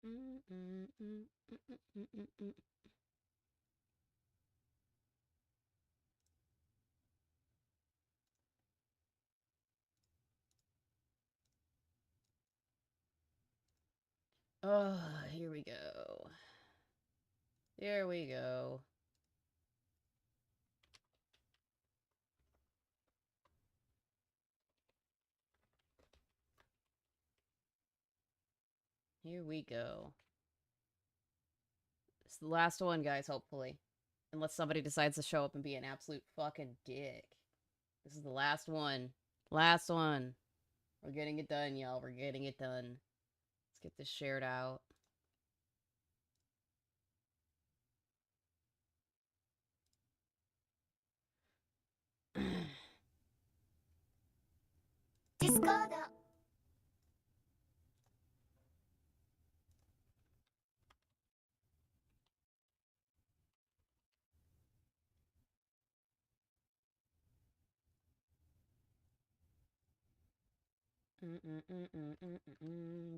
Oh, here we go. Here we go. Here we go. It's the last one, guys, hopefully. Unless somebody decides to show up and be an absolute fucking dick. This is the last one. Last one. We're getting it done, y'all. We're getting it done. Let's get this shared out. Discord.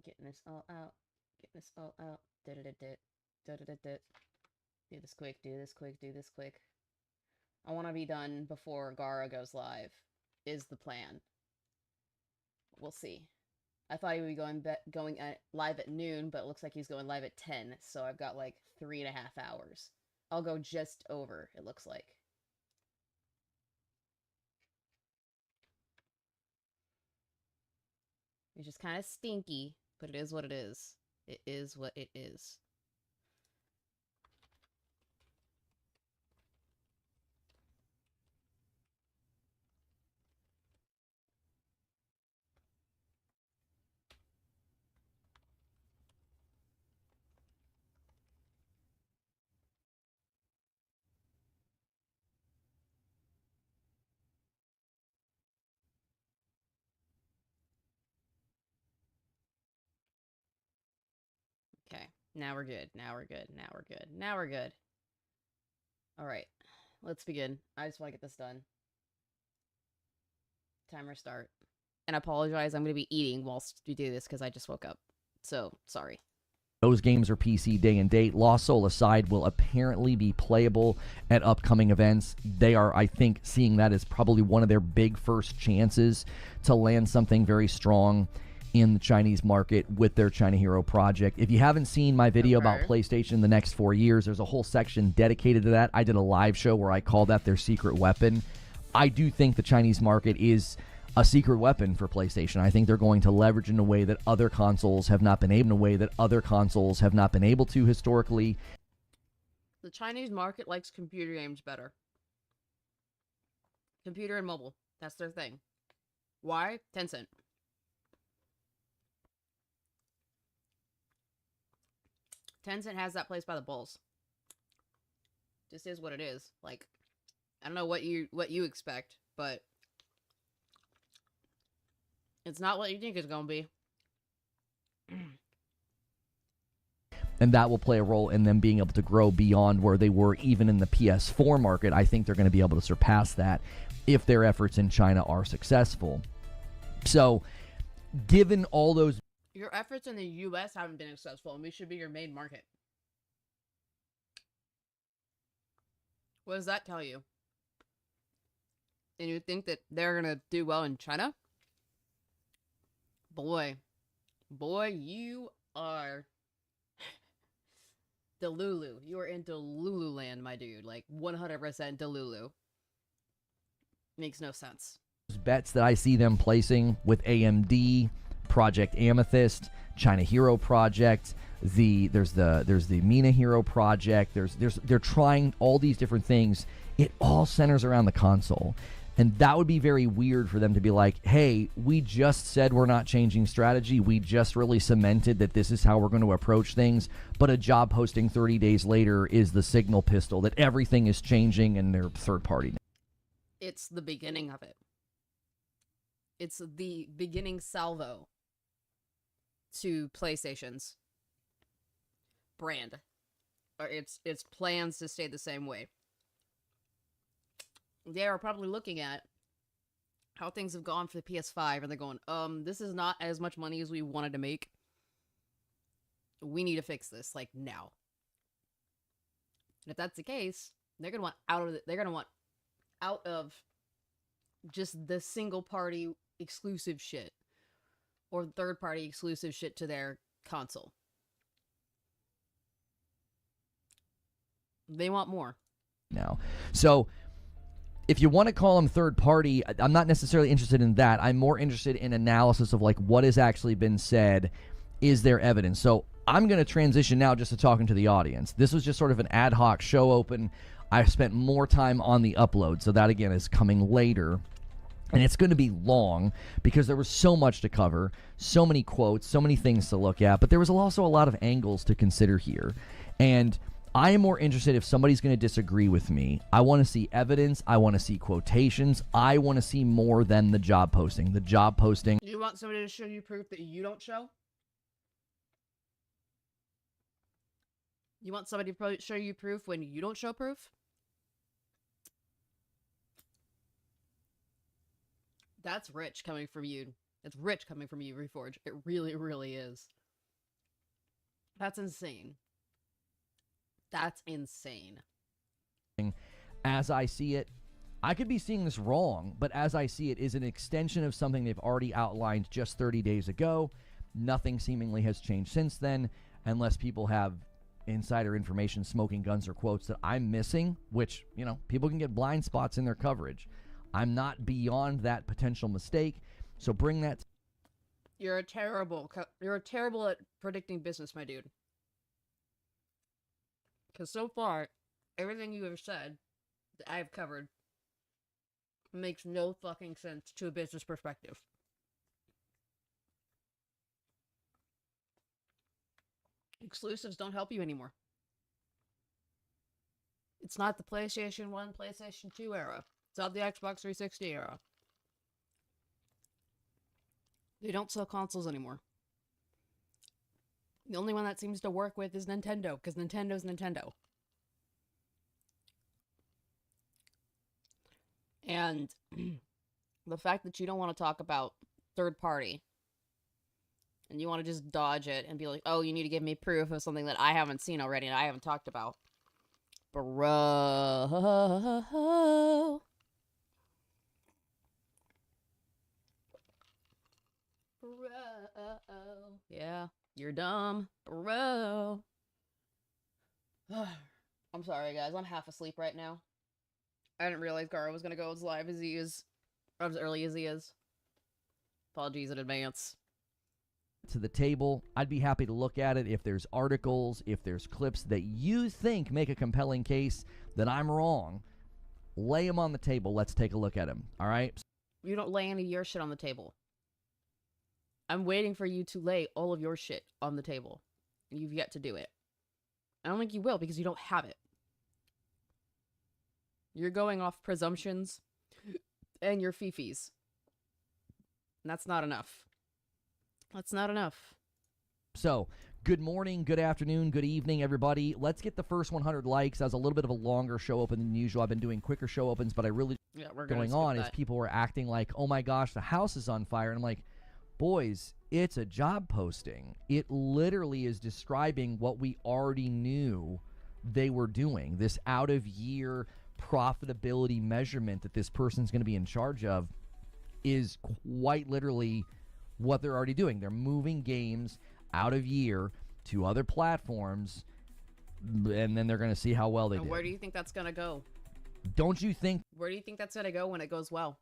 Getting this all out. Getting this all out. Da-da-da-da. Da-da-da-da. Do this quick, do this quick, do this quick. I want to be done before Gara goes live, is the plan. We'll see. I thought he would be going live at noon, but it looks like he's going live at 10, so I've got like 3.5 hours. I'll go just over, it looks like. It's just kind of stinky, but it is what it is. It is what it is. Okay, now we're good. Now we're good. Now we're good. Now we're good. All right, let's begin. I just want to get this done. Timer start. And I apologize, I'm going to be eating whilst we do this because I just woke up. So, sorry. Those games are PC day and date. Lost Soul Aside will apparently be playable at upcoming events. They are, I think, seeing that as probably one of their big first chances to land something very strong in the Chinese market with their China Hero project. If you haven't seen my video about PlayStation the next 4 years, there's a whole section dedicated to that. I did a live show where I called that their secret weapon. I do think the Chinese market is a secret weapon for PlayStation. I think they're going to leverage in a way that other consoles have not been able to historically. The Chinese market likes computer games better. Computer and mobile. That's their thing. Why? Tencent. Tencent has that place by the bulls. Just is what it is. Like, I don't know what you expect, but it's not what you think it's gonna be. And that will play a role in them being able to grow beyond where they were even in the PS4 market. I think they're going to be able to surpass that if their efforts in China are successful. So, given all those... Your efforts in the US haven't been successful, and we should be your main market. What does that tell you? And you think that they're gonna do well in China? Boy, you are Delulu. You are in Delulu land, my dude. Like 100% Delulu. Makes no sense. Bets that I see them placing with AMD, Project Amethyst, China Hero Project, there's the Mina Hero Project. They're trying all these different things. It all centers around the console. And that would be very weird for them to be like, hey, we just said we're not changing strategy. We just really cemented that this is how we're going to approach things. But a job posting 30 days later is the signal pistol that everything is changing and they're third party. It's the beginning of it. It's the beginning salvo to PlayStation's brand. Or its plans to stay the same way. They are probably looking at how things have gone for the PS5, and they're going, this is not as much money as we wanted to make. we need to fix this, like, now. And if that's the case, they're gonna want out of just the single party exclusive shit or third party exclusive shit to their console. They want more. Now, so if you want to call them third party, I'm not necessarily interested in that. I'm more interested in analysis of like what has actually been said. Is there evidence? So I'm going to transition now just to talking to the audience. This was just sort of an ad hoc show open. I've spent more time on the upload, so that again is coming later. And it's going to be long because there was so much to cover, so many quotes, so many things to look at, but there was also a lot of angles to consider here. And I am more interested if somebody's going to disagree with me. I want to see evidence. I want to see quotations. I want to see more than the job posting. The job posting. You want somebody to show you proof that you don't show? You want somebody to show you proof when you don't show proof? That's rich coming from you. It's rich coming from you, Reforge. It really, really is. That's insane. That's insane. As I see it, I could be seeing this wrong, but as I see it is an extension of something they've already outlined just 30 days ago. Nothing seemingly has changed since then, unless people have insider information, smoking guns, or quotes that I'm missing, which, you know, people can get blind spots in their coverage. I'm not beyond that potential mistake, so bring that. You're terrible at predicting business, my dude. Because so far, everything you have said that I've covered makes no fucking sense to a business perspective. Exclusives don't help you anymore. It's not the PlayStation 1, PlayStation 2 era. It's not the Xbox 360 era. They don't sell consoles anymore. The only one that seems to work with is Nintendo, because Nintendo's Nintendo. And the fact that you don't want to talk about third party, and you want to just dodge it and be like, oh, you need to give me proof of something that I haven't seen already and I haven't talked about. Bro. Yeah, you're dumb. Bro. I'm sorry, guys. I'm half asleep right now. I didn't realize Gara was going to go as live as he is. Or as early as he is. Apologies in advance. To the table, I'd be happy to look at it. If there's articles, if there's clips that you think make a compelling case that I'm wrong, lay them on the table. Let's take a look at them. All right? You don't lay any of your shit on the table. I'm waiting for you to lay all of your shit on the table. And you've yet to do it. I don't think you will because you don't have it. You're going off presumptions and your fifis. And that's not enough. That's not enough. So, good morning, good afternoon, good evening, everybody. Let's get the first 100 likes. That was a little bit of a longer show open than usual. I've been doing quicker show opens, but I really... Yeah, we're going on is people were acting like, oh my gosh, the house is on fire. And I'm like, boys, it's a job posting. It literally is describing what we already knew they were doing. This out-of-year profitability measurement that this person's going to be in charge of is quite literally what they're already doing. They're moving games out of year to other platforms, and then they're going to see how well they do. Where do you think that's going to go? Don't you think? Where do you think that's going to go when it goes well?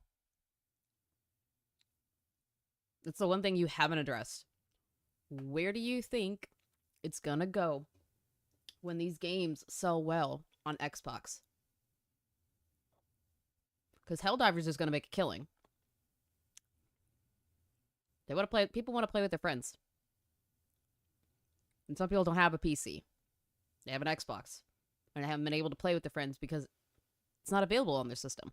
That's the one thing you haven't addressed. Where do you think it's going to go when these games sell well on Xbox? Because Helldivers is going to make a killing. They want to play. People want to play with their friends. And some people don't have a PC. They have an Xbox. And they haven't been able to play with their friends because it's not available on their system.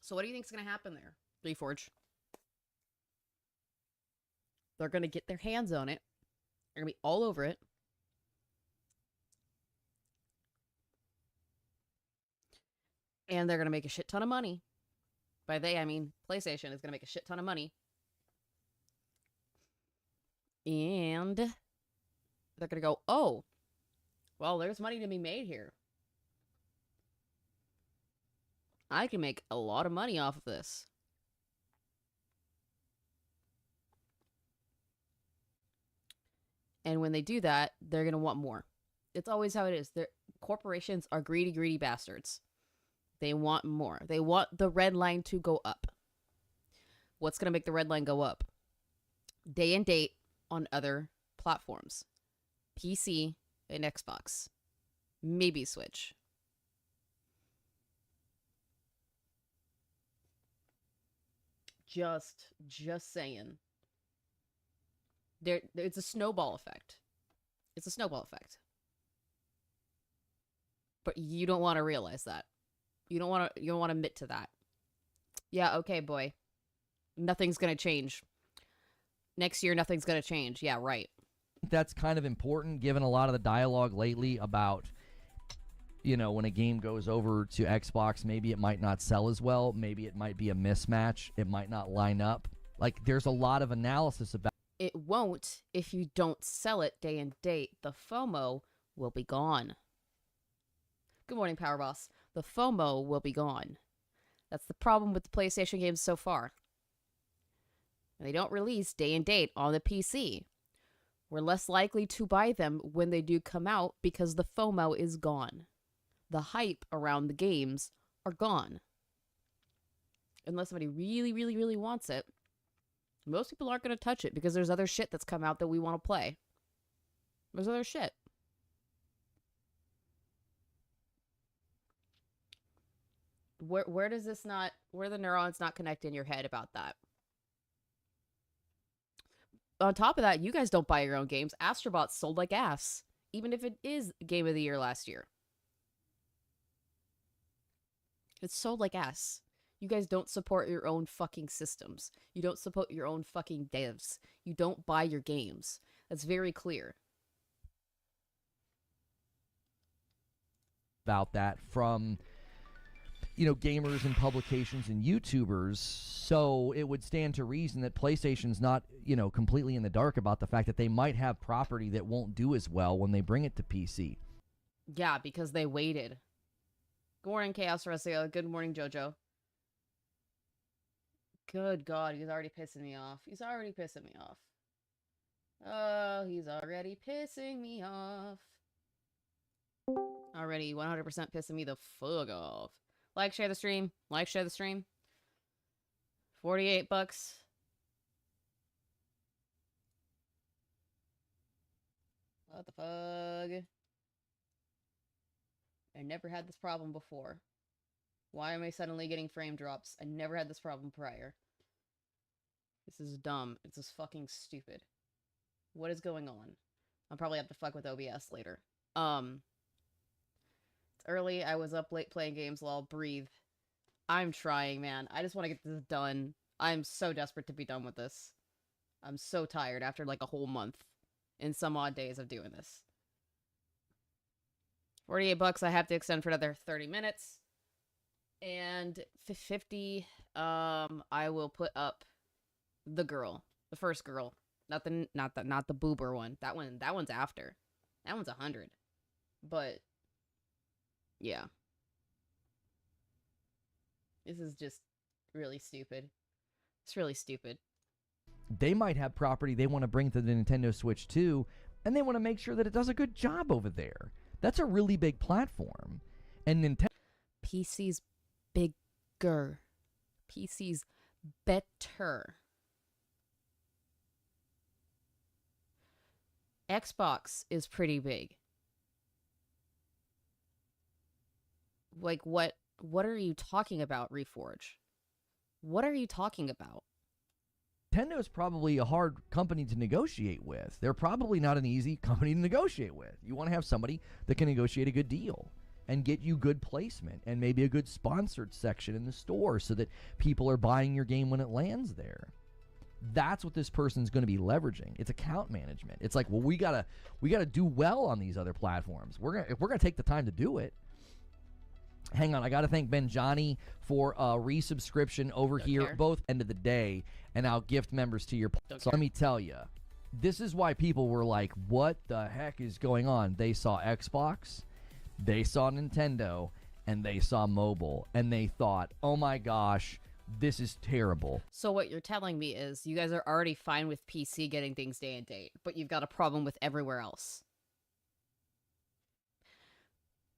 So what do you think is going to happen there, Reforge? They're going to get their hands on it. They're going to be all over it. And they're going to make a shit ton of money. By they, I mean PlayStation is going to make a shit ton of money. And They're going to go, oh, well, there's money to be made here. I can make a lot of money off of this. And when they do that, they're going to want more. It's always how it is. Corporations are greedy, greedy bastards. They want more. They want the red line to go up. What's going to make the red line go up? Day and date on other platforms. PC and Xbox. Maybe Switch. Just saying. It's a snowball effect. It's a snowball effect. But you don't want to realize that. You don't want to admit to that. Yeah, okay, boy. Nothing's going to change. Next year, nothing's going to change. Yeah, right. That's kind of important, given a lot of the dialogue lately about, you know, when a game goes over to Xbox, maybe it might not sell as well. Maybe it might be a mismatch. It might not line up. Like, there's a lot of analysis about it. Won't if you don't sell it day and date. The FOMO will be gone. Good morning, Power Boss. The FOMO will be gone. That's the problem with the PlayStation games so far. They don't release day and date on the PC. We're less likely to buy them when they do come out because the FOMO is gone. The hype around the games are gone. Unless somebody really, really, really wants it, most people aren't going to touch it because there's other shit that's come out that we want to play. There's other shit. Where does this not, where the neurons not connect in your head about that? On top of that, you guys don't buy your own games. Astrobot sold like ass, even if it is Game of the Year last year. It's sold like ass. You guys don't support your own fucking systems. You don't support your own fucking devs. You don't buy your games. That's very clear. About that from, you know, gamers and publications and YouTubers. So it would stand to reason that PlayStation's not, you know, completely in the dark about the fact that they might have property that won't do as well when they bring it to PC. Yeah, because they waited. Good morning, Chaos Resio. Good morning, Jojo. Good God, he's already pissing me off. He's already pissing me off. Oh, he's already pissing me off. Already 100% pissing me the fuck off. Like, share the stream. Like, share the stream. $48. What the fuck? I never had this problem before. Why am I suddenly getting frame drops? I never had this problem prior. This is dumb. It's just fucking stupid. What is going on? I'll probably have to fuck with OBS later. It's early. I was up late playing games. Lol. Breathe. I'm trying, man. I just want to get this done. I'm so desperate to be done with this. I'm so tired after like a whole month and some odd days of doing this. $48. I have to extend for another 30 minutes. And 50, I will put up the girl, the first girl, not the boober one. That one's after. That one's 100. But yeah, this is just really stupid. It's really stupid. They might have property they want to bring to the Nintendo Switch too, and they want to make sure that it does a good job over there. That's a really big platform, and Nintendo PC's bigger. PC's better. Xbox is pretty big. Like, what are you talking about, Reforge? What are you talking about? Nintendo's probably a hard company to negotiate with. They're probably not an easy company to negotiate with. You want to have somebody that can negotiate a good deal and get you good placement and maybe a good sponsored section in the store so that people are buying your game when it lands there. That's what this person's going to be leveraging. It's account management. It's like, well, we gotta do well on these other platforms. If we're gonna take the time to do it. Hang on, I gotta thank Benjani for resubscription over here. Both end of the day, and I'll gift members to your. So let me tell you, This is why people were like, what the heck is going on? They saw Xbox, they saw Nintendo, and they saw mobile, and they thought, oh my gosh, this is terrible. So what you're telling me is you guys are already fine with PC getting things day and date, but you've got a problem with everywhere else.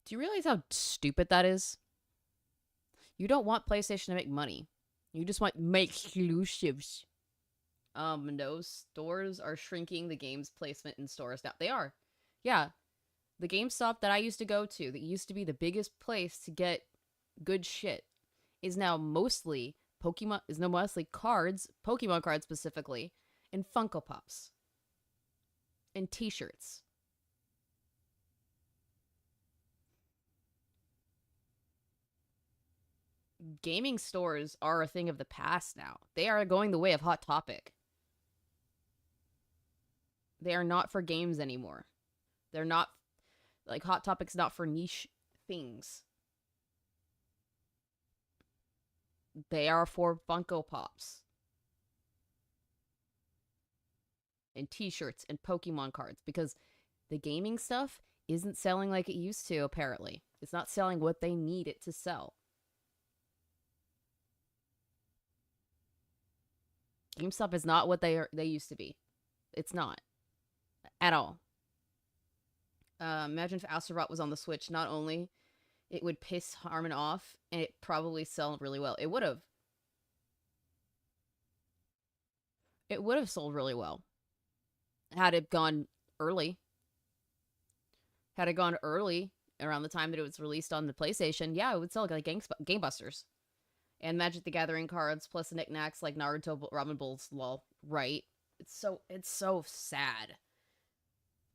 Do you realize how stupid that is? You don't want PlayStation to make money. You just want make exclusives. No, stores are shrinking the game's placement in stores now. They are. Yeah. The GameStop that I used to go to, that used to be the biggest place to get good shit, is now mostly cards, Pokemon cards specifically, and Funko Pops. And t-shirts. Gaming stores are a thing of the past now. They are going the way of Hot Topic. They are not for games anymore. They're not, like, Hot Topic's not for niche things. They are for Funko Pops. And t-shirts and Pokemon cards. Because the gaming stuff isn't selling like it used to, apparently. It's not selling what they need it to sell. GameStop is not what they used to be. It's not. At all. Imagine if Astrobot was on the Switch. Not only it would piss Harmon off, and it probably sell really well. It would have. It would have sold really well. Had it gone early. Had it gone early, around the time that it was released on the PlayStation, yeah, it would sell like gangbusters. And Magic the Gathering cards, plus knickknacks like Naruto, Ramen Bowls, lol. Right? It's so sad.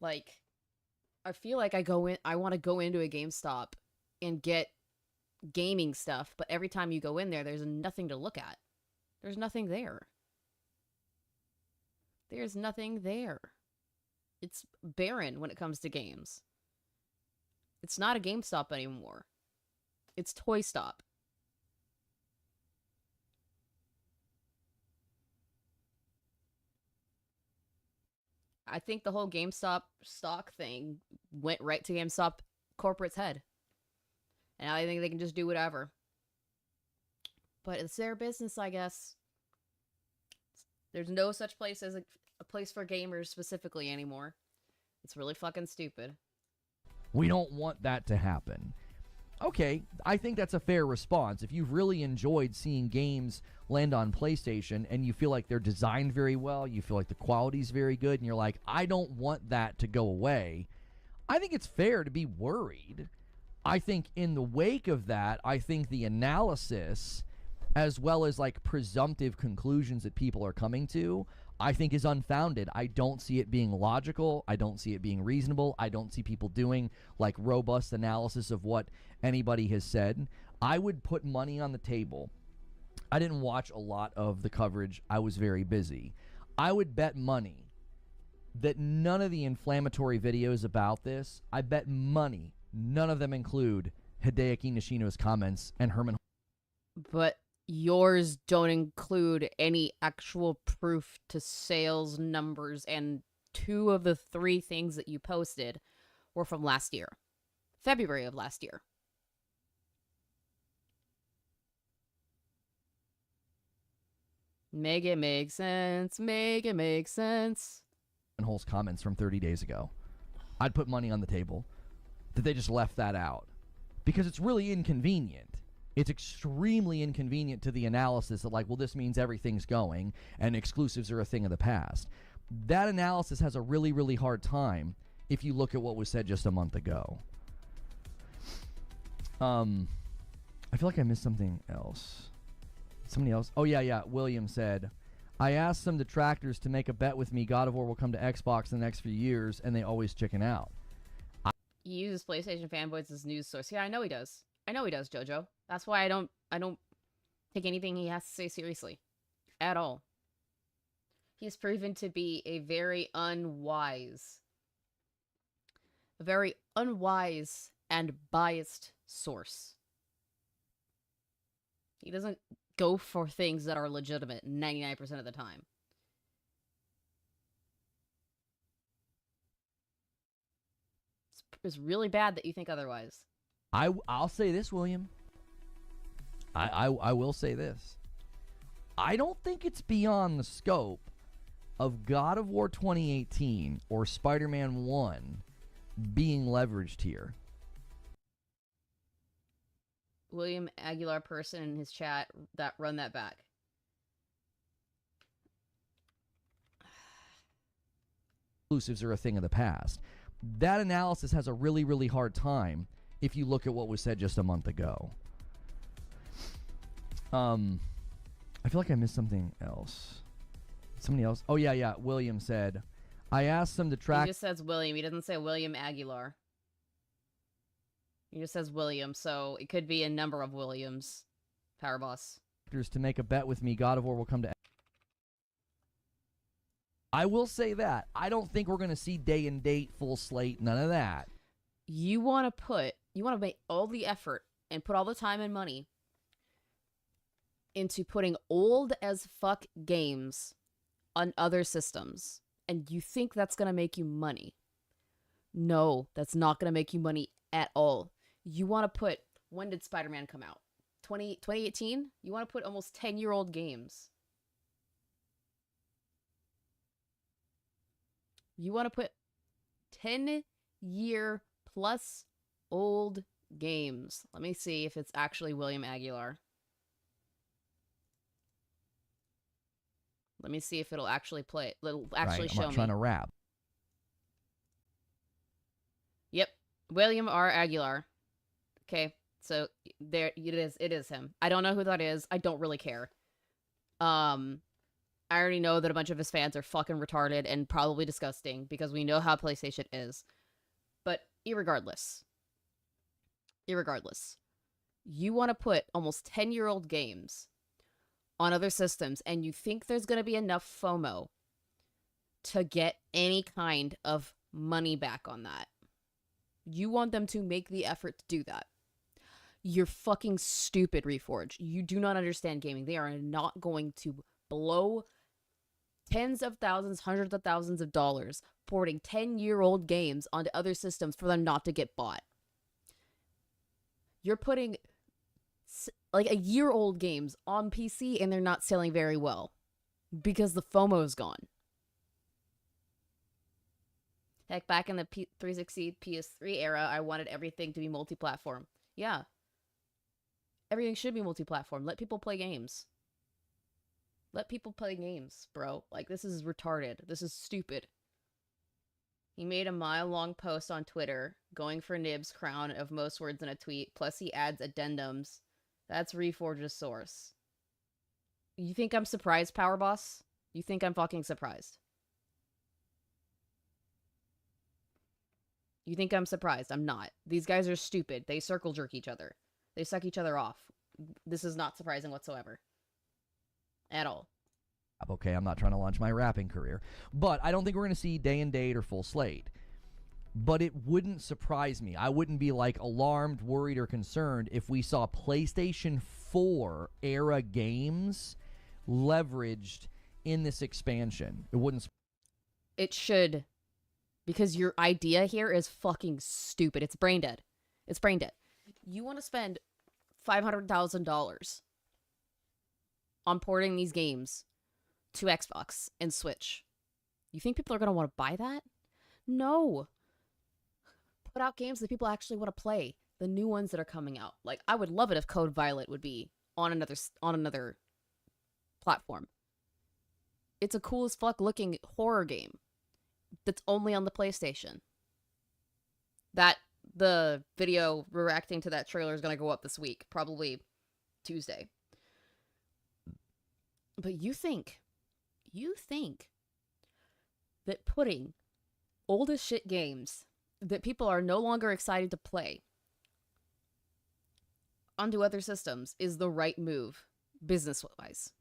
Like, I feel like I want to go into a GameStop and get gaming stuff, but every time you go in there, there's nothing to look at. There's nothing there. There's nothing there. It's barren when it comes to games. It's not a GameStop anymore. It's Toy Stop. I think the whole GameStop stock thing went right to GameStop corporate's head. And I think they can just do whatever. But it's their business, I guess. There's no such place as a place for gamers specifically anymore. It's really fucking stupid. We don't want that to happen. Okay, I think that's a fair response. If you've really enjoyed seeing games land on PlayStation and you feel like they're designed very well, you feel like the quality's very good, and you're like, I don't want that to go away, I think it's fair to be worried. I think in the wake of that, I think the analysis, as well as like presumptive conclusions that people are coming to, I think is unfounded. I don't see it being logical. I don't see it being reasonable. I don't see people doing like robust analysis of what anybody has said. I would put money on the table. I didn't watch a lot of the coverage. I was very busy. I would bet money that none of the inflammatory videos about this, I bet money, none of them include Hideaki Nishino's comments and Herman. But yours don't include any actual proof to sales numbers, and 2 of the 3 things that you posted were from last year. February of last year. Make it make sense. Make it make sense. And Holt's comments from 30 days ago. I'd put money on the table that they just left that out. Because it's really inconvenient. It's extremely inconvenient to the analysis that, like, well, this means everything's going and exclusives are a thing of the past. That analysis has a really, really hard time if you look at what was said just a month ago. I feel like I missed something else. Somebody else? Oh, yeah. William said, I asked some detractors to make a bet with me God of War will come to Xbox in the next few years, and they always chicken out. He uses PlayStation fanboys as news source. Yeah, I know he does. Jojo. That's why I don't take anything he has to say seriously. At all. He's proven to be a very unwise and biased source. He doesn't go for things that are legitimate 99% of the time. is really bad that you think otherwise. I'll say this, William. I will say this. I don't think it's beyond the scope of God of War 2018 or Spider-Man 1 being leveraged here. William Aguilar person in his chat that run that back. Exclusives are a thing of the past. That analysis has a really, really hard time if you look at what was said just a month ago. I feel like I missed something else. Somebody else? Oh, yeah. William said, I asked them to track... He just says William. He doesn't say William Aguilar. He just says William, so it could be a number of Williams. Power boss. ...to make a bet with me. God of War will come to... I will say that. I don't think we're going to see day and date, full slate, none of that. You want to make all the effort and put all the time and money into putting old as fuck games on other systems, and you think that's going to make you money. No, that's not going to make you money at all. You want to put, when did Spider-Man come out? 2018? You want to put almost 10-year-old games. You want to put 10-year plus old games. Let me see if it's actually William Aguilar. Let me see if it'll actually play. It'll actually show me. I'm not trying to rap. Yep, William R. Aguilar. Okay, so there it is. It is him. I don't know who that is. I don't really care. I already know that a bunch of his fans are fucking retarded and probably disgusting because we know how PlayStation is. But irregardless, you want to put almost 10-year-old games on other systems, and you think there's going to be enough FOMO to get any kind of money back on that. You want them to make the effort to do that. You're fucking stupid, Reforge. You do not understand gaming. They are not going to blow tens of thousands, hundreds of thousands of dollars porting 10-year-old games onto other systems for them not to get bought. You're putting like a year-old games on PC and they're not selling very well because the FOMO's gone. Heck, back in the 360 PS3 era, I wanted everything to be multi-platform. Yeah. Everything should be multi-platform. Let people play games. Let people play games, bro. Like, this is retarded. This is stupid. He made a mile-long post on Twitter going for Nib's crown of most words in a tweet, plus he adds addendums. That's Reforge's source. You think I'm surprised, Power Boss? You think I'm fucking surprised? You think I'm surprised? I'm not. These guys are stupid. They circle jerk each other. They suck each other off. This is not surprising whatsoever. At all. Okay, I'm not trying to launch my rapping career. But I don't think we're going to see day and date or full slate. But it wouldn't surprise me. I wouldn't be like alarmed, worried, or concerned if we saw PlayStation 4 era games leveraged in this expansion. It wouldn't. It should. Because your idea here is fucking stupid. It's brain dead. It's brain dead. You want to spend $500,000 on porting these games to Xbox and Switch. You think people are going to want to buy that? No. Put out games that people actually want to play. The new ones that are coming out. Like, I would love it if Code Violet would be on another platform. It's a cool as fuck looking horror game that's only on the PlayStation. That the video reacting to that trailer is going to go up this week, probably Tuesday. But you think that putting old as shit games that people are no longer excited to play onto other systems is the right move, business-wise?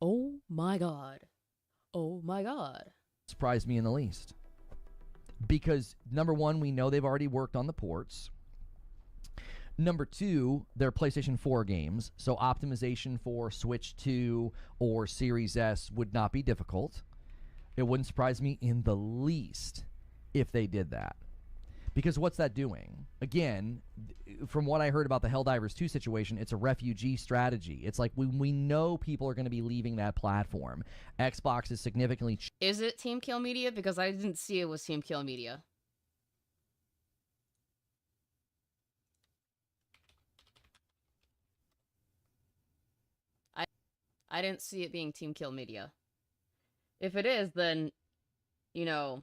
Oh my god. Oh my god. Surprised me in the least. Because, number one, we know they've already worked on the ports. Number two, they're PlayStation 4 games, so optimization for Switch 2 or Series S would not be difficult. It wouldn't surprise me in the least if they did that. Because what's that doing? Again, from what I heard about the Helldivers 2 situation, it's a refugee strategy. It's like we know people are going to be leaving that platform. Xbox is significantly... Is it Team Kill Media? Because I didn't see it was Team Kill Media. I didn't see it being Team Kill Media. If it is, then, you know,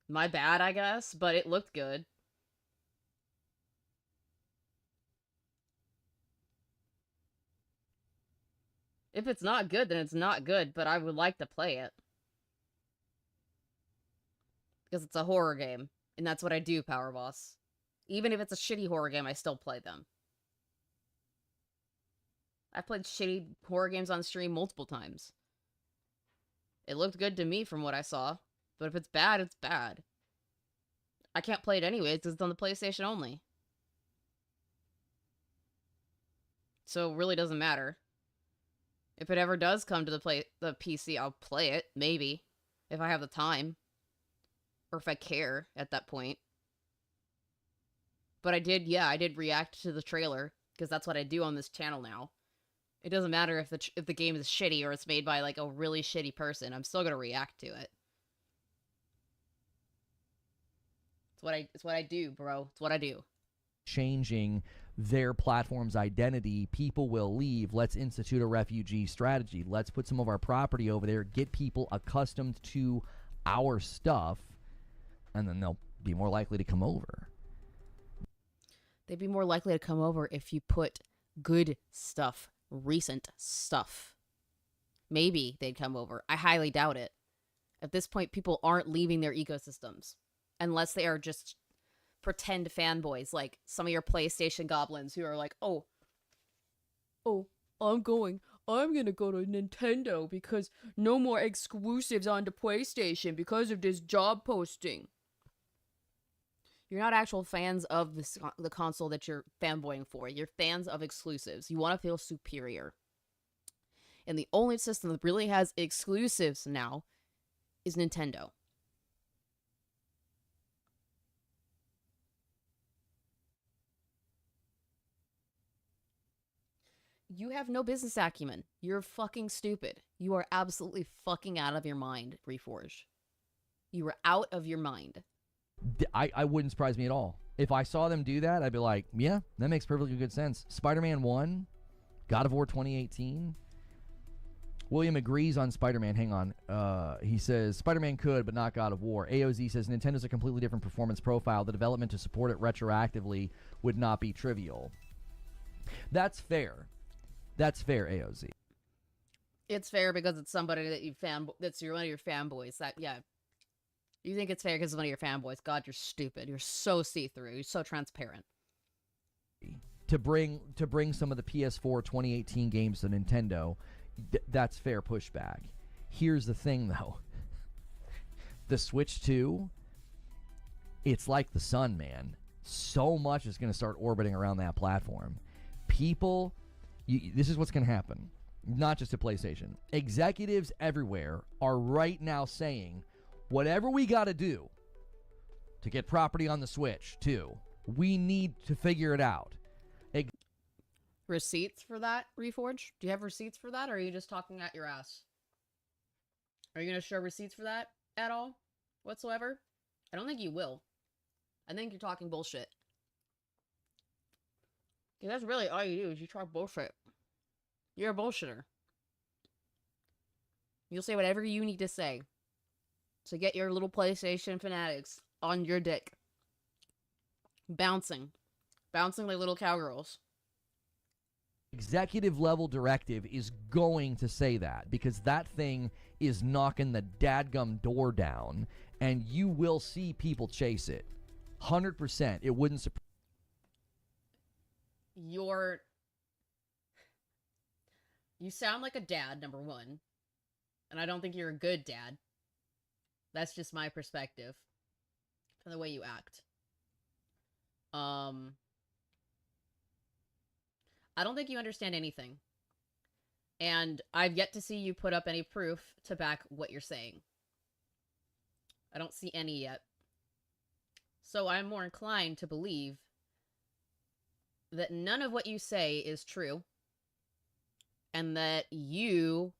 my bad, I guess, but it looked good. If it's not good, then it's not good, but I would like to play it. Because it's a horror game, and that's what I do, Power Boss. Even if it's a shitty horror game, I still play them. I've played shitty horror games on stream multiple times. It looked good to me from what I saw, but if it's bad, it's bad. I can't play it anyways because it's on the PlayStation only. So it really doesn't matter. If it ever does come to the PC, I'll play it, maybe. If I have the time. Or if I care at that point. But I did react to the trailer, because that's what I do on this channel now. It doesn't matter if the game is shitty or it's made by, like, a really shitty person. I'm still gonna react to it. It's what I do, bro. It's what I do. Changing their platform's identity, people will leave. Let's institute a refugee strategy. Let's put some of our property over there, get people accustomed to our stuff, and then they'll be more likely to come over. They'd be more likely to come over if you put good stuff, recent stuff. Maybe they'd come over. I highly doubt it. At this point, people aren't leaving their ecosystems. Unless they are just pretend fanboys, like some of your PlayStation goblins who are like, oh, I'm gonna go to Nintendo because no more exclusives onto PlayStation because of this job posting. You're not actual fans of the console that you're fanboying for. You're fans of exclusives. You want to feel superior. And the only system that really has exclusives now is Nintendo. You have no business acumen. You're fucking stupid. You are absolutely fucking out of your mind, Reforge. You are out of your mind. I wouldn't surprise me at all. If I saw them do that, I'd be like, yeah, that makes perfectly good sense. Spider-Man 1, God of War 2018. William agrees on Spider-Man. Hang on. He says, Spider-Man could, but not God of War. AOZ says, Nintendo's a completely different performance profile. The development to support it retroactively would not be trivial. That's fair. That's fair, AOZ. It's fair because it's somebody that that's one of your fanboys. Yeah. You think it's fair because it's one of your fanboys. God, you're stupid. You're so see-through. You're so transparent. To bring some of the PS4 2018 games to Nintendo, that's fair pushback. Here's the thing, though. The Switch 2, it's like the sun, man. So much is going to start orbiting around that platform. People... this is what's going to happen. Not just at PlayStation. Executives everywhere are right now saying, whatever we got to do to get property on the Switch, too, we need to figure it out. Receipts for that, Reforge? Do you have receipts for that, or are you just talking at your ass? Are you going to show receipts for that at all? Whatsoever? I don't think you will. I think you're talking bullshit. Because that's really all you do, is you talk bullshit. You're a bullshitter. You'll say whatever you need to say to get your little PlayStation fanatics on your dick. Bouncing like little cowgirls. Executive level directive is going to say that, because that thing is knocking the dadgum door down, and you will see people chase it. 100%. It wouldn't surprise. You sound like a dad, number one. And I don't think you're a good dad. That's just my perspective. From the way you act. I don't think you understand anything. And I've yet to see you put up any proof to back what you're saying. I don't see any yet. So I'm more inclined to believe that none of what you say is true, and that you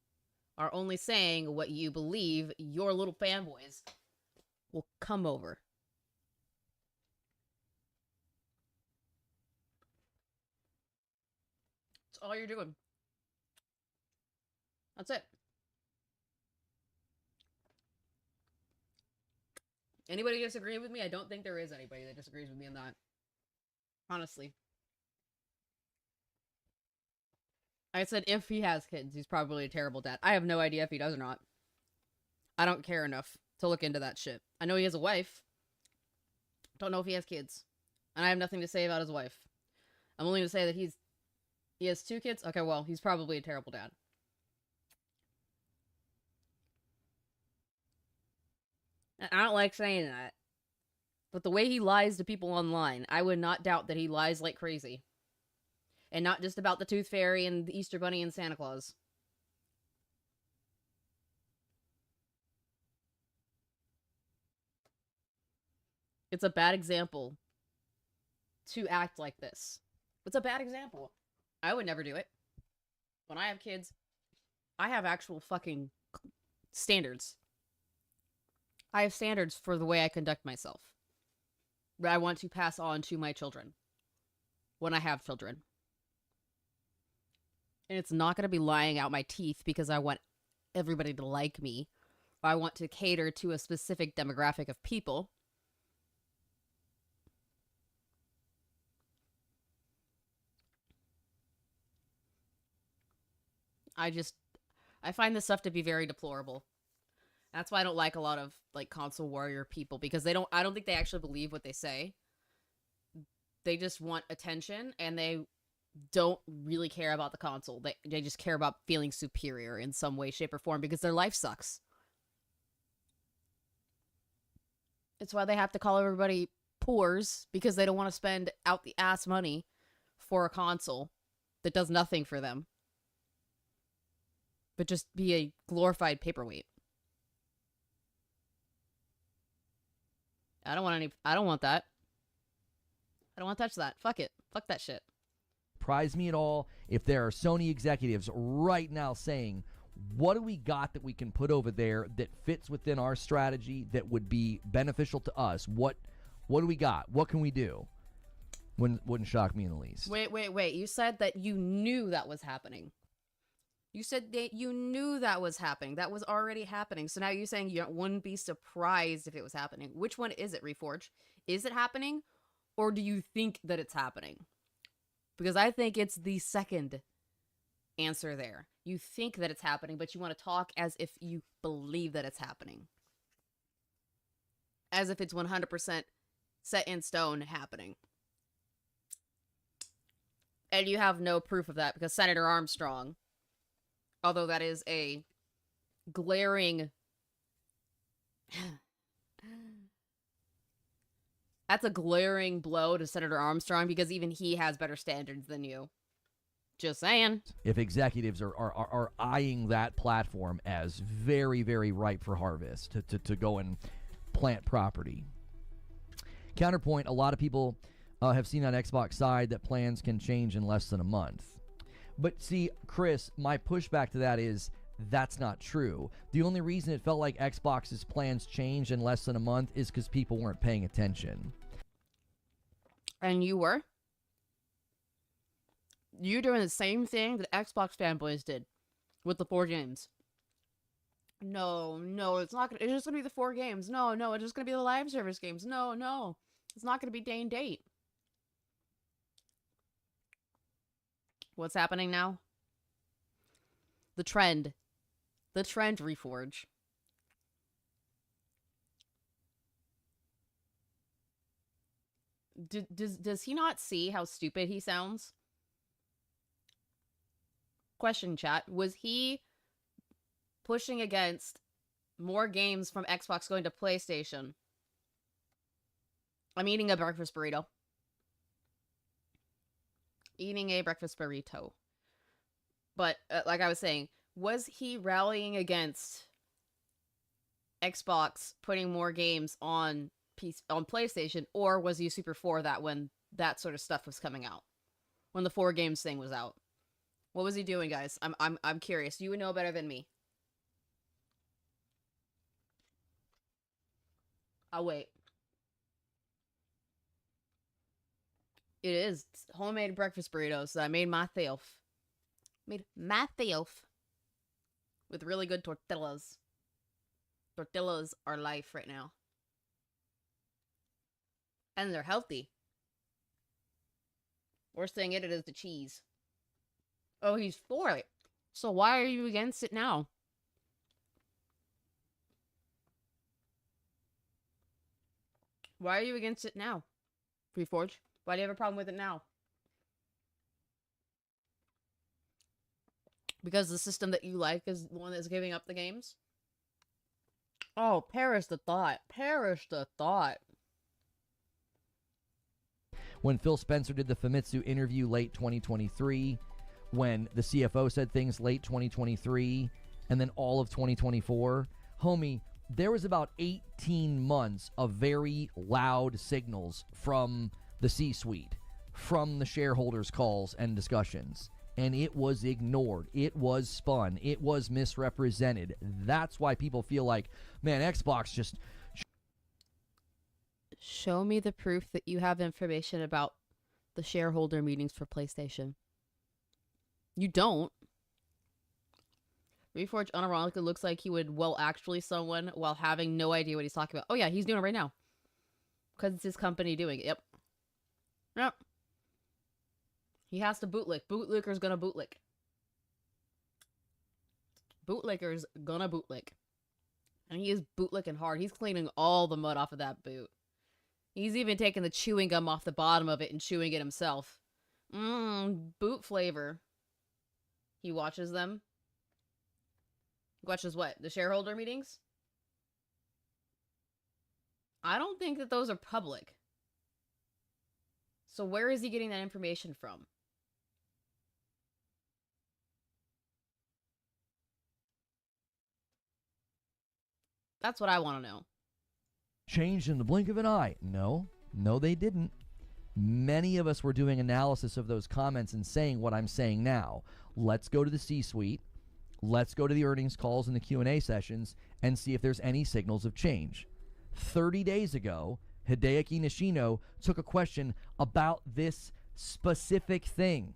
are only saying what you believe your little fanboys will come over. That's all you're doing. That's it. Anybody disagree with me? I don't think there is anybody that disagrees with me on that. Honestly. I said if he has kids, he's probably a terrible dad. I have no idea if he does or not. I don't care enough to look into that shit. I know he has a wife. Don't know if he has kids. And I have nothing to say about his wife. I'm only going to say that he has 2 kids. Okay, well, he's probably a terrible dad. And I don't like saying that. But the way he lies to people online, I would not doubt that he lies like crazy. And not just about the Tooth Fairy and the Easter Bunny and Santa Claus. It's a bad example to act like this. It's a bad example. I would never do it. When I have kids, I have actual fucking standards. I have standards for the way I conduct myself. That I want to pass on to my children. When I have children. And it's not going to be lying out my teeth because I want everybody to like me. Or I want to cater to a specific demographic of people. I find this stuff to be very deplorable. That's why I don't like a lot of like console warrior people, because I don't think they actually believe what they say. They just want attention, and they don't really care about the console. They just care about feeling superior in some way, shape, or form because their life sucks. It's why they have to call everybody poors, because they don't want to spend out the ass money for a console that does nothing for them. But just be a glorified paperweight. I don't want that. I don't want to touch that. Fuck it. Fuck that shit. Surprise me at all if there are Sony executives right now saying, what do we got that we can put over there that fits within our strategy that would be beneficial to us? What do we got? What can we do? Wouldn't shock me in the least. Wait. You said that you knew that was happening. You said that you knew that was happening. That was already happening. So now you're saying you wouldn't be surprised if it was happening. Which one is it, Reforge? Is it happening? Or do you think that it's happening? Because I think it's the second answer there. You think that it's happening, but you want to talk as if you believe that it's happening. As if it's 100% set in stone happening. And you have no proof of that because Senator Armstrong, although that is a glaring... That's a glaring blow to Senator Armstrong because even he has better standards than you. Just saying. If executives are eyeing that platform as very, very ripe for harvest to go and plant property. Counterpoint, a lot of people have seen on Xbox side that plans can change in less than a month. But see, Chris, my pushback to that is that's not true. The only reason it felt like Xbox's plans changed in less than a month is because people weren't paying attention. And you were? You're doing the same thing that Xbox fanboys did with the 4 games. No, it's not gonna. It's just gonna be the 4 games. No, it's just gonna be the live service games. No, it's not gonna be day and date. What's happening now? The trend, Reforge. Does he not see how stupid he sounds? Question, chat. Was he pushing against more games from Xbox going to PlayStation? I'm eating a breakfast burrito. But, like I was saying, was he rallying against Xbox putting more games on on PlayStation, or was he super for that when that sort of stuff was coming out? When the 4 games thing was out? What was he doing, guys? I'm curious. You would know better than me. I'll wait. It is homemade breakfast burritos that I made myself. With really good tortillas. Tortillas are life right now. And they're healthy. Worst thing in it is the cheese. Oh, he's for it. So why are you against it now? Why are you against it now, Reforge? Why do you have a problem with it now? Because the system that you like is the one that's giving up the games? Oh, perish the thought. Perish the thought. When Phil Spencer did the Famitsu interview late 2023, when the CFO said things late 2023, and then all of 2024, homie, there was about 18 months of very loud signals from the C-suite, from the shareholders' calls and discussions. And it was ignored. It was spun. It was misrepresented. That's why people feel like, man, Xbox just... Show me the proof that you have information about the shareholder meetings for PlayStation. You don't. Reforge unironically looks like he would actually someone while having no idea what he's talking about. Oh yeah, he's doing it right now. Because it's his company doing it. Yep. Yep. He has to bootlick. Bootlicker's gonna bootlick. Bootlicker's gonna bootlick. And he is bootlicking hard. He's cleaning all the mud off of that boot. He's even taking the chewing gum off the bottom of it and chewing it himself. Boot flavor. He watches them. He watches what? The shareholder meetings? I don't think that those are public. So where is he getting that information from? That's what I want to know. Changed in the blink of an eye. No, they didn't. Many of us were doing analysis of those comments and saying what I'm saying now. Let's go to the C-suite. Let's go to the earnings calls and the Q&A sessions and see if there's any signals of change. 30 days ago, Hideaki Nishino took a question about this specific thing.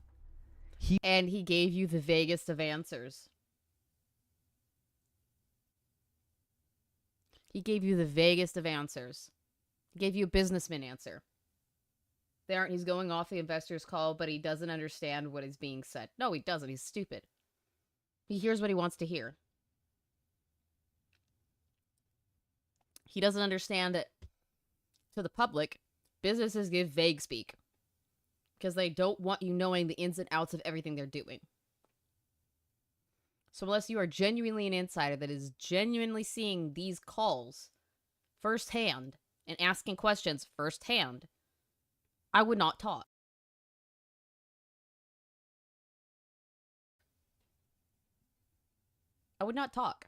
And he gave you the vaguest of answers. He gave you the vaguest of answers. He gave you a businessman answer. He's going off the investor's call, but he doesn't understand what is being said. No, he doesn't. He's stupid. He hears what he wants to hear. He doesn't understand that to the public, businesses give vague speak because they don't want you knowing the ins and outs of everything they're doing. So unless you are genuinely an insider that is genuinely seeing these calls firsthand and asking questions firsthand, I would not talk. I would not talk.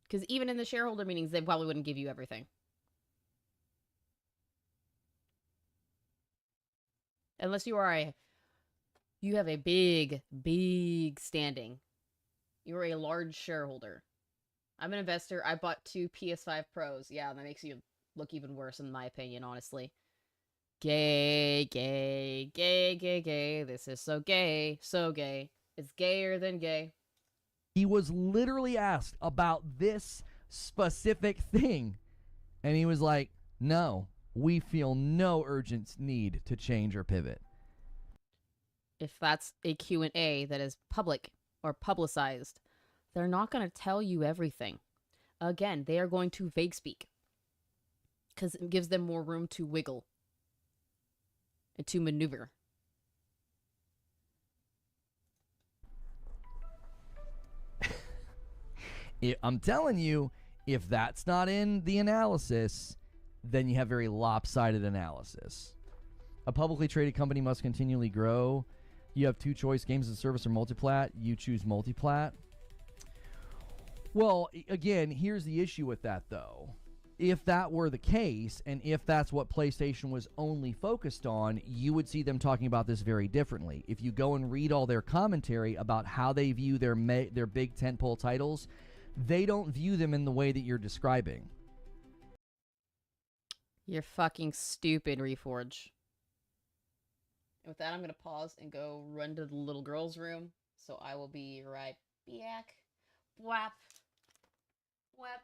Because even in the shareholder meetings, they probably wouldn't give you everything. Unless you have a big standing. You are a large shareholder. I'm an investor. I bought 2 PS5 Pros. Yeah, that makes you look even worse in my opinion, honestly. Gay. This is so gay. So gay. It's gayer than gay. He was literally asked about this specific thing. And he was like, no, we feel no urgent need to change or pivot. If that's a Q&A that is public or publicized, they're not going to tell you everything. Again, they are going to vague speak. Because it gives them more room to wiggle. And to maneuver. I'm telling you, if that's not in the analysis, then you have very lopsided analysis. A publicly traded company must continually grow. You have 2 choice, games as a service or multiplat. You choose multiplat. Well, again, here's the issue with that, though. if that were the case, and if that's what PlayStation was only focused on, you would see them talking about this very differently. If you go and read all their commentary about how they view their big tentpole titles, they don't view them in the way that you're describing. You're fucking stupid, Reforge. And with that, I'm going to pause and go run to the little girl's room. So I will be right back. Whap. Whap.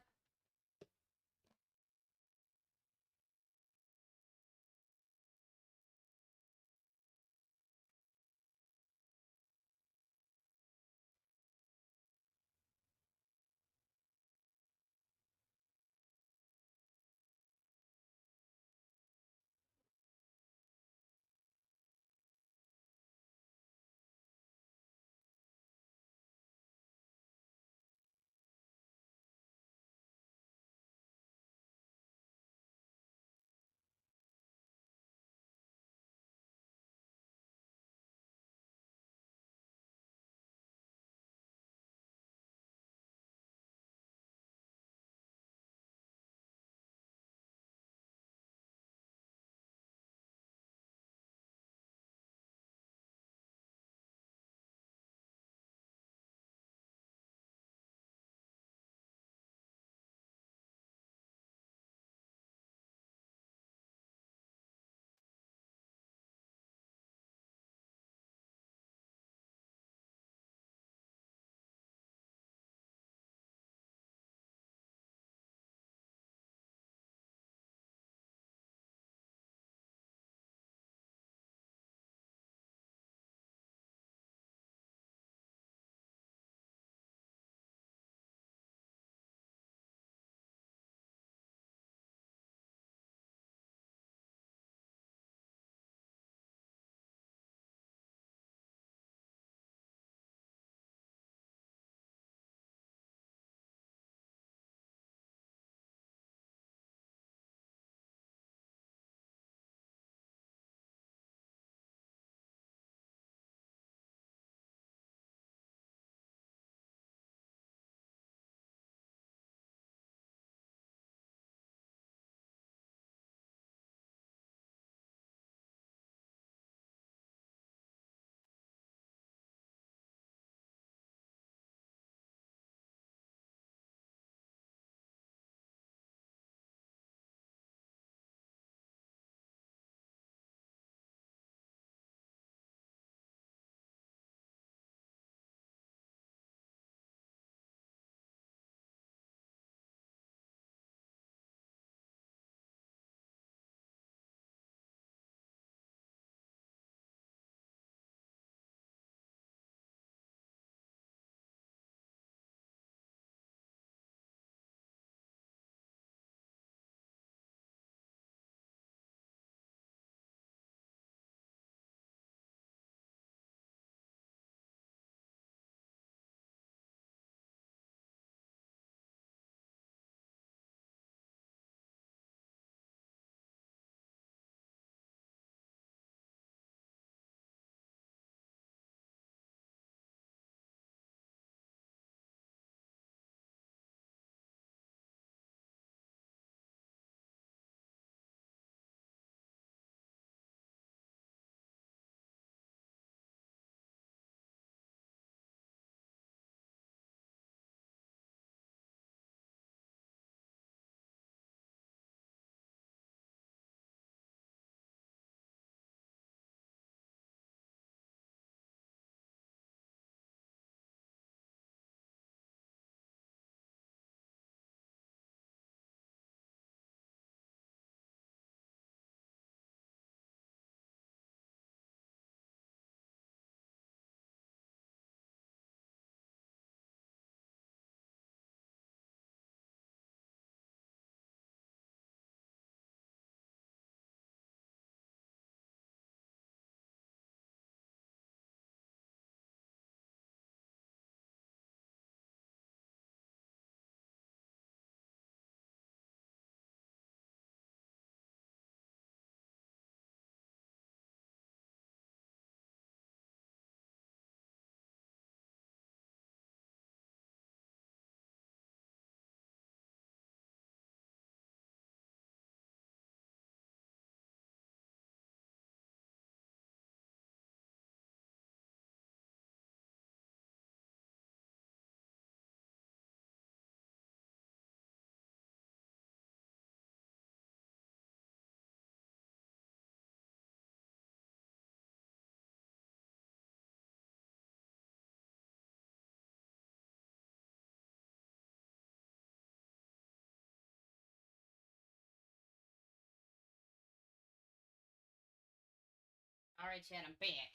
Alright, Chad, I'm back.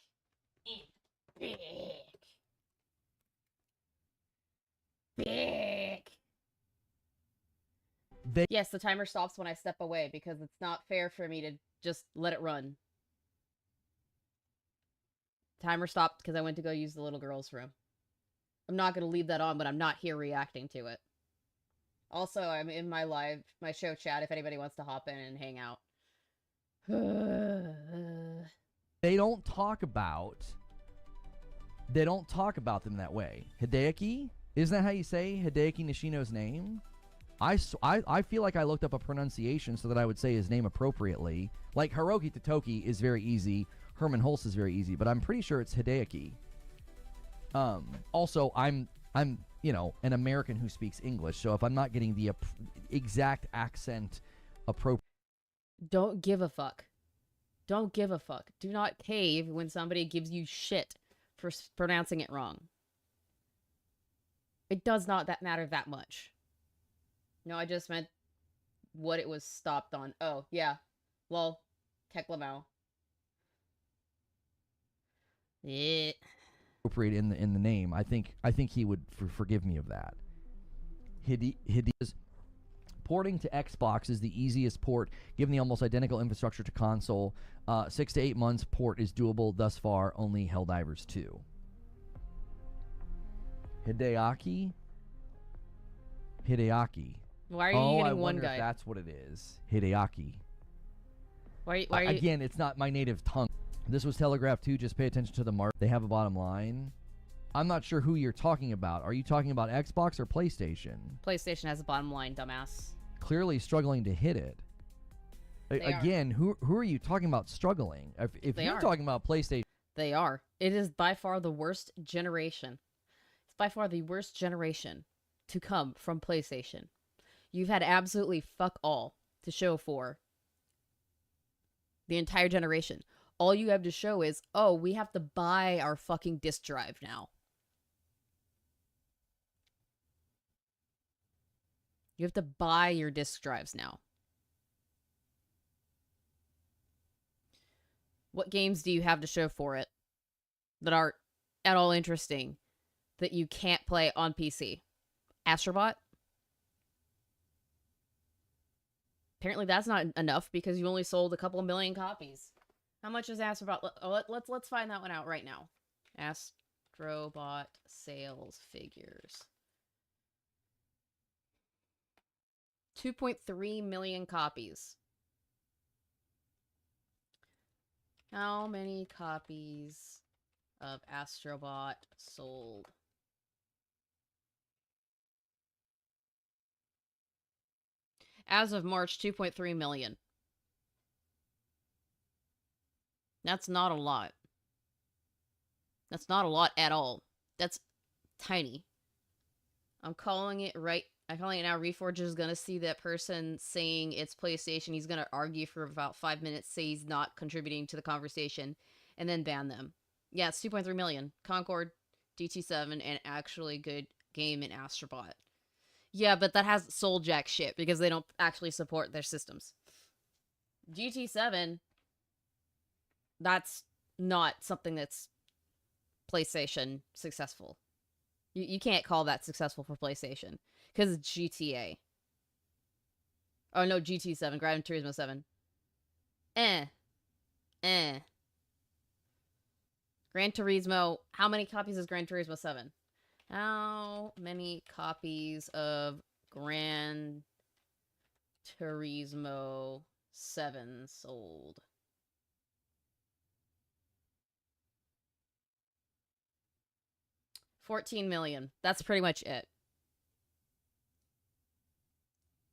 Back. Back. Yes, the timer stops when I step away because it's not fair for me to just let it run. Timer stopped because I went to go use the little girl's room. I'm not going to leave that on, but I'm not here reacting to it. Also, I'm in my show chat if anybody wants to hop in and hang out. They don't talk about them that way. Hideaki? Isn't that how you say Hideaki Nishino's name? I feel like I looked up a pronunciation so that I would say his name appropriately. Like Hiroki Totoki is very easy. Herman Hulse is very easy, but I'm pretty sure it's Hideaki. Also, I'm you know, an American who speaks English, so if I'm not getting the exact accent appropriate... Don't give a fuck. Don't give a fuck. Do not cave when somebody gives you shit for pronouncing it wrong. It does not matter that much. No, I just meant what it was stopped on. Oh, yeah. Lol. Keklamau. Yeah. Appropriate in the name. I think he would forgive me of that. Hidea's porting to Xbox is the easiest port, given the almost identical infrastructure to console. 6 to 8 months port is doable thus far. Only Helldivers 2. Hideaki. Why are you getting I one wonder guy? If that's what it is. Hideaki. Why are you... Again, it's not my native tongue. This was telegraphed too. Just pay attention to the mark. They have a bottom line. I'm not sure who you're talking about. Are you talking about Xbox or PlayStation? PlayStation has a bottom line, dumbass. Clearly struggling to hit it. Again, who are you talking about struggling? If you're talking about PlayStation... They are. It is by far the worst generation. It's by far the worst generation to come from PlayStation. You've had absolutely fuck all to show for the entire generation. All you have to show is, oh, we have to buy our fucking disk drive now. You have to buy your disk drives now. What games do you have to show for it that are at all interesting that you can't play on PC? Astrobot? Apparently that's not enough because you only sold a couple million copies. How much is Astrobot? Let's find that one out right now. Astrobot sales figures. 2.3 million copies. How many copies of Astrobot sold? As of March, 2.3 million. That's not a lot. That's not a lot at all. That's tiny. I'm calling it right. I'm calling it now. Reforge is going to see that person saying it's PlayStation. He's going to argue for about 5 minutes, say he's not contributing to the conversation, and then ban them. Yeah, it's 2.3 million. Concord, DT7, and actually good game in Astrobot. Yeah, but that has soul jack shit because they don't actually support their systems. GT7, that's not something that's PlayStation successful. You can't call that successful for PlayStation because it's GTA. Oh no, GT7, Gran Turismo 7. Gran Turismo, how many copies is Gran Turismo 7? How many copies of Gran Turismo 7 sold? $14 million. That's pretty much it.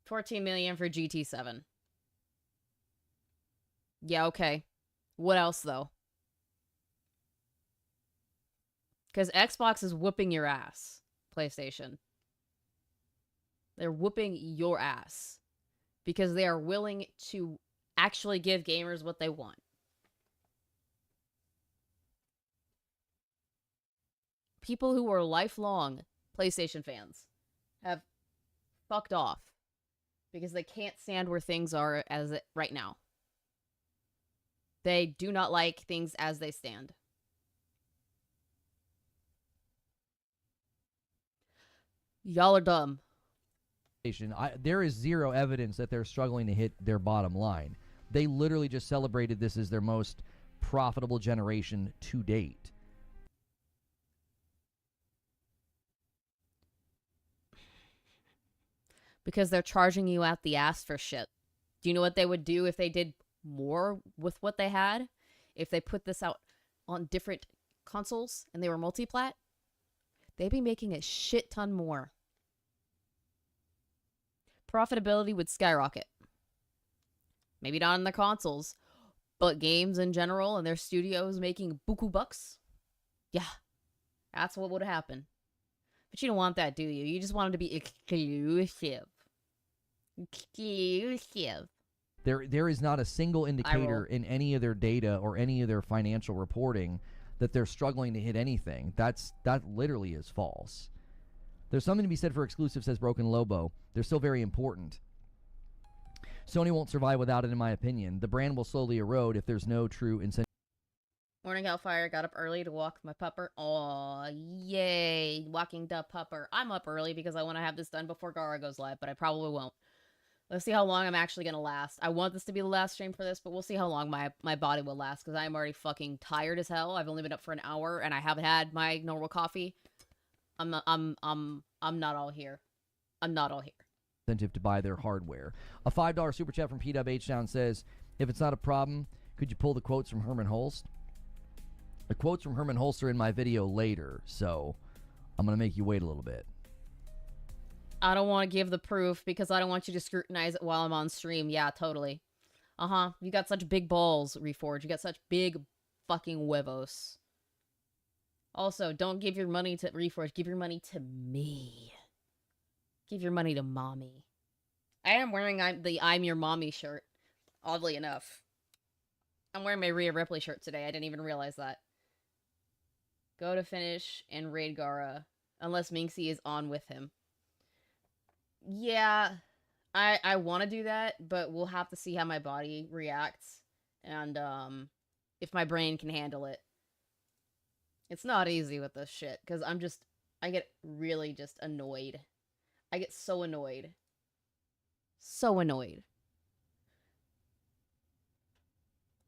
14 million for GT7. Yeah, okay. What else, though? Because Xbox is whooping your ass, PlayStation. They're whooping your ass. Because they are willing to actually give gamers what they want. People who are lifelong PlayStation fans have fucked off. Because they can't stand where things are as it right now. They do not like things as they stand. Y'all are dumb. There is zero evidence that they're struggling to hit their bottom line. They literally just celebrated this as their most profitable generation to date. Because they're charging you out the ass for shit. Do you know what they would do if they did more with what they had? If they put this out on different consoles and they were multi-plat? They'd be making a shit ton more. Profitability would skyrocket. Maybe not in the consoles, but games in general and their studios making buku bucks. Yeah, that's what would happen. But you don't want that, do you? You just want them to be exclusive. Exclusive. There is not a single indicator in any of their data or any of their financial reporting that they're struggling to hit anything. That literally is false. There's something to be said for exclusive, says Broken Lobo. They're still very important. Sony won't survive without it, in my opinion. The brand will slowly erode if there's no true incentive. Morning Hellfire, got up early to walk my pupper. Oh, yay. Walking the pupper. I'm up early because I want to have this done before Gara goes live, but I probably won't. Let's see how long I'm actually going to last. I want this to be the last stream for this, but we'll see how long my body will last because I'm already fucking tired as hell. I've only been up for an hour and I haven't had my normal coffee. I'm not all here. I'm not all here. Incentive to buy their hardware. A $5 super chat from PWH says, if it's not a problem, could you pull the quotes from Herman Holst? The quotes from Herman Holst are in my video later, so I'm going to make you wait a little bit. I don't want to give the proof because I don't want you to scrutinize it while I'm on stream. Yeah, totally. Uh-huh. You got such big balls, Reforge. You got such big fucking huevos. Also, don't give your money to Reforge. Give your money to me. Give your money to mommy. I am wearing the I'm Your Mommy shirt, oddly enough. I'm wearing my Rhea Ripley shirt today. I didn't even realize that. Go to finish and raid Gara, unless Minxie is on with him. Yeah, I want to do that, but we'll have to see how my body reacts, and if my brain can handle it. It's not easy with this shit, because I get really just annoyed. I get so annoyed. So annoyed.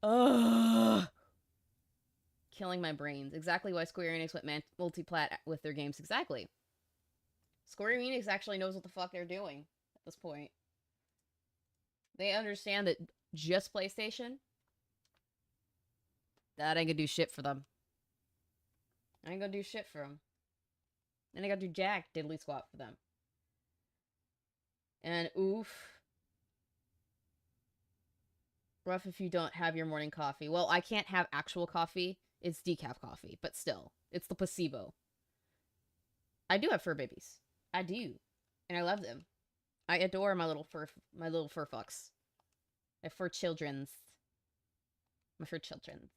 Ugh. Killing my brains. Exactly why Square Enix went multi-plat with their games. Exactly. Square Enix actually knows what the fuck they're doing at this point. They understand that just PlayStation, that ain't gonna do shit for them. I ain't gonna do shit for them. Then I gotta do jack diddly squat for them. And oof. Rough if you don't have your morning coffee. Well, I can't have actual coffee. It's decaf coffee, but still. It's the placebo. I do have fur babies. I do. And I love them. I adore my little fur fucks. My fur childrens. My fur children.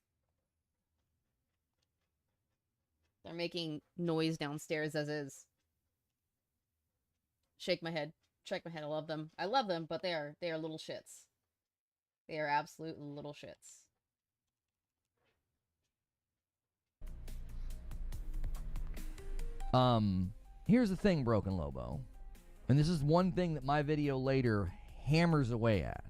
They're making noise downstairs as is. Shake my head. Shake my head. I love them. I love them, but they are little shits. They are absolute little shits. Here's the thing, Broken Lobo. And this is one thing that my video later hammers away at.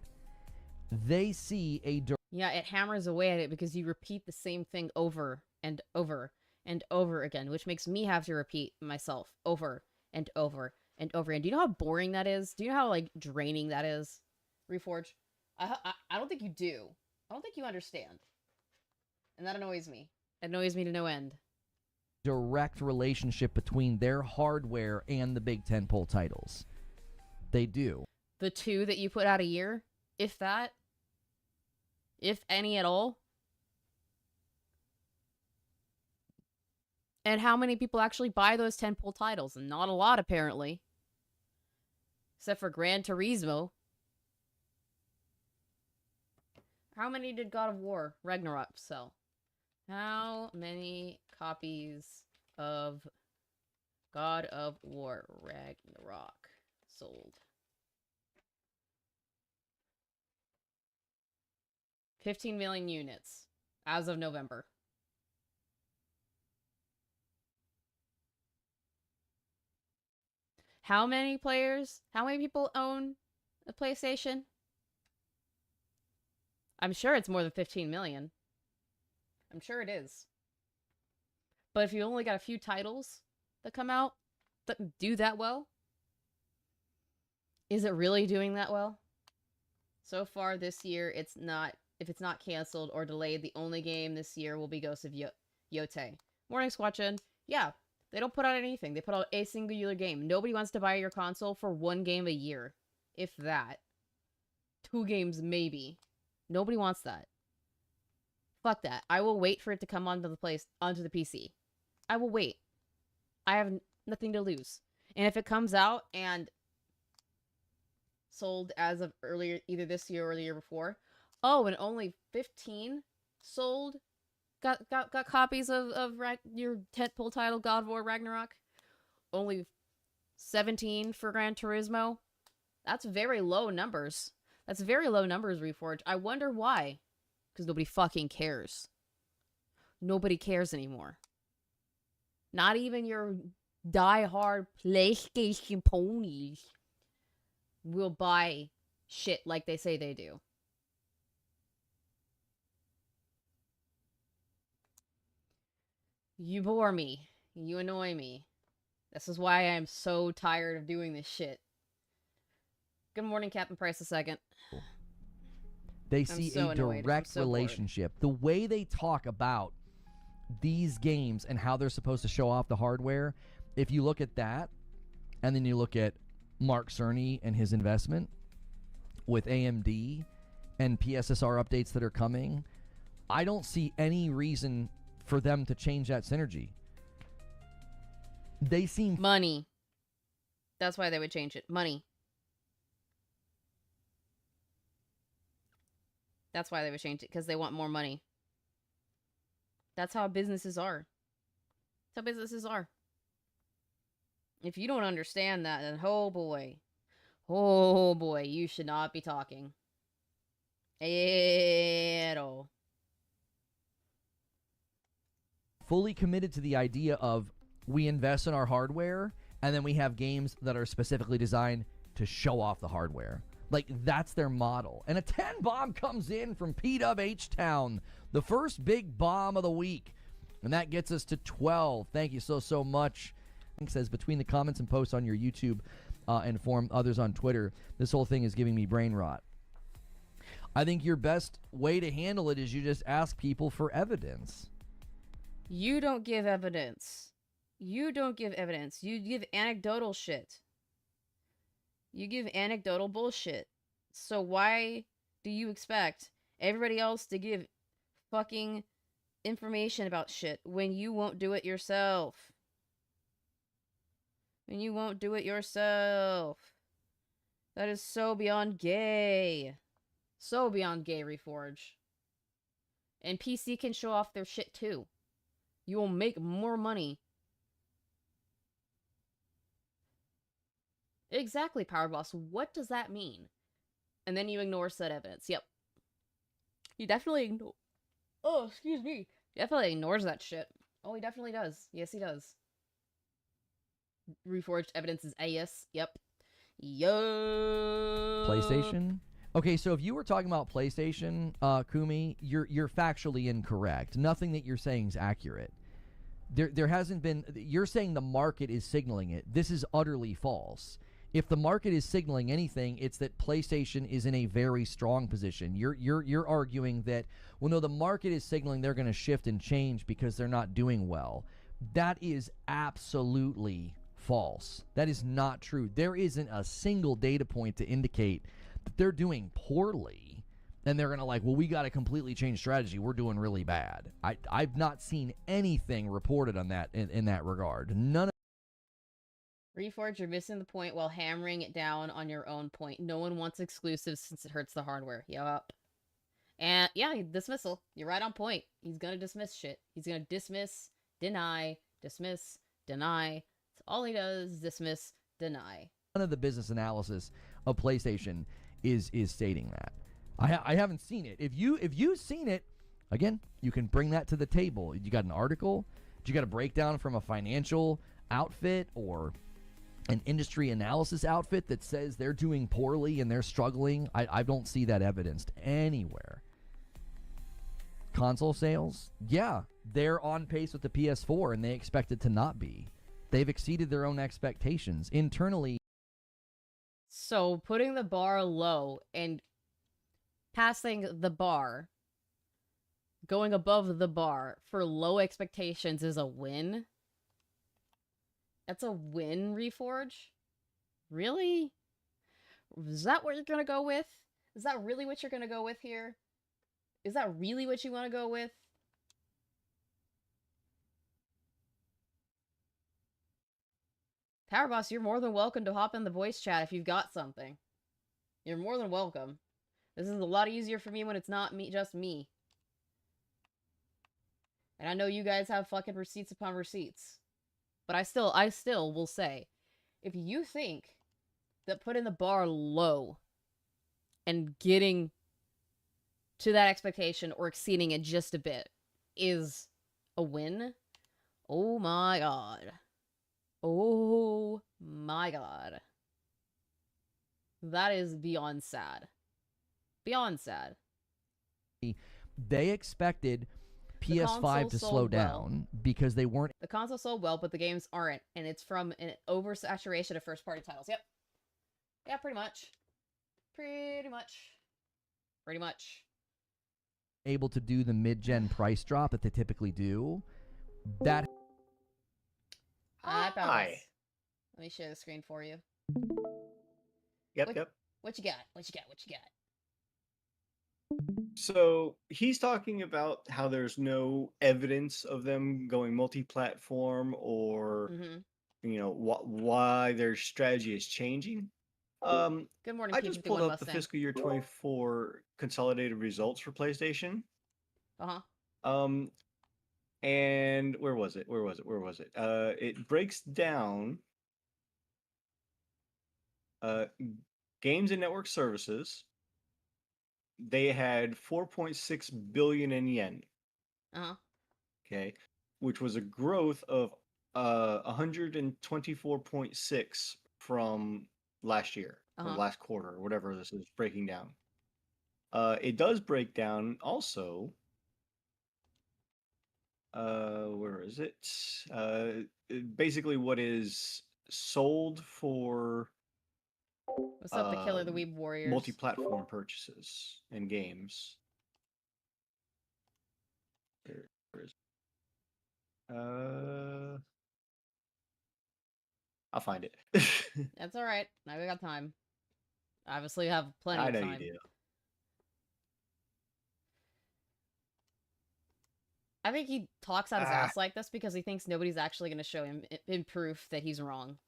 They see a... Yeah, it hammers away at it because you repeat the same thing over and over and over again, which makes me have to repeat myself over and over and over again. Do you know how boring that is? Do you know how, like, draining that is, Reforge? I don't think you do. I don't think you understand. And that annoys me. It annoys me to no end. Direct relationship between their hardware and the big tentpole titles. They do. The two that you put out a year? If that? If any at all? And how many people actually buy those tentpole titles? Not a lot, apparently. Except for Gran Turismo. How many did God of War Ragnarok sell? How many copies of God of War Ragnarok sold? 15 million units as of November. How many people own a PlayStation? I'm sure it's more than 15 million. I'm sure it is. But if you only got a few titles that come out that do that well, is it really doing that well? So far this year, it's not. If it's not canceled or delayed, the only game this year will be Ghost of Yote. Morning, Squatchin. Yeah, they don't put out anything. They put out a singular game. Nobody wants to buy your console for one game a year. If that. 2 games, maybe. Nobody wants that. Fuck that. I will wait for it to come onto the PC. I will wait. I have nothing to lose. And if it comes out and sold as of earlier, either this year or the year before, oh, and only 15 sold, got copies of your tentpole title, God of War Ragnarok. Only 17 for Gran Turismo. That's very low numbers. That's very low numbers, Reforge. I wonder why. Because nobody fucking cares. Nobody cares anymore. Not even your die-hard PlayStation ponies will buy shit like they say they do. You bore me. You annoy me. This is why I'm so tired of doing this shit. Good morning, Captain Price II. They see a direct relationship. The way they talk about these games and how they're supposed to show off the hardware, if you look at that, and then you look at Mark Cerny and his investment with AMD and PSSR updates that are coming, I don't see any reason for them to change that synergy. They seem... Money. That's why they would change it. Money. That's why they would change it, because they want more money. That's how businesses are. That's how businesses are. If you don't understand that, then oh boy, you should not be talking. At all. Fully committed to the idea of we invest in our hardware, and then we have games that are specifically designed to show off the hardware. Like, that's their model. And a 10 bomb comes in from P-Dub H-Town, the first big bomb of the week. And that gets us to 12. Thank you so much. It says, between the comments and posts on your YouTube and forum, others on Twitter, this whole thing is giving me brain rot. I think your best way to handle it is you just ask people for evidence. You don't give evidence. You don't give evidence. You give anecdotal shit. You give anecdotal bullshit. So why do you expect everybody else to give fucking information about shit when you won't do it yourself? When you won't do it yourself. That is so beyond gay. So beyond gay, Reforge. And PC can show off their shit too. You will make more money. Exactly, Power Boss. What does that mean? And then you ignore said evidence. Yep. He definitely ignore. Oh, excuse me. Definitely ignores that shit. Oh, he definitely does. Yes, he does. Reforged evidence is AS. Yep. Yo. PlayStation? Okay, so if you were talking about PlayStation, Kumi, you're factually incorrect. Nothing that you're saying is accurate. There hasn't been... You're saying the market is signaling it. This is utterly false. If the market is signaling anything, it's that PlayStation is in a very strong position. You're arguing that, well, no, the market is signaling they're going to shift and change because they're not doing well. That is absolutely false. That is not true. There isn't a single data point to indicate that they're doing poorly, and they're going to well, we got to completely change strategy. We're doing really bad. I've not seen anything reported on that in that regard. None of Reforge, you're missing the point while hammering it down on your own point. No one wants exclusives since it hurts the hardware. Yup. And yeah, dismissal. You're right on point. He's gonna dismiss shit. He's gonna dismiss, deny, dismiss, deny. That's all he does, dismiss, deny. None of the business analysis of PlayStation is stating that. I haven't seen it. If you've seen it, again, you can bring that to the table. You got an article? You got a breakdown from a financial outfit or an industry analysis outfit that says they're doing poorly and they're struggling? I don't see that evidenced anywhere. Console sales, yeah, they're on pace with the PS4 and they expect it to not be. They've exceeded their own expectations internally. So putting the bar low and passing the bar, going above the bar for low expectations is a win? That's a win, Reforge? Really? Is that what you're gonna go with? Is that really what you're gonna go with here? Is that really what you want to go with? Power Boss, you're more than welcome to hop in the voice chat if you've got something. You're more than welcome. This is a lot easier for me when it's not me, just me. And I know you guys have fucking receipts upon receipts. But I still will say, if you think that putting the bar low and getting to that expectation or exceeding it just a bit is a win, oh my god. Oh my god. That is beyond sad. Beyond sad. They expected PS5 to slow down because they weren't. The console sold well, but the games aren't, and it's from an oversaturation of first-party titles. Yep. Yeah, pretty much. Pretty much. Able to do the mid-gen price drop that they typically do. That. Hi. Let me share the screen for you. Yep. What you got? So he's talking about how there's no evidence of them going multi-platform or, why their strategy is changing. Good morning, I just pulled up the fiscal year 24 consolidated results for PlayStation. And where was it? It breaks down games and network services. They had 4.6 billion in yen. Okay, which was a growth of 124.6 from last year, or last quarter, or whatever this is breaking down. It does break down also. Where is it? Basically, what is sold for. What's up, the Killer, the Weeb Warriors? Multi-platform purchases and games. Where is it? I'll find it. That's all right. Now we got time. Obviously, we have plenty of time. I know you do. I think he talks out his ass like this because he thinks nobody's actually going to show him in proof that he's wrong.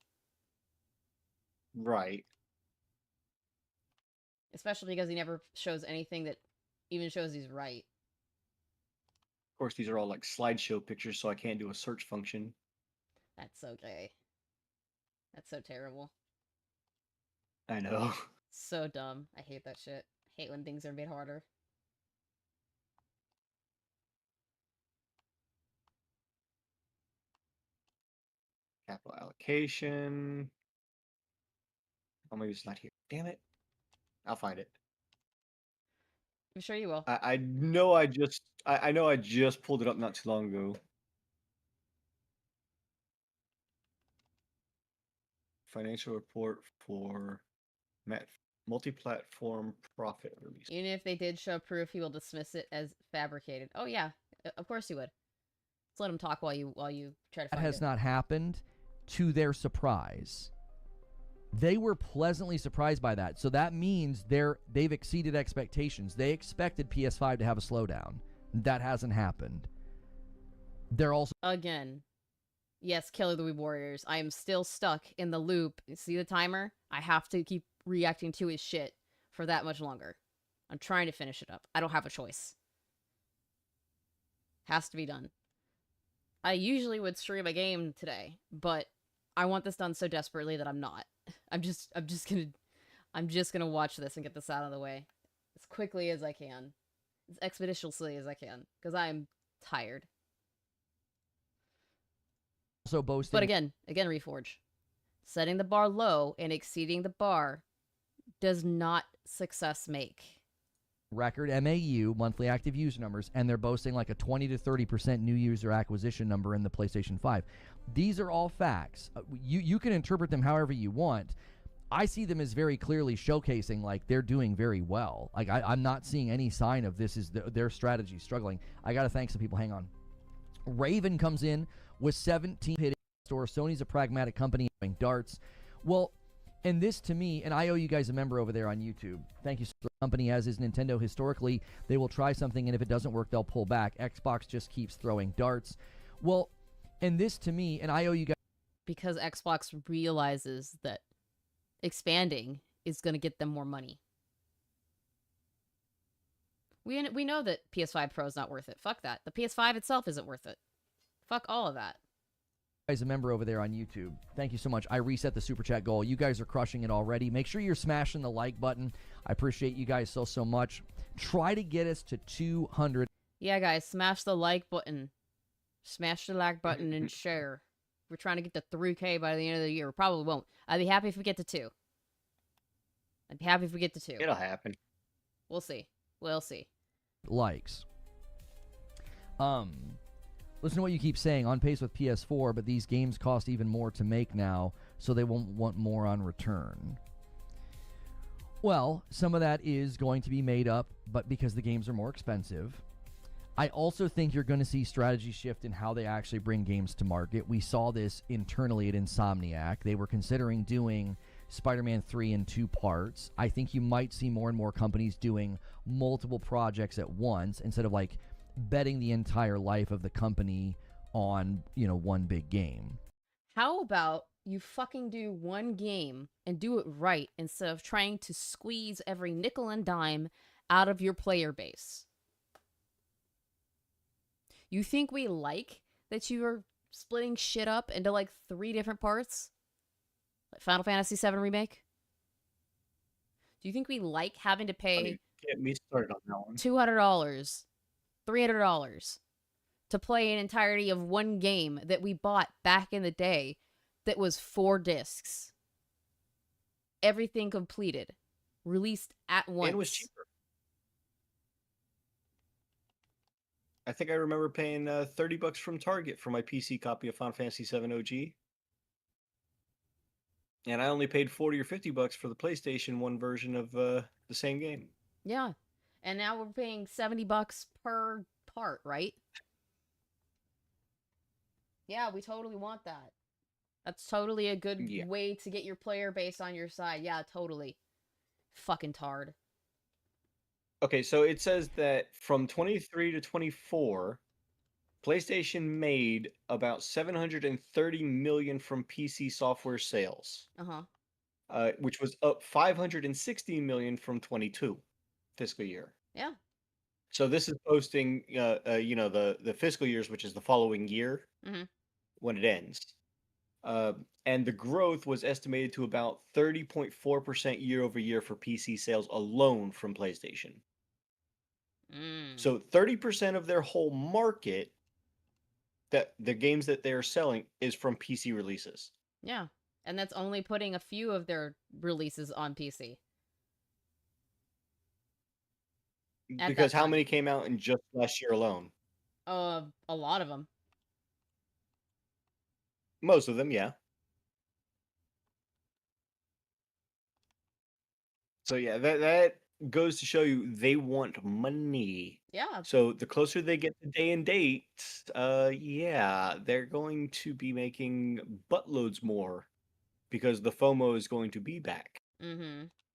Right. Especially because he never shows anything that even shows he's right. Of course, these are all like slideshow pictures, so I can't do a search function. That's so gay. That's so terrible. I know. So dumb. I hate that shit. I hate when things are made harder. Capital allocation. Oh, maybe it's not here. Damn it. I'll find it. I'm sure you will. I know I just pulled it up not too long ago. Financial report for multi-platform profit release. Even if they did show proof, he will dismiss it as fabricated. Oh yeah, of course he would. Let's let him talk while you try to find it. That has not happened, to their surprise. They were pleasantly surprised by that. So that means they've exceeded expectations. They expected PS5 to have a slowdown. That hasn't happened. They're also... Again. Yes, Killer the Weeb Warriors. I am still stuck in the loop. See the timer? I have to keep reacting to his shit for that much longer. I'm trying to finish it up. I don't have a choice. Has to be done. I usually would stream a game today, but I want this done so desperately that I'm not. I'm just gonna watch this and get this out of the way. as quickly as I can. As expeditiously as I can. Because I'm tired. Also boasting. But again, Reforge. Setting the bar low and exceeding the bar does not success make. Record MAU, monthly active user numbers, and they're boasting like a 20 to 30% new user acquisition number in the PlayStation 5. These are all facts. You can interpret them however you want. I see them as very clearly showcasing like they're doing very well. Like I'm not seeing any sign of this is their strategy struggling. I got to thank some people. Hang on. Raven comes in with 17 hit store. Sony's a pragmatic company doing darts. Well, and this to me, and I owe you guys a member over there on YouTube. Thank you, sir. Company, as is Nintendo. Historically, they will try something, and if it doesn't work, they'll pull back. Xbox just keeps throwing darts. Well, and this to me, and I owe you guys. Because Xbox realizes that expanding is going to get them more money. We know that PS5 Pro is not worth it. Fuck that. The PS5 itself isn't worth it. Fuck all of that. Guys, a member over there on YouTube. Thank you so much. I reset the super chat goal. You guys are crushing it already. Make sure you're smashing the like button. I appreciate you guys so much. Try to get us to 200. Yeah, guys, smash the like button. Smash the like button and share. We're trying to get to 3K by the end of the year. We probably won't. I'd be happy if we get to 2. I'd be happy if we get to 2. It'll happen. We'll see. We'll see. Likes. Listen to what you keep saying. On pace with PS4, but these games cost even more to make now, so they won't want more on return. Well, some of that is going to be made up, but because the games are more expensive. I also think you're going to see strategy shift in how they actually bring games to market. We saw this internally at Insomniac. They were considering doing Spider-Man 3 in 2 parts. I think you might see more and more companies doing multiple projects at once instead of like betting the entire life of the company on, one big game. How about you fucking do one game and do it right instead of trying to squeeze every nickel and dime out of your player base? You think we like that you are splitting shit up into like 3 different parts? Like Final Fantasy VII Remake? Do you think we like having to pay get me started on that one. $200, $300 to play an entirety of one game that we bought back in the day that was 4 discs? Everything completed. Released at once. And it was cheaper. I think I remember paying $30 from Target for my PC copy of Final Fantasy VII OG. And I only paid $40 or $50 for the PlayStation 1 version of the same game. Yeah. And now we're paying $70 per part, right? Yeah, we totally want that. That's totally a good way to get your player base on your side. Yeah, totally. Fucking tard. Okay, so it says that from 23 to 24, PlayStation made about $730 million from PC software sales. Which was up $560 million from 22 fiscal year. Yeah. So this is posting, the fiscal years, which is the following year when it ends. And the growth was estimated to about 30.4% year over year for PC sales alone from PlayStation. So 30% of their whole market, that the games that they're selling, is from PC releases. Yeah. And that's only putting a few of their releases on PC. Because how many came out in just last year alone? A lot of them. Most of them, yeah. So yeah, that goes to show you they want money. Yeah. So the closer they get to day and date, they're going to be making buttloads more because the FOMO is going to be back.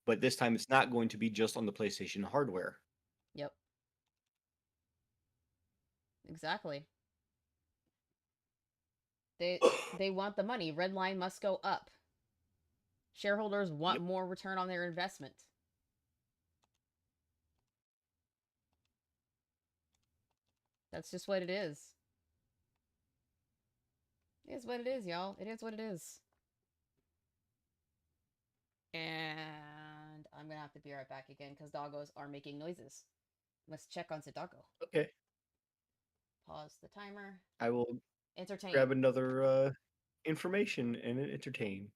But this time it's not going to be just on the PlayStation hardware. Yep. Exactly. They want the money. Red line must go up. Shareholders want more return on their investment. That's just what it is. It is what it is, y'all. It is what it is. And I'm gonna have to be right back again because doggos are making noises. Let's check on the doggo. Okay. Pause the timer. I will Entertain. grab another information and entertain.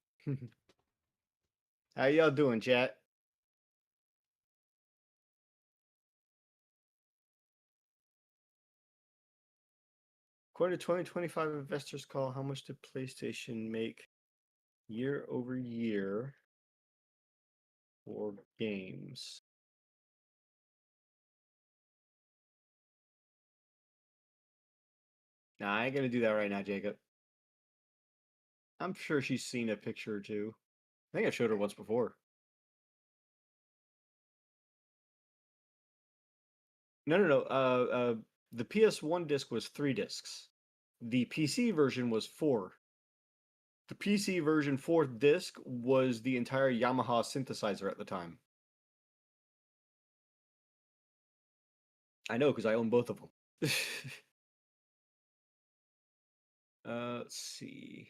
How y'all doing, chat? According to 2025 investors call, how much did PlayStation make year over year for games? Nah, I ain't gonna do that right now, Jacob. I'm sure she's seen a picture or two. I think I showed her once before. No. The PS1 disc was 3 discs. The PC version was 4. The PC version 4th disc was the entire Yamaha synthesizer at the time. I know, because I own both of them. Let's see.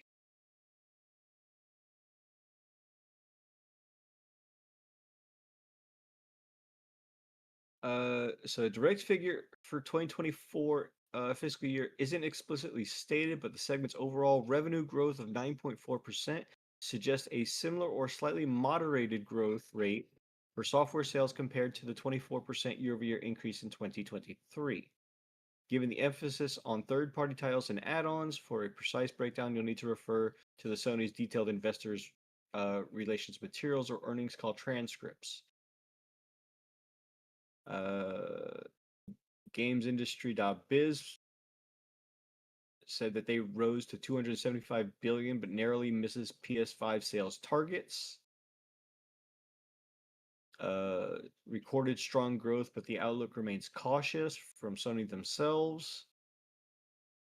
So direct figure for 2024 fiscal year isn't explicitly stated, but the segment's overall revenue growth of 9.4% suggests a similar or slightly moderated growth rate for software sales compared to the 24% year-over-year increase in 2023. Given the emphasis on third-party titles and add-ons, for a precise breakdown, you'll need to refer to the Sony's detailed investors relations materials or earnings call transcripts. GamesIndustry.biz said that they rose to 275 billion, but narrowly misses PS5 sales targets. Recorded strong growth, but the outlook remains cautious from Sony themselves.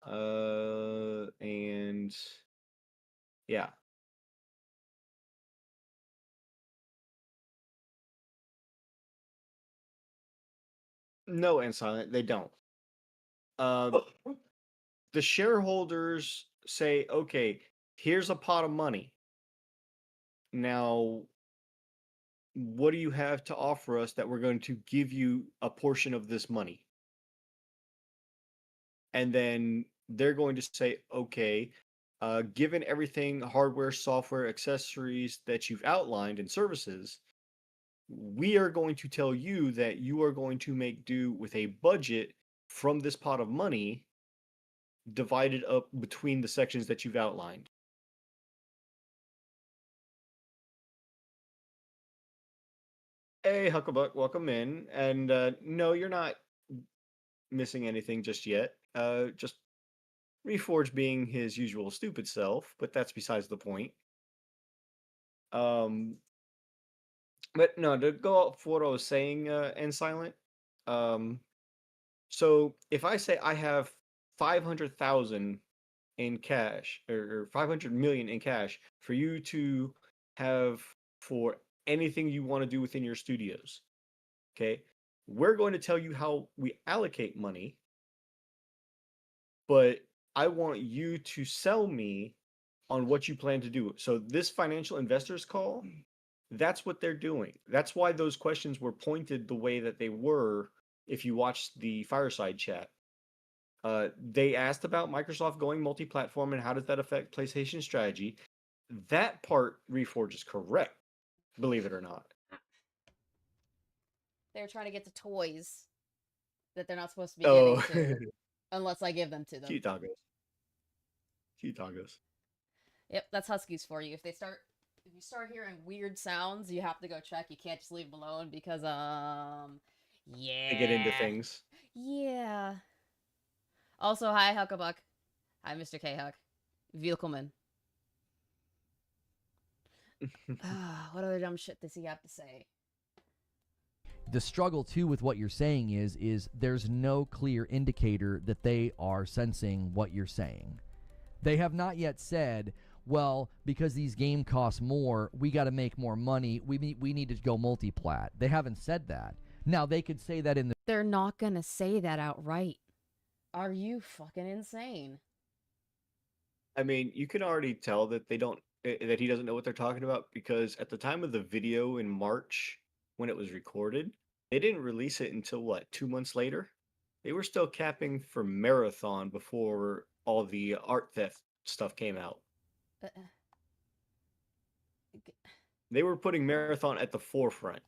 And yeah. No, and Silent, they don't. The shareholders say, okay, here's a pot of money. Now, what do you have to offer us that we're going to give you a portion of this money? And then they're going to say, okay, given everything, hardware, software, accessories that you've outlined and services, we are going to tell you that you are going to make do with a budget from this pot of money divided up between the sections that you've outlined. Hey, Hucklebuck, welcome in. And no, you're not missing anything just yet. Just Reforge being his usual stupid self, but that's besides the point. But no, to go off what I was saying, and Silent. So if I say I have 500,000 in cash, or 500 million in cash for you to have for anything you want to do within your studios, okay, we're going to tell you how we allocate money, but I want you to sell me on what you plan to do. So this financial investors call, that's what they're doing. That's why those questions were pointed the way that they were. If you watched the fireside chat, they asked about Microsoft going multi-platform and how does that affect PlayStation strategy. That part, Reforge, is correct, believe it or not. They're trying to get to toys that they're not supposed to be getting to, Oh, unless I give them to them. cute doggos. Cute doggos. Yep, that's huskies for you. If you start hearing weird sounds, you have to go check. You can't just leave them alone because yeah. They get into things. Yeah. Also, hi Hucklebuck. Hi Mr. K Huck. Willkommen. What other dumb shit does he have to say? The struggle too with what you're saying is there's no clear indicator that they are sensing what you're saying. They have not yet said, well, because these game costs more, we got to make more money. We need to go multi-plat. They haven't said that. Now they could say that in the. They're not gonna say that outright. Are you fucking insane? I mean, you can already tell that they don't, that he doesn't know what they're talking about, because at the time of the video in March, when it was recorded, they didn't release it until what, 2 months later? They were still capping for Marathon before all the art theft stuff came out. Uh, They were putting Marathon at the forefront.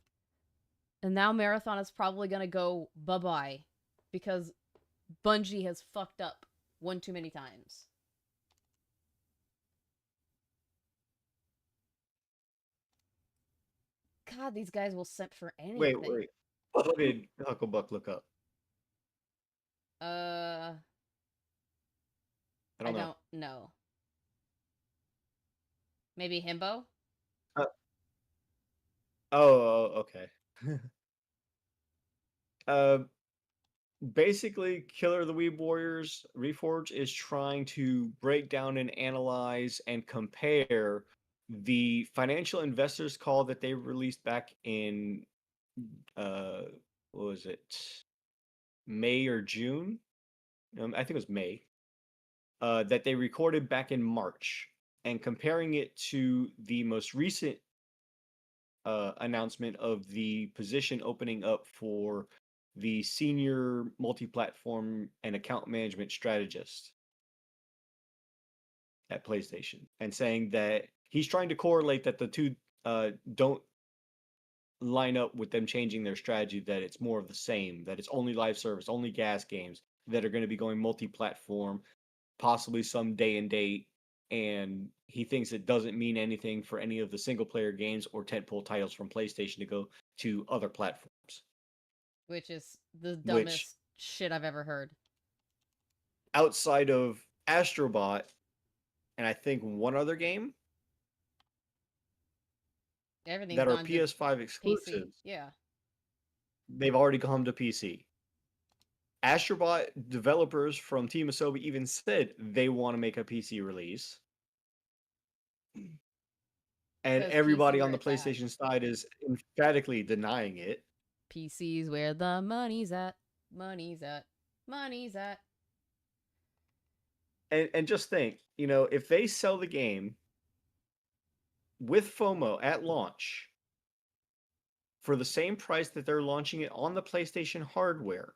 And now Marathon is probably gonna go bye-bye because Bungie has fucked up one too many times. God, these guys will simp for anything. Wait. What did Hucklebuck look up? I I don't know. don't know. Maybe Himbo? Okay. Basically, Killer of the Weeb Warriors Reforge is trying to break down and analyze and compare the financial investors call that they released back in what was it, May or June? I think it was May. That they recorded back in March, and comparing it to the most recent announcement of the position opening up for the senior multi-platform and account management strategist at PlayStation, and saying that he's trying to correlate that the two don't line up with them changing their strategy, that it's more of the same, that it's only live service, only gas games that are going to be going multi-platform, possibly some day and date, and he thinks it doesn't mean anything for any of the single-player games or tentpole titles from PlayStation to go to other platforms. Which is the dumbest shit I've ever heard. Outside of Astrobot, and I think one other game Everything's that are gone to PS5 PC. exclusives, Yeah. they've already come to PC. Astrobot developers from Team Asobi even said they want to make a PC release. And Because everybody PC on the where it's at. PlayStation side is emphatically denying it. PC's where the money's at. Money's at. Money's at. And just think, if they sell the game with FOMO at launch for the same price that they're launching it on the PlayStation hardware,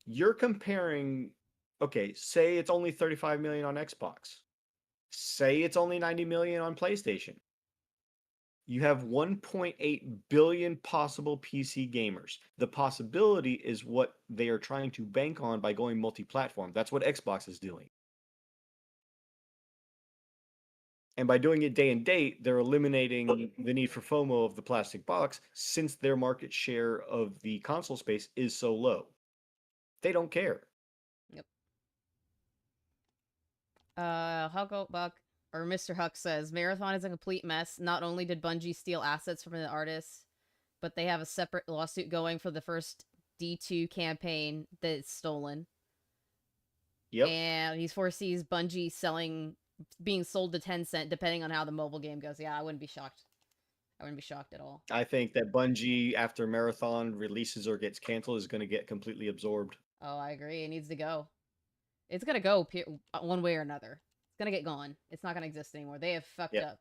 you're comparing, okay, say it's only 35 million on Xbox. Say it's only 90 million on PlayStation. You have 1.8 billion possible PC gamers. The possibility is what they are trying to bank on by going multi-platform. That's what Xbox is doing. And by doing it day and date, they're eliminating the need for FOMO of the plastic box, since their market share of the console space is so low. They don't care. Yep. Hucklebuck, or Mr. Huck says, Marathon is a complete mess. Not only did Bungie steal assets from the artists, but they have a separate lawsuit going for the first D2 campaign that's stolen. Yep. And he foresees Bungie being sold to Tencent, depending on how the mobile game goes. Yeah, I wouldn't be shocked. I wouldn't be shocked at all. I think that Bungie, after Marathon releases or gets canceled, is going to get completely absorbed. Oh, I agree. It needs to go. It's going to go one way or another. It's going to get gone. It's not going to exist anymore. They have fucked up.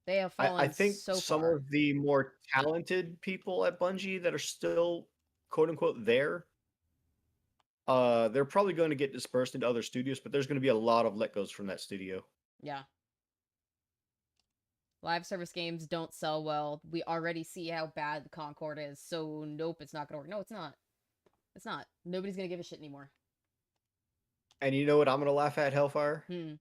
They have fallen I think so some far. of the more talented people at Bungie that are still, quote unquote, there, they're probably going to get dispersed into other studios, but there's going to be a lot of let goes from that studio. Yeah. Live service games don't sell well. We already see how bad Concord is, so nope, it's not going to work. No, it's not. It's not. Nobody's going to give a shit anymore. And you know what I'm going to laugh at, Hellfire? Hmm.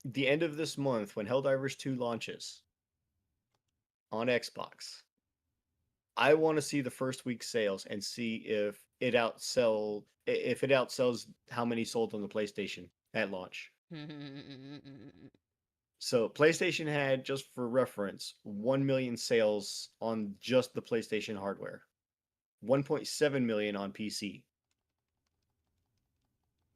The end of this month, when Helldivers 2 launches on Xbox, I want to see the first week's sales and see if it outsells how many sold on the PlayStation at launch. So PlayStation had, just for reference, 1 million sales on just the PlayStation hardware, 1.7 million on PC.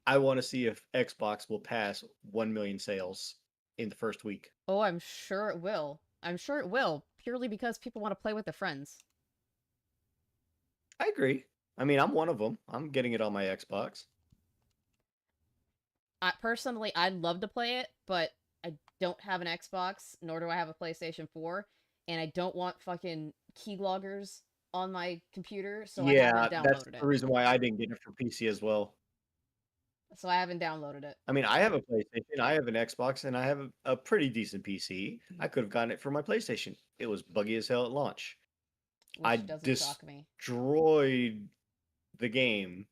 I want to see if Xbox will pass 1 million sales in the first week. Oh, I'm sure it will. I'm sure it will, purely because people want to play with their friends. I agree. I mean, I'm one of them. I'm getting it on my Xbox. Personally, I'd love to play it, but I don't have an Xbox, nor do I have a PlayStation 4, and I don't want fucking keyloggers on my computer, so I Yeah, haven't that's downloaded the it. reason why I didn't get it for PC as well. So I haven't downloaded it. I mean, I have a PlayStation, I have an Xbox, and I have a pretty decent PC. I could have gotten it for my PlayStation. It was buggy as hell at launch. Which I doesn't shock me. destroyed the game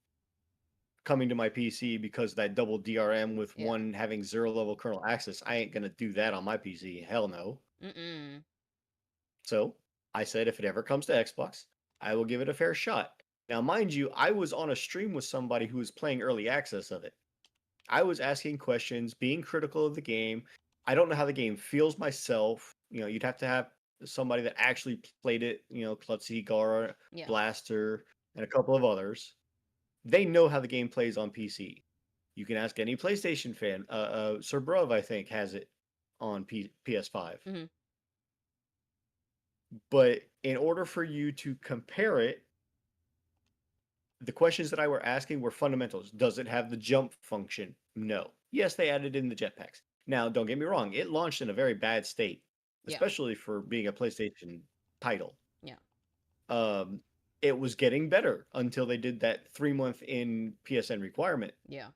coming to my PC because of that double DRM with Yeah. one having 0-level kernel access. I ain't gonna do that on my PC. Hell no. Mm-mm. So I said, if it ever comes to Xbox, I will give it a fair shot. Now, mind you, I was on a stream with somebody who was playing early access of it. I was asking questions, being critical of the game. I don't know how the game feels myself. You know, you'd have to have somebody that actually played it, you know, Klutzy, Gara, Yeah. Blaster, and a couple of others. They know how the game plays on PC. You can ask any PlayStation fan. Sir Bruv, I think, has it on PS5. Mhm. But in order for you to compare it, the questions that I were asking were fundamentals. Does it have the jump function? No. Yes, they added in the jetpacks. Now, don't get me wrong, it launched in a very bad state, Yeah. especially for being a PlayStation title. Yeah. It was getting better until they did that 3-month in PSN requirement Yeah.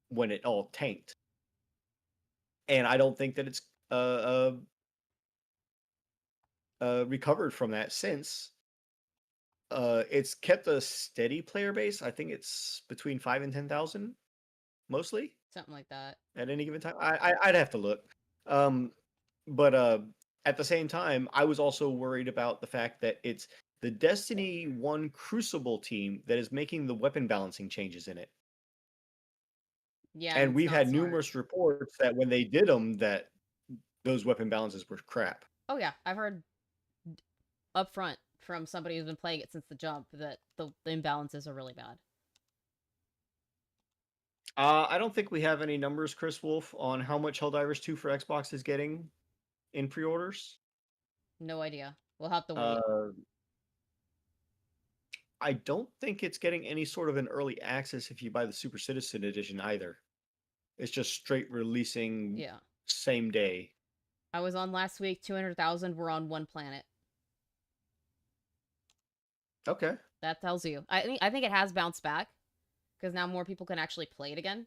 when it all tanked. And I don't think that it's recovered from that since. It's kept a steady player base. I think it's between 5 and 10,000, mostly Something like that. at any given time. I'd have to look. But at the same time, I was also worried about the fact that it's the Destiny 1 Crucible team that is making the weapon balancing changes in it. Yeah. And it's we've not had smart. numerous reports that when they did them, that those weapon balances were crap. Oh yeah, I've heard up front from somebody who's been playing it since the jump that the imbalances are really bad. I don't think we have any numbers, Chris Wolf, on how much Helldivers 2 for Xbox is getting in pre-orders. No idea. We'll have to wait. I don't think it's getting any sort of an early access if you buy the Super Citizen Edition either. It's just straight releasing Yeah. same day. I was on last week. 200,000 were on one planet. Okay. That tells you. I think it has bounced back because now more people can actually play it again. And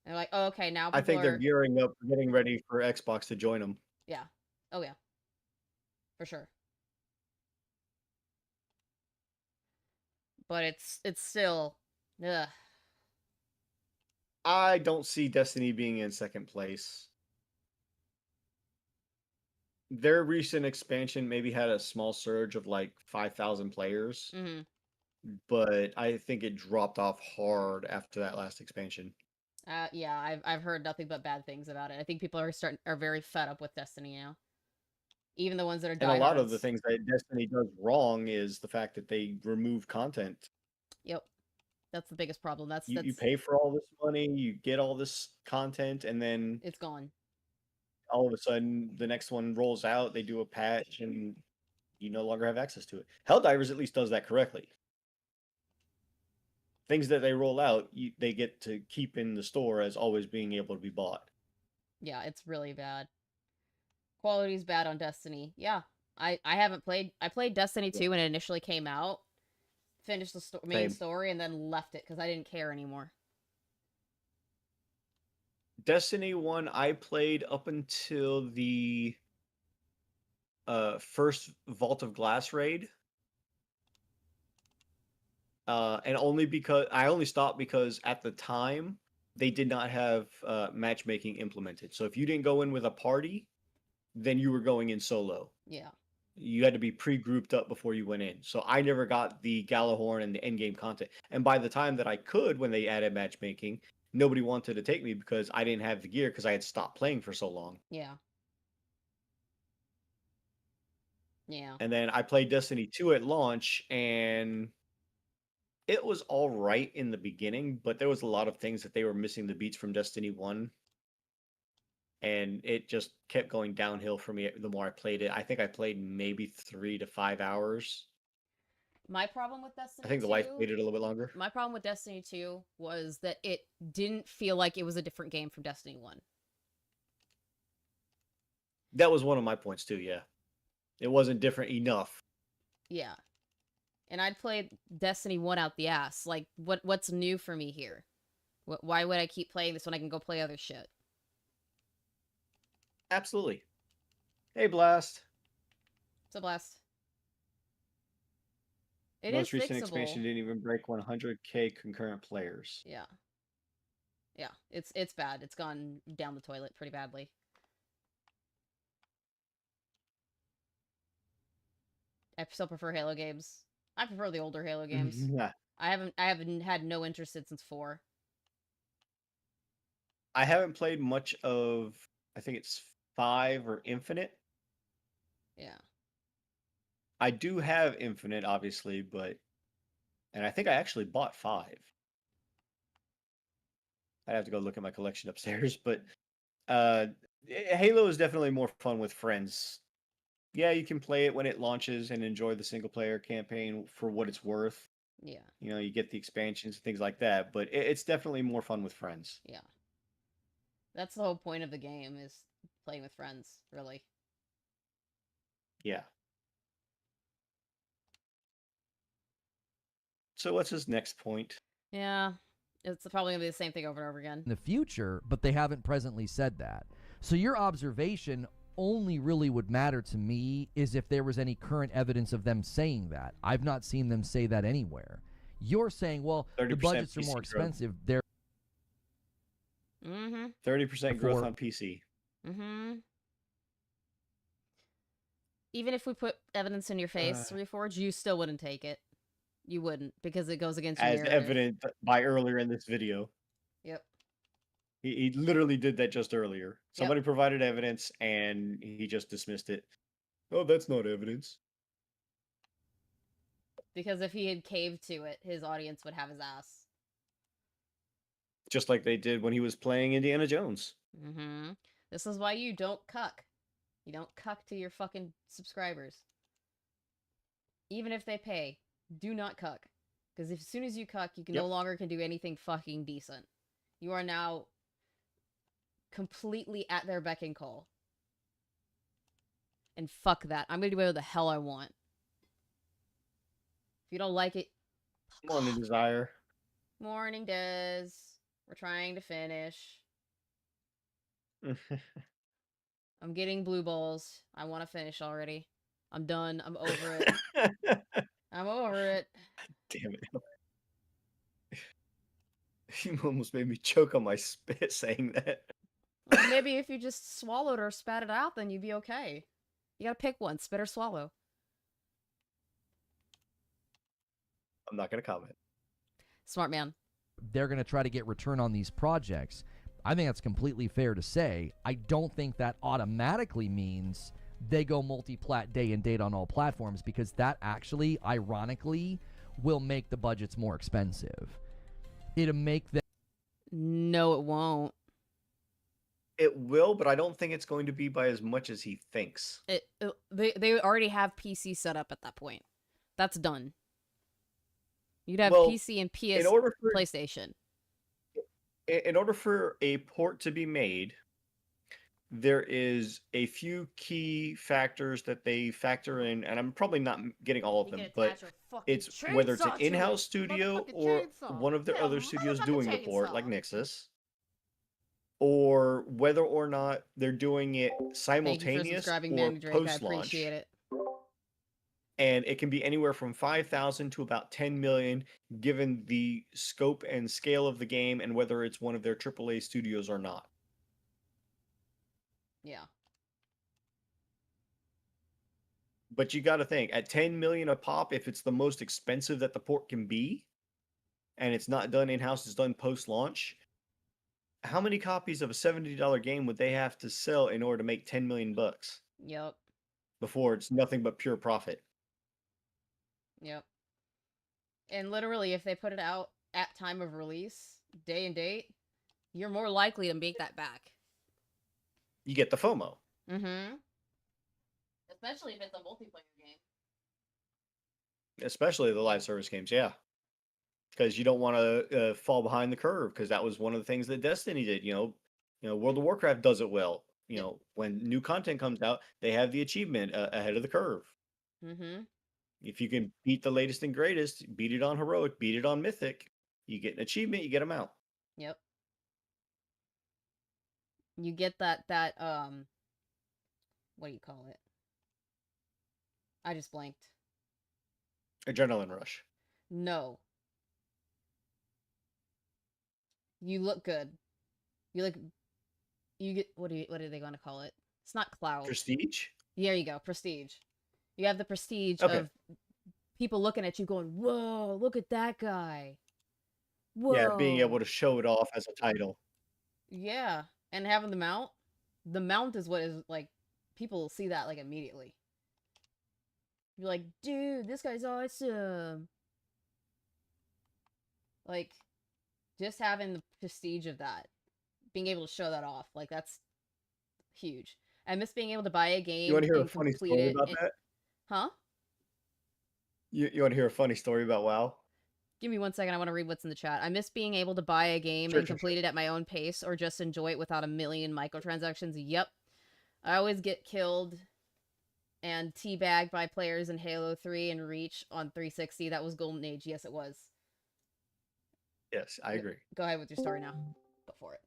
they're like, oh, okay, now people I think are... they're gearing up, getting ready for Xbox to join them. Yeah. Oh yeah. For sure. But it's still, ugh. I don't see Destiny being in second place. Their recent expansion maybe had a small surge of like 5,000 players, Mm-hmm. but I think it dropped off hard after that last expansion. Yeah, I've heard nothing but bad things about it. I think people are very fed up with Destiny now. Even the ones that are And a lot of the diehards. things that Destiny does wrong is the fact that they remove content. Yep. That's the biggest problem. That's You pay for all this money, you get all this content, and then it's gone. all of a sudden the next one rolls out, they do a patch, and you no longer have access to it. Helldivers at least does that correctly. Things that they roll out, they get to keep in the store as always being able to be bought. Yeah, it's really bad. Quality's bad on Destiny. Yeah. I haven't played... I played Destiny 2 when it initially came out. Finished the main Same. story and then left it because I didn't care anymore. Destiny 1, I played up until the first Vault of Glass raid. And only because I only stopped because at the time they did not have matchmaking implemented. So if you didn't go in with a party, then you were going in solo. Yeah. You had to be pre-grouped up before you went in. So I never got the Galahorn and the endgame content. And by the time that I could, when they added matchmaking, nobody wanted to take me because I didn't have the gear because I had stopped playing for so long. Yeah. Yeah. And then I played Destiny 2 at launch, and it was all right in the beginning, but there was a lot of things that they were missing the beats from Destiny 1. And it just kept going downhill for me the more I played it. I think I played maybe 3 to 5 hours. My problem with Destiny 2... I think the wife played it a little bit longer. My problem with Destiny 2 was that it didn't feel like it was a different game from Destiny 1. That was one of my points too, yeah. It wasn't different enough. Yeah. And I'd play Destiny 1 out the ass. Like, what's new for me here? Why would I keep playing this when I can go play other shit? Absolutely. Hey, Blast. It's a blast. It Most is recent fixable. expansion didn't even break 100K concurrent players. Yeah. Yeah, it's bad. It's gone down the toilet pretty badly. I still prefer Halo games. I prefer the older Halo games. Yeah. I haven't had no interest in since 4. I haven't played much of, I think it's 5 or Infinite. Yeah. I do have Infinite, obviously, and I think I actually bought 5. I'd have to go look at my collection upstairs, but Halo is definitely more fun with friends. Yeah, you can play it when it launches and enjoy the single player campaign for what it's worth. Yeah. You know, you get the expansions and things like that, but it's definitely more fun with friends. Yeah. That's the whole point of the game, is playing with friends, really. Yeah. So what's his next point? Yeah. It's probably going to be the same thing over and over again. In the future, but they haven't presently said that. So your observation only really would matter to me is if there was any current evidence of them saying that. I've not seen them say that anywhere. You're saying, well, the budgets are more expensive. They're 30% growth on PC. Even if we put evidence in your face, Reforge, you still wouldn't take it. You wouldn't, because it goes against your narrative. As evident by earlier in this video. Yep. He literally did that just earlier. Somebody provided evidence, and he just dismissed it. Oh, that's not evidence. Because if he had caved to it, his audience would have his ass. Just like they did when he was playing Indiana Jones. This is why you don't cuck. You don't cuck to your fucking subscribers. Even if they pay, do not cuck. Because as soon as you cuck, you can no longer can do anything fucking decent. You are now completely at their beck and call. And fuck that. I'm gonna do whatever the hell I want. If you don't like it, Morning, Desire. Morning, Des. We're trying to finish. I'm getting blue balls. I want to finish already. I'm done. I'm over it. I'm over it. Damn it. You almost made me choke on my spit saying that. Well, maybe if you just swallowed or spat it out, then you'd be okay. You gotta pick one, spit or swallow. I'm not gonna comment. Smart man. They're gonna try to get return on these projects. I think that's completely fair to say. I don't think that automatically means they go multi-plat day and date on all platforms, because that actually, ironically, will make the budgets more expensive. It'll make them... No, it won't. It will, but I don't think it's going to be by as much as he thinks. They already have PC set up at that point. That's done. You'd have PC and PlayStation. In order for a port to be made, there is a few key factors that they factor in, and I'm probably not getting all of them, but it's whether it's an in-house studio or one of the other studios doing the port, like Nixus, or whether or not they're doing it simultaneous or post-launch. And it can be anywhere from 5,000 to about 10 million, given the scope and scale of the game and whether it's one of their AAA studios or not. Yeah. But you got to think, at 10 million a pop, if it's the most expensive that the port can be, and it's not done in-house, it's done post-launch, how many copies of a $70 game would they have to sell in order to make 10 million bucks? Yep. Before it's nothing but pure profit. Yep. And literally, if they put it out at time of release, day and date, you're more likely to make that back. You get the FOMO. Especially if it's a multiplayer game. Especially the live service games, yeah. Because you don't want to fall behind the curve, because that was one of the things that Destiny did. You know, World of Warcraft does it well. when new content comes out, they have the achievement ahead of the curve. Mm-hmm. If you can beat the latest and greatest, beat it on heroic, beat it on mythic, you get an achievement, you get them out. Yep. You get that what do you call it? I just blanked. Adrenaline rush. No. You look good. You get what are they going to call it? It's not clout. Prestige? There you go, prestige. You have the prestige Okay. of people looking at you going, "Whoa, look at that guy." Whoa. Yeah, being able to show it off as a title. Yeah, and having the mount. The mount is what is like people see that like immediately. You're like, "Dude, this guy's awesome." Like just having the prestige of that, being able to show that off, like that's huge. I miss being able to buy a game You want to hear a and funny complete story it. about that? Huh? You want to hear a funny story about WoW? Give me 1 second. I want to read what's in the chat. I miss being able to buy a game Sure, and sure, complete it at my own pace or just enjoy it without a million microtransactions. Yep. I always get killed and teabagged by players in Halo 3 and Reach on 360. That was Golden Age. Yes, it was. Yes, I agree. Go ahead with your story now. Go for it.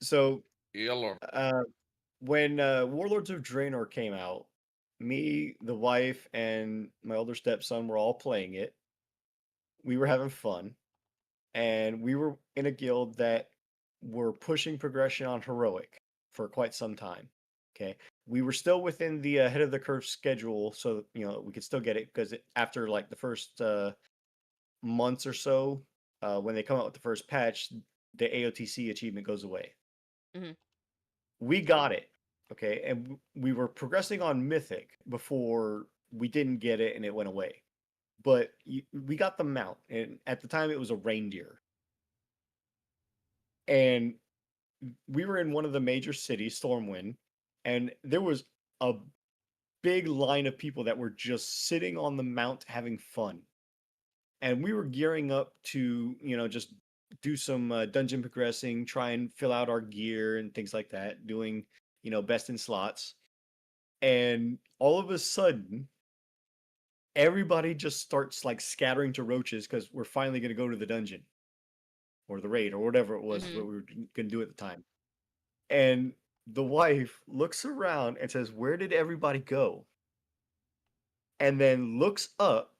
So, Yellow. when Warlords of Draenor came out, me, the wife, and my older stepson were all playing it. We were having fun, and we were in a guild that were pushing progression on heroic for quite some time. Okay, we were still within the head of the curve schedule, so we could still get it because after like the first months or so, when they come out with the first patch, the AOTC achievement goes away. Mhm. We got it, okay, and we were progressing on Mythic before we didn't get it and it went away. But we got the mount, and at the time it was a reindeer. And we were in one of the major cities, Stormwind, and there was a big line of people that were just sitting on the mount having fun. And we were gearing up to, just do some dungeon progressing, try and fill out our gear and things like that, doing, best in slots. And all of a sudden, everybody just starts like scattering to roaches because we're finally going to go to the dungeon or the raid or whatever it was what we were going to do at the time. And the wife looks around and says, "Where did everybody go?" And then looks up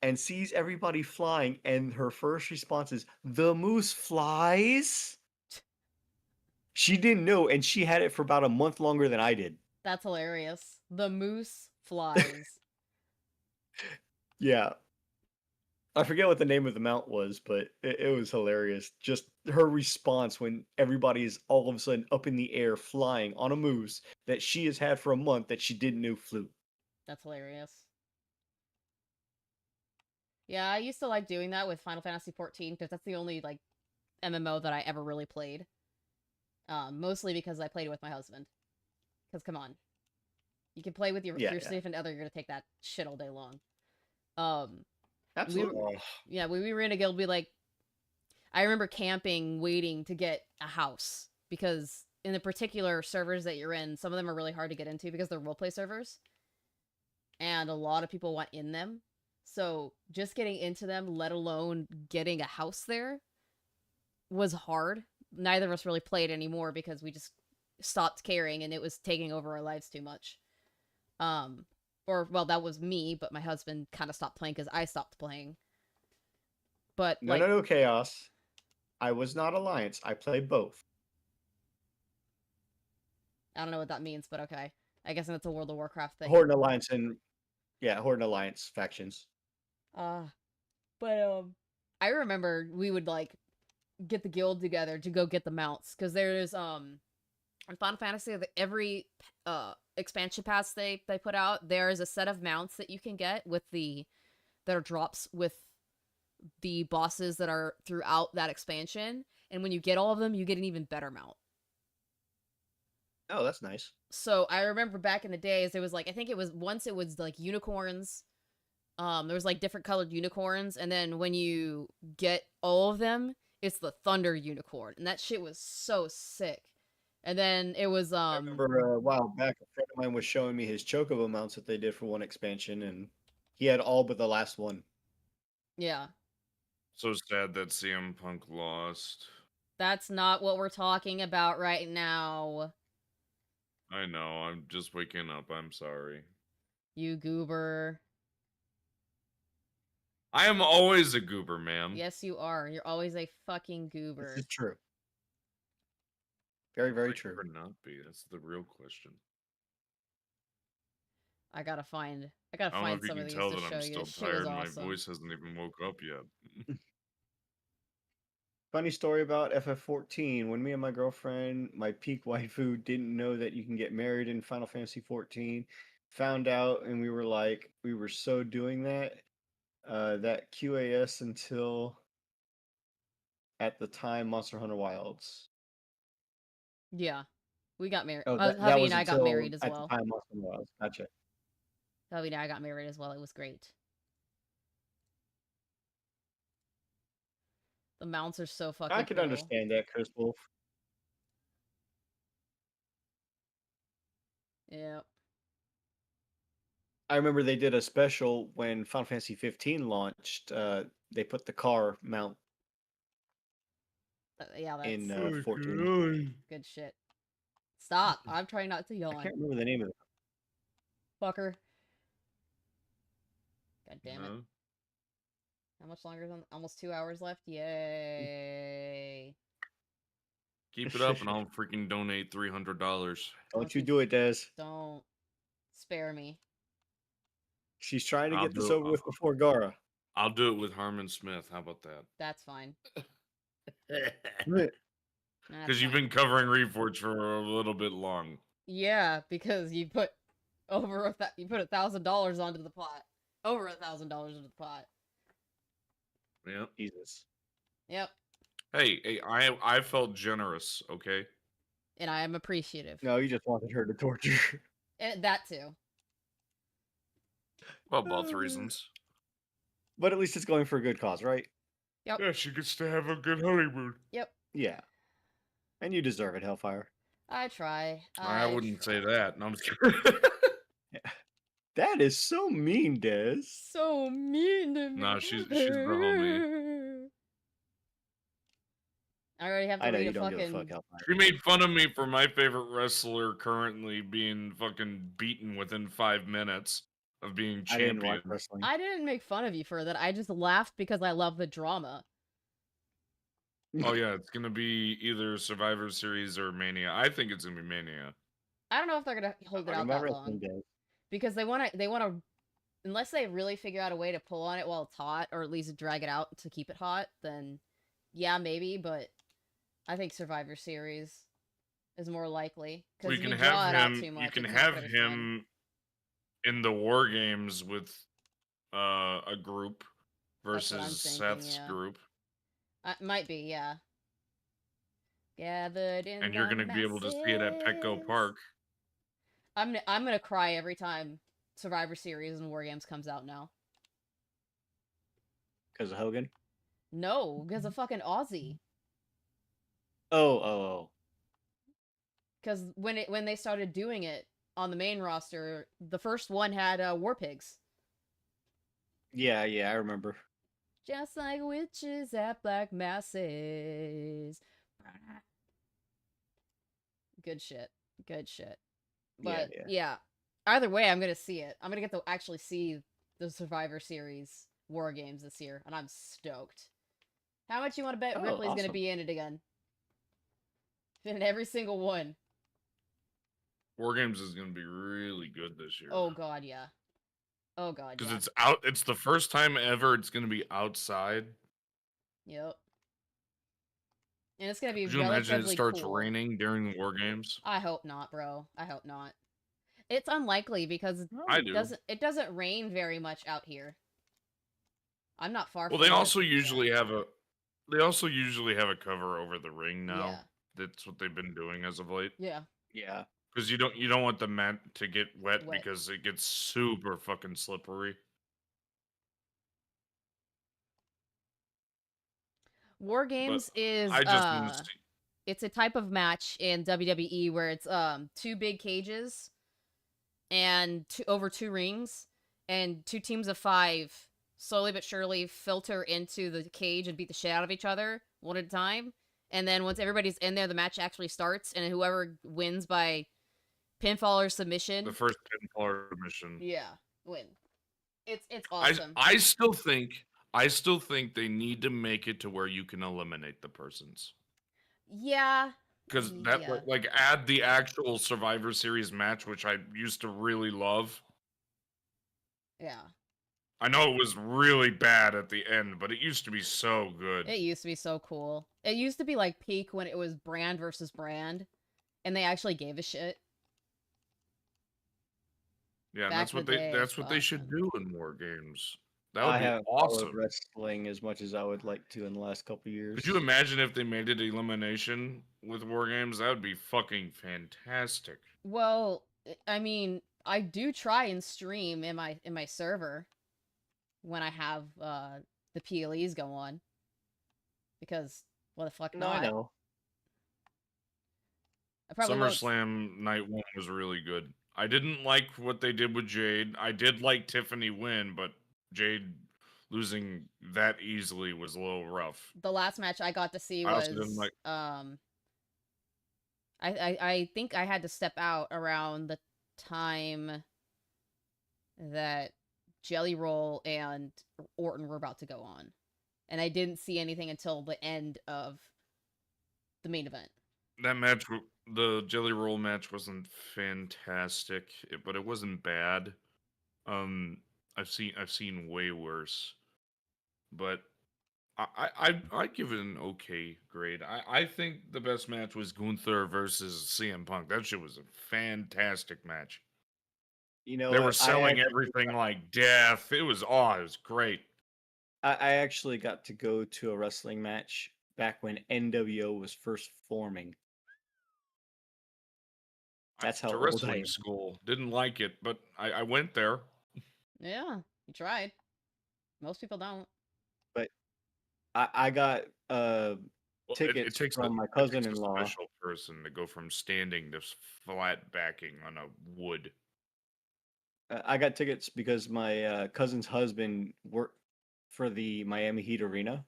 and sees everybody flying, and her first response is, "The moose flies?" She didn't know, and she had it for about a month longer than I did. That's hilarious. The moose flies. Yeah. I forget what the name of the mount was, but it was hilarious. Just her response when everybody is all of a sudden up in the air flying on a moose that she has had for a month that she didn't know flew. That's hilarious. Yeah, I used to like doing that with Final Fantasy XIV because that's the only like MMO that I ever really played. Mostly because I played it with my husband. Because come on, you can play with your significant other. You're gonna take that shit all day long. Absolutely. When we were in a guild, I remember camping, waiting to get a house because in the particular servers that you're in, some of them are really hard to get into because they're roleplay servers, and a lot of people want in them. So just getting into them, let alone getting a house there, was hard. Neither of us really played anymore because we just stopped caring and it was taking over our lives too much. That was me, but my husband kind of stopped playing because I stopped playing. But no, Chaos. I was not Alliance. I played both. I don't know what that means, but okay. I guess that's a World of Warcraft thing. Horde and Alliance Horde and Alliance factions. I remember we would like get the guild together to go get the mounts because there's in Final Fantasy every expansion pass they put out, there is a set of mounts that you can get that are drops with the bosses that are throughout that expansion, and when you get all of them, you get an even better mount. Oh, that's nice. So I remember back in the days, there was like, I think it was like unicorns. There was like different colored unicorns, and then when you get all of them, it's the Thunder Unicorn, and that shit was so sick. And then it was I remember a while back, a friend of mine was showing me his Chocobo mounts that they did for one expansion, and he had all but the last one. yeah. So sad that CM Punk lost. That's not what we're talking about right now. I know, I'm just waking up. I'm sorry. You goober. I am always a goober, ma'am. Yes, you are. You're always a fucking goober. This is true. Very, very Might true. or not be. That's the real question. I gotta find I don't know if you some can of these tell to that show I'm you. still This shit was tired. My awesome. voice hasn't even woke up yet. Funny story about FF14. When me and my girlfriend, my peak waifu, didn't know that you can get married in Final Fantasy 14, found out, and we were so doing that, that QAS until at the time Monster Hunter Wilds. Yeah. We got married. Oh, Hubby that was and I got until married as at well. the time Monster Hunter Wilds. Gotcha. Hubby and I got married as well. It was great. The mounts are so fucking I can cool. understand that, Chris Wolf. Yep. I remember they did a special when Final Fantasy 15 launched. They put the car mount Yeah, that's in 14. good shit. Stop. I'm trying not to I yawn. can't remember the name of it. Fucker. God damn it. No? How much longer is on? Almost 2 hours left? Yay. Keep it up and I'll freaking donate $300. Don't you do it, Des. Don't spare me. She's trying to I'll get this do it. over with before Gara. I'll do it with Harmon Smith. How about that? That's fine. Because That's you've fine. been covering Reforge for a little bit long. Yeah, because you put over you put $1,000 onto the pot. Over $1,000 into the pot. Yep. Jesus. Yep. Hey, I felt generous, okay? And I am appreciative. No, you just wanted her to torture. That too. Well, both reasons. But at least it's going for a good cause, right? Yep. Yeah, she gets to have a good honeymoon. Yep. Yeah. And you deserve it, Hellfire. I try. I wouldn't try. say that. No, I'm just kidding. That is so mean, Des. So mean to me. Nah, she's the homie. I already have to I know read you a don't fucking... give a fuck, Hellfire. She made fun of me for my favorite wrestler currently being fucking beaten within 5 minutes of being I didn't champion. watch wrestling. I didn't make fun of you for that. I just laughed because I love the drama. Oh yeah, it's gonna be either Survivor Series or Mania. I think it's gonna be Mania. I don't know if they're gonna hold it Talking out about that wrestling, long. Des. Because they wanna unless they really figure out a way to pull on it while it's hot, or at least drag it out to keep it hot, then yeah, maybe, but I think Survivor Series is more likely. We Because can if you draw have it out him. too much, You can it's not have very him in the War Games with a group That's what I'm versus thinking, Seth's yeah. group, might be, yeah. Gathered in and you're the gonna be able to see it at Petco masses. Park. I'm gonna cry every time Survivor Series and War Games comes out now. Because of Hogan? No, because of fucking Aussie. Oh. Because when they started doing it on the main roster, the first one had War Pigs. Yeah, I remember. Just like witches at black masses. Good shit. Good shit. But yeah. Either way, I'm gonna see it. I'm gonna get to actually see the Survivor Series War Games this year, and I'm stoked. How much you want to bet Ripley's awesome. gonna be in it again? In every single one. War Games is gonna be really good this year. Oh god, yeah. Oh god, because yeah. it's out. It's the first time ever it's gonna be outside. Yep. And it's gonna be Could you imagine it relatively starts cool. raining during War Games? I hope not, bro. I hope not. It's unlikely because I do. it doesn't rain very much out here. I'm not far Well, from they it. also usually have a cover over the ring now. Yeah. That's what they've been doing as of late. Yeah. Yeah. Because you don't want the mat to get wet Wet. because it gets super fucking slippery. War Games is I just want to see. it's a type of match in WWE where it's 2 big cages and over 2 rings, and 2 teams of 5 slowly but surely filter into the cage and beat the shit out of each other one at a time. And then once everybody's in there, the match actually starts, and whoever wins by pinfall or submission, The first pinfall or submission. yeah, win. It's awesome. I still think they need to make it to where you can eliminate the persons. Yeah. Because that Yeah. like add the actual Survivor Series match, which I used to really love. Yeah. I know it was really bad at the end, but it used to be so good. It used to be so cool. It used to be like peak when it was brand versus brand, and they actually gave a shit. Yeah, and Back that's in what the day, that's what they should awesome. do in more games. That would I be haven't followed awesome. wrestling as much as I would like to in the last couple of years. Could you imagine if they made it elimination with war games? That would be fucking fantastic. Well, I mean, I do try and stream in my server when I have the PLEs go on, because what the fuck No, not? I know. I probably won't. SummerSlam Night 1 was really good. I didn't like what they did with Jade. I did like Tiffany win, but Jade losing that easily was a little rough. The last match I got to see I was also didn't like- I think I had to step out around the time that Jelly Roll and Orton were about to go on, and I didn't see anything until the end of the main event. That match, the Jelly Roll match, wasn't fantastic, but it wasn't bad. I've seen way worse, but I'd give it an okay grade. I think the best match was Gunther versus CM Punk. That shit was a fantastic match. You know, They were what? selling everything like death. It was great. I actually got to go to a wrestling match back when NWO was first forming. That's how to old I wrestling am. school. Didn't like it, but I went there. Yeah, you tried. Most people don't. But I got Well, tickets takes from my it takes a cousin-in-law. special person to go from standing to flat backing on a wood. I got tickets because my cousin's husband worked for the Miami Heat Arena.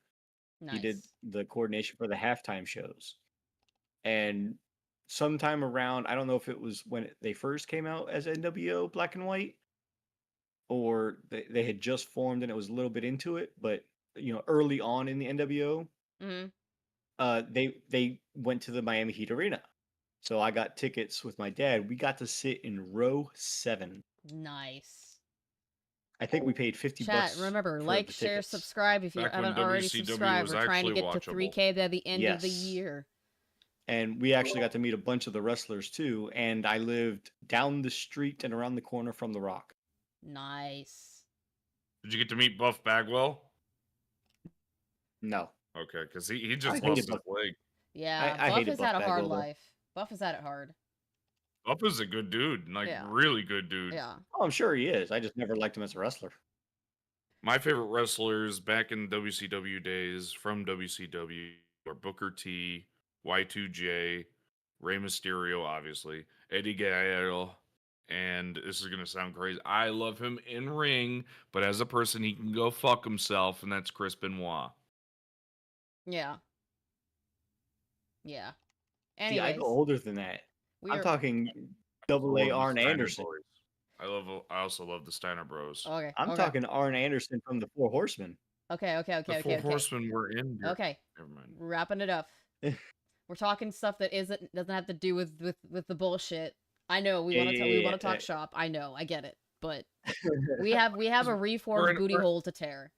Nice. He did the coordination for the halftime shows. And sometime around, I don't know if it was when they first came out as NWO Black and White, or they had just formed and it was a little bit into it, but early on in the NWO, they went to the Miami Heat Arena. So I got tickets with my dad. We got to sit in row 7. Nice. I think we paid $50. Chat, remember, for like, the share, tickets. subscribe if you Back when haven't already WCW subscribed. was We're trying to actually get to watchable. 3K by the end of the Yes. year. And we actually got to meet a bunch of the wrestlers too. And I lived down the street and around the corner from The Rock. Nice. Did you get to meet Buff Bagwell? No. Okay, because he I just hated lost his Buff. leg. Yeah, I Buff hated has Buff had a hard Bagwell, though. life. Buff has had it hard. Buff is a good dude, like Yeah. really good dude. Yeah. Oh, I'm sure he is. I just never liked him as a wrestler. My favorite wrestlers back in WCW days from WCW are Booker T, Y2J, Rey Mysterio, obviously, Eddie Guerrero, and this is gonna sound crazy. I love him in ring, but as a person, he can go fuck himself, and that's Chris Benoit. Yeah. Yeah. See, I Anyways, go older than that. we I'm are... talking I double A love the Arn Steiner Anderson. Boys. I also love the Steiner Bros. Okay. I'm okay. talking Arn Anderson from the Four Horsemen. Okay. The Four Horsemen were in here. Okay. Never mind. Wrapping it up. We're talking stuff that doesn't have to do with the bullshit. I know we want to talk shop. I know, I get it, but we have a Reforge booty hole to tear.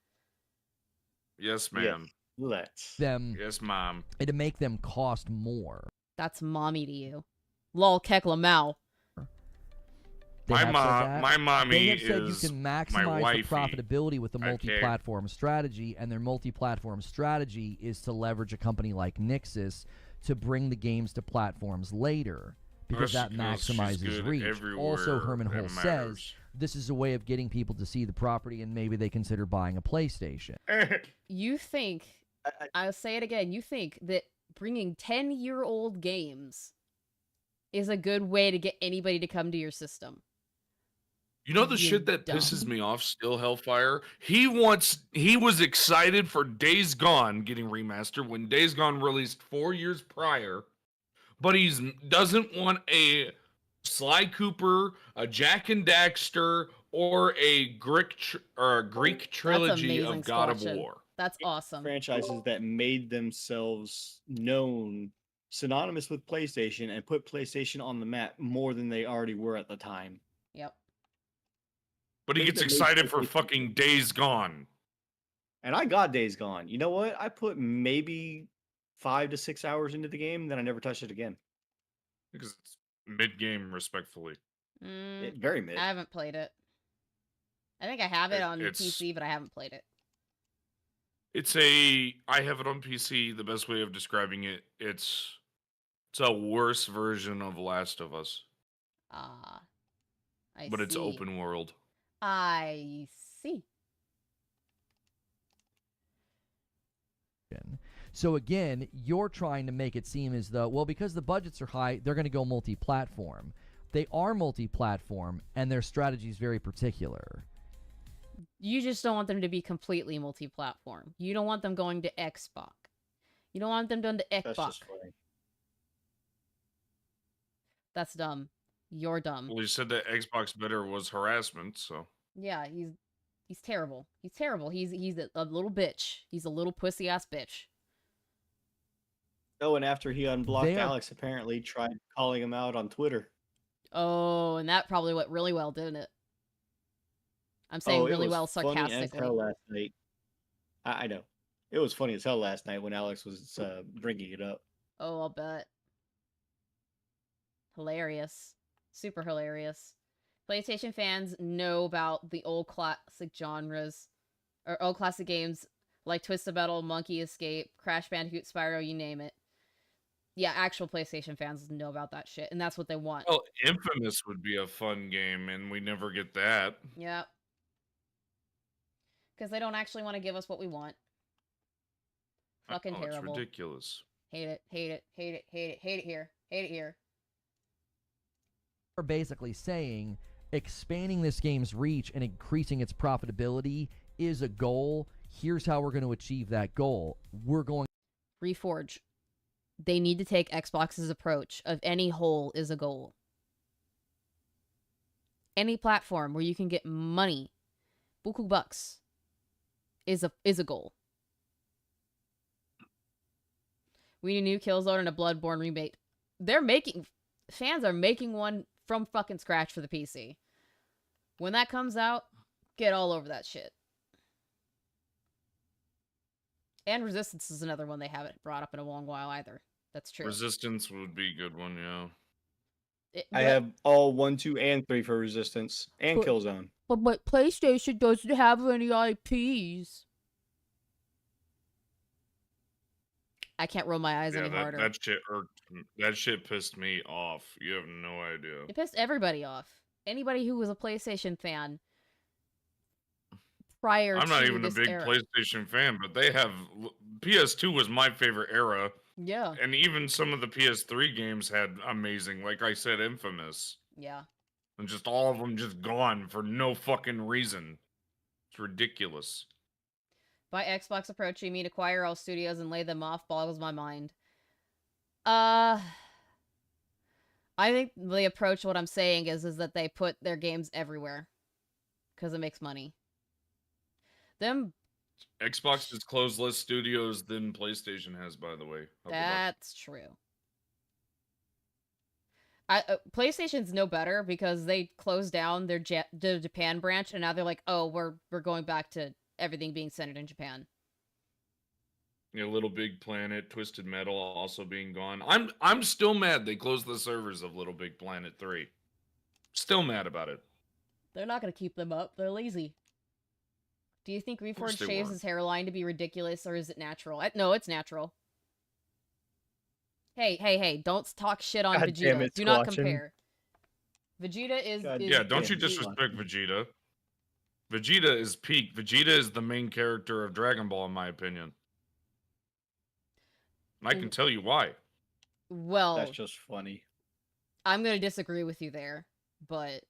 Yes, ma'am. Let's. Them Yes, mom. and to make them cost more. That's mommy to you. Lol, Keklamau. They My have said mom, that. my mommy They have said you is can my maximize the wifey. profitability with the Okay. multi-platform strategy, and their multi-platform strategy is to leverage a company like Nixxes to bring the games to platforms later, because that She's maximizes good reach. Also, everywhere Herman it Hull says matters. this is a way of getting people to see the property, and maybe they consider buying a PlayStation. You think, I'll say it again, you think that bringing 10-year-old games is a good way to get anybody to come to your system. You know the You shit that dumb. pisses me off still, Hellfire? He was excited for Days Gone getting remastered when Days Gone released 4 years prior, but doesn't want a Sly Cooper, a Jack and Daxter, or a Greek trilogy amazing, of God of Squatchin. War. That's awesome. Franchises that made themselves known, synonymous with PlayStation, and put PlayStation on the map more than they already were at the time. Yep. But he Things gets that made excited for PlayStation- fucking Days Gone. And I got Days Gone. You know what? I put maybe 5 to 6 hours into the game, then I never touched it again. Because it's mid-game, respectfully. Very mid. I haven't played it. I think I have it on It's- PC, but I haven't played it. I have it on PC. The best way of describing it, it's a worse version of Last of Us, Ah. I but see. it's open world. I see. So again, you're trying to make it seem as though, well, because the budgets are high, they're going to go multi-platform. They are multi-platform, and their strategy is very particular. You just don't want them to be completely multi-platform. You don't want them going to Xbox. You don't want them going to That's Xbox. just funny. That's dumb. You're dumb. Well, you said that Xbox better was harassment, so Yeah, he's terrible. He's terrible. He's a little bitch. He's a little pussy ass bitch. Oh, and after he unblocked They are- Alex, apparently tried calling him out on Twitter. Oh, and that probably went really well, didn't it? I'm saying Oh, it really was well funny as sarcastically. hell last night. I know. It was funny as hell last night when Alex was bringing it up. Oh, I'll bet. Hilarious. Super hilarious. PlayStation fans know about the old classic genres, or old classic games like Twisted Metal, Monkey Escape, Crash Bandicoot, Spyro, you name it. Yeah, actual PlayStation fans know about that shit, and that's what they want. well, Infamous would be a fun game, and we never get that. Yep. Because they don't actually want to give us what we want. Fucking It's terrible. ridiculous. Hate it, hate it, hate it, hate it, hate it here, hate it here. We're basically saying expanding this game's reach and increasing its profitability is a goal. Here's how we're going to achieve that goal. We're going Reforge. They need to take Xbox's approach of any hole is a goal. Any platform where you can get money, buku bucks, is a goal. We need a new Killzone and a Bloodborne remake. Fans are making one from fucking scratch for the PC. When that comes out, get all over that shit. And Resistance is another one they haven't brought up in a long while either. That's true. Resistance would be a good one, yeah. I have all 1, 2, and 3 for Resistance and But- Killzone. But PlayStation doesn't have any IPs. I can't roll my eyes Yeah, any harder. that shit irked. That shit pissed me off. You have no idea. It pissed everybody off. Anybody who was a PlayStation fan prior I'm to not even a this big era. PlayStation fan, but they have PS2 was my favorite era, Yeah, and even some of the PS3 games had amazing. Like I said, Infamous, yeah. and just all of them just gone for no fucking reason. It's ridiculous. By Xbox approach, you mean acquire all studios and lay them off boggles my mind. I think the approach, what I'm saying is that they put their games everywhere. Because it makes money. Xbox has closed less studios than PlayStation has, by the way. How about that? That's true. PlayStation's no better because they closed down their Japan branch, and now they're like, oh, we're going back to everything being centered in Japan. Yeah, Little Big Planet, Twisted Metal also being gone. I'm still mad they closed the servers of Little Big Planet 3. Still mad about it. They're not going to keep them up. They're lazy. Do you think Reforge they shaves weren't. his hairline to be ridiculous, or is it natural? No, it's natural. Hey, don't talk shit on God damn Vegeta. it, Do not Squatchin. compare. Vegeta is... God is Yeah, don't you Yeah, disrespect Vegeta. Vegeta is peak. Vegeta is the main character of Dragon Ball, in my opinion. And I can tell you why. Well, That's just funny. I'm gonna disagree with you there, but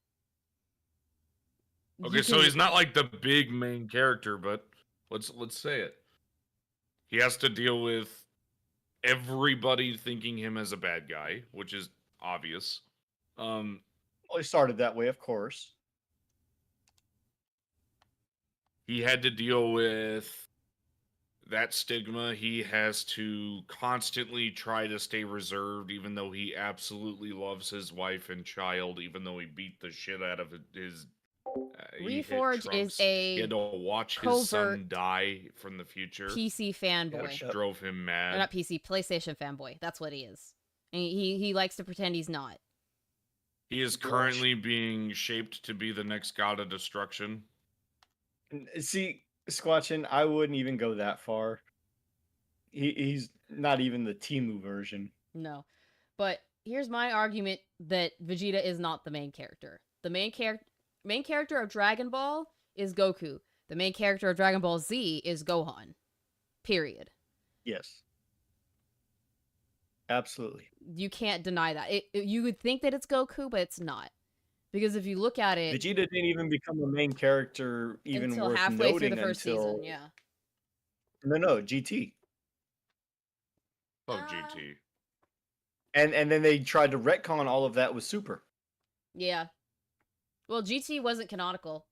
Okay, so he's not like the big main character, but let's say it. He has to deal with everybody thinking him as a bad guy, which is obvious. Well, he started that way, of course. He had to deal with that stigma. He has to constantly try to stay reserved, even though he absolutely loves his wife and child, even though he beat the shit out of his. He hit Reforge is Trump's. a He had to watch his covert son die from the future, PC fanboy. which drove him Or mad. not PC, PlayStation fanboy. That's what he is. And he likes to pretend he's not. He is currently being shaped to be the next god of destruction. See, Squatchin, I wouldn't even go that far. He's not even the Temu version. No. But here's my argument that Vegeta is not the main character. The main character of Dragon Ball is Goku. The main character of Dragon Ball Z is Gohan. Period. Yes. Absolutely. You can't deny that. You would think that it's Goku, but it's not. Because if you look at it... Vegeta didn't even become a main character even until worth halfway noting through the first until... season, yeah. No, GT. Love GT. And then they tried to retcon all of that with Super. Yeah. Well, GT wasn't canonical.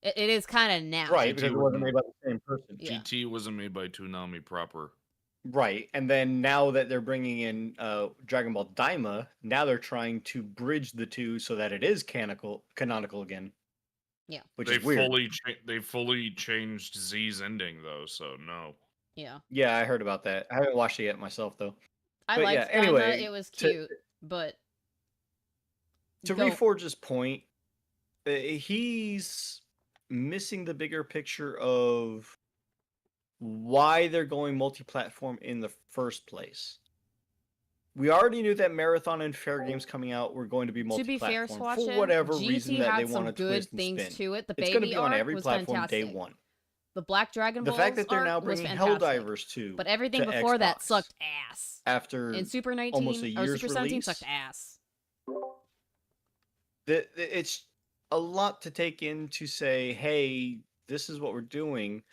It is kind of now. Right, GT because it wasn't made by the same person. Yeah. GT wasn't made by Toonami proper. Right, and then now that they're bringing in Dragon Ball Daima, now they're trying to bridge the two so that it is canonical again. Yeah. Which is weird. They fully changed Z's ending though, so no. Yeah. Yeah, I heard about that. I haven't watched it yet myself though. I But liked yeah, anyway, Daima. It was cute, but... To Reforge's point, he's missing the bigger picture of why they're going multi-platform in the first place. We already knew that Marathon and Fair Games coming out were going to be To be fair, multi-platform Swatchin, for whatever GT reason that they had some want to good twist and things spin. to it. The It's going to baby be on arc every was platform fantastic. day one. The Black Dragon The Balls fact that they're arc now was bringing fantastic. Helldivers too, But everything to before that Xbox sucked ass. after In Super 19 almost a or year's Super 17 release, sucked ass. it's a lot to take in to say, hey, this is what we're doing.